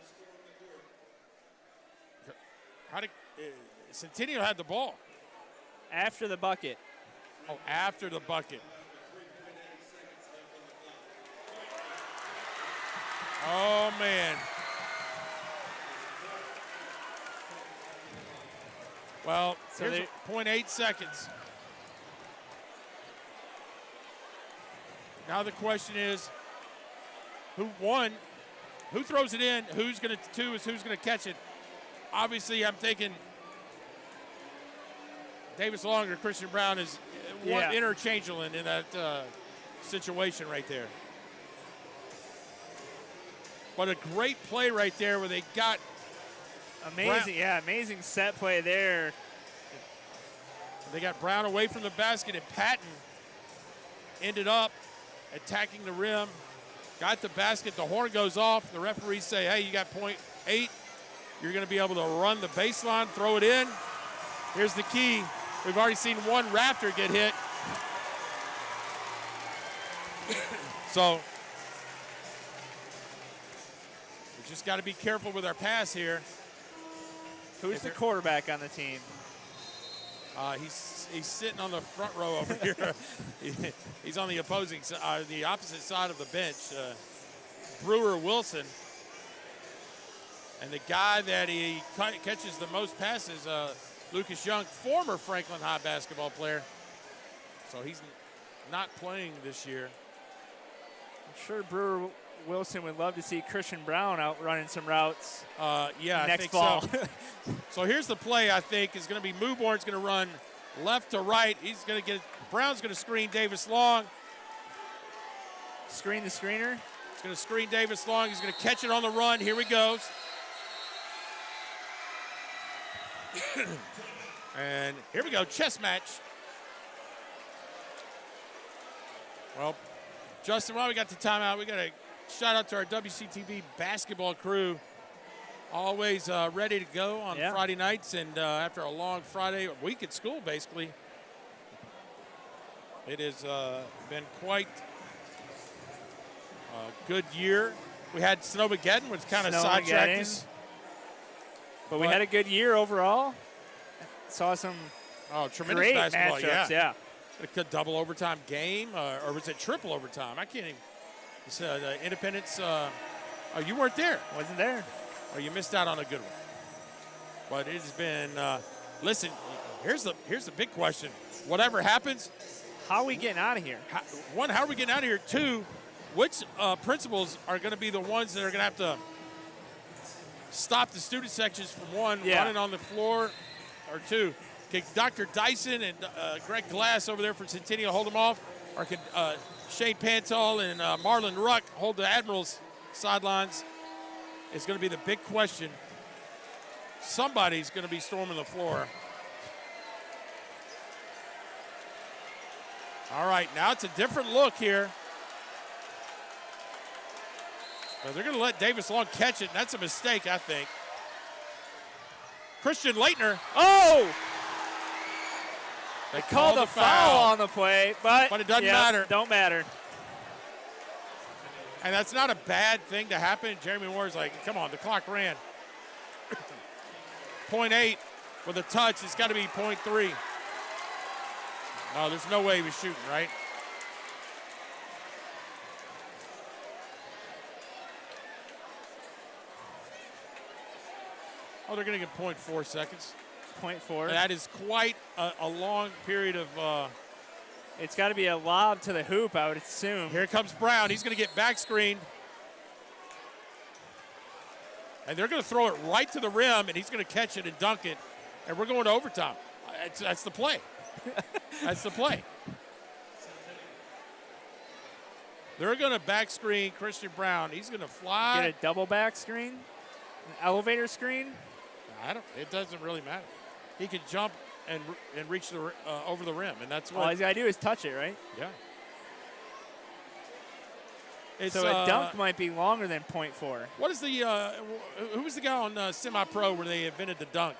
S1: How did Centennial had the ball?
S2: After the bucket.
S1: Oh, after the bucket. Oh, man. Well, so here's 0.8 seconds. Now the question is, who throws it in? Who's going to catch it? Obviously, I'm thinking Davis Long or Christian Brown is one interchangeable in that situation right there. But a great play right there where they got
S2: amazing, amazing set play there.
S1: They got Brown away from the basket, and Patton ended up attacking the rim. Got the basket, the horn goes off. The referees say, hey, you got 0.8. You're going to be able to run the baseline, throw it in. Here's the key. We've already seen one rafter get hit. So we just got to be careful with our pass here.
S2: Who's the quarterback on the team?
S1: He's sitting on the front row over here. He's on the the opposite side of the bench. Brewer Wilson. And the guy that he catches the most passes, Lucas Young, former Franklin High basketball player. So he's not playing this year.
S2: I'm sure Brewer Wilson would love to see Christian Brown out running some routes.
S1: Next fall. So. So here's the play. I think is going to be Mewborn's going to run left to right. He's going to get Brown's going to screen Davis Long.
S2: Screen the screener.
S1: He's going to screen Davis Long. He's going to catch it on the run. Here he goes. And here we go, chess match. Well, Justin, while we got the timeout, we got a shout out to our WCTV basketball crew. Always ready to go on Friday nights, and after a long Friday week at school, basically. It has been quite a good year. We had Snowmageddon, which kind of sidetracked us.
S2: But we had a good year overall. Saw some
S1: tremendous
S2: great
S1: basketball,
S2: matchups,
S1: A double overtime game, or was it triple overtime? I can't even. It's Independence. You weren't there.
S2: Wasn't there.
S1: Oh, you missed out on a good one. But it has been. Listen, here's the big question. Whatever happens,
S2: how are we getting out of here?
S1: How are we getting out of here? Two, which principals are going to be the ones that are going to have to stop the student sections from running on the floor, or two, can Dr. Dyson and Greg Glass over there from Centennial hold them off, or can Shane Pantal and Marlon Ruck hold the Admirals sidelines? It's going to be the big question. Somebody's going to be storming the floor. All right, now it's a different look here. Well, they're going to let Davis Long catch it, and that's a mistake, I think. Christian Layton.
S2: Oh! They called a foul on the play, but
S1: it doesn't matter.
S2: Don't matter.
S1: And that's not a bad thing to happen. Jeremy Moore's like, come on, the clock ran. 0.8 with a touch. It's got to be 0.3. No, there's no way he was shooting, right? Oh, they're going to get 0.4 seconds.
S2: 0.4.
S1: That is quite a long period of.
S2: It's got to be a lob to the hoop, I would assume.
S1: Here comes Brown. He's going to get back screened. And they're going to throw it right to the rim, and he's going to catch it and dunk it. And we're going to overtime. That's the play. That's the play. They're going to back screen Christian Brown. He's going to fly.
S2: Get a double back screen? An elevator screen?
S1: It doesn't really matter. He can jump and reach over the rim, and that's what.
S2: All he's got to do is touch it, right?
S1: Yeah.
S2: So a dunk might be longer than 0.4.
S1: What is the who was the guy on Semi-Pro where they invented the dunk?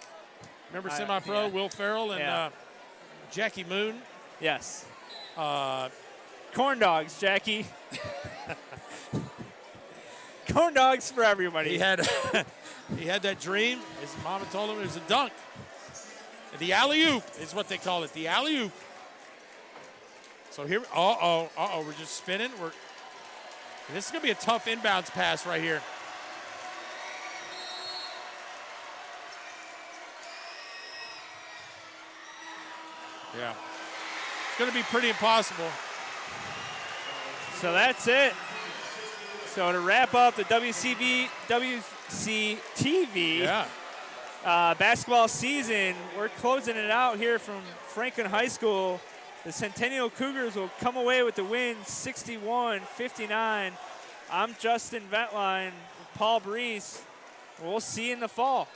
S1: Remember Semi-Pro,
S2: yeah.
S1: Will Ferrell and Jackie Moon?
S2: Yes. Corn dogs, Jackie. corn dogs for everybody.
S1: He had he had that dream. His mama told him it was a dunk. The alley-oop is what they call it, the alley-oop. So here, we're just spinning. This is going to be a tough inbounds pass right here. Yeah. It's going to be pretty impossible.
S2: So that's it. So to wrap up the WCTV basketball season, we're closing it out here from Franklin High School. The Centennial Cougars will come away with the win 61-59. I'm Justin Ventline, Paul Breece. We'll see you in the fall.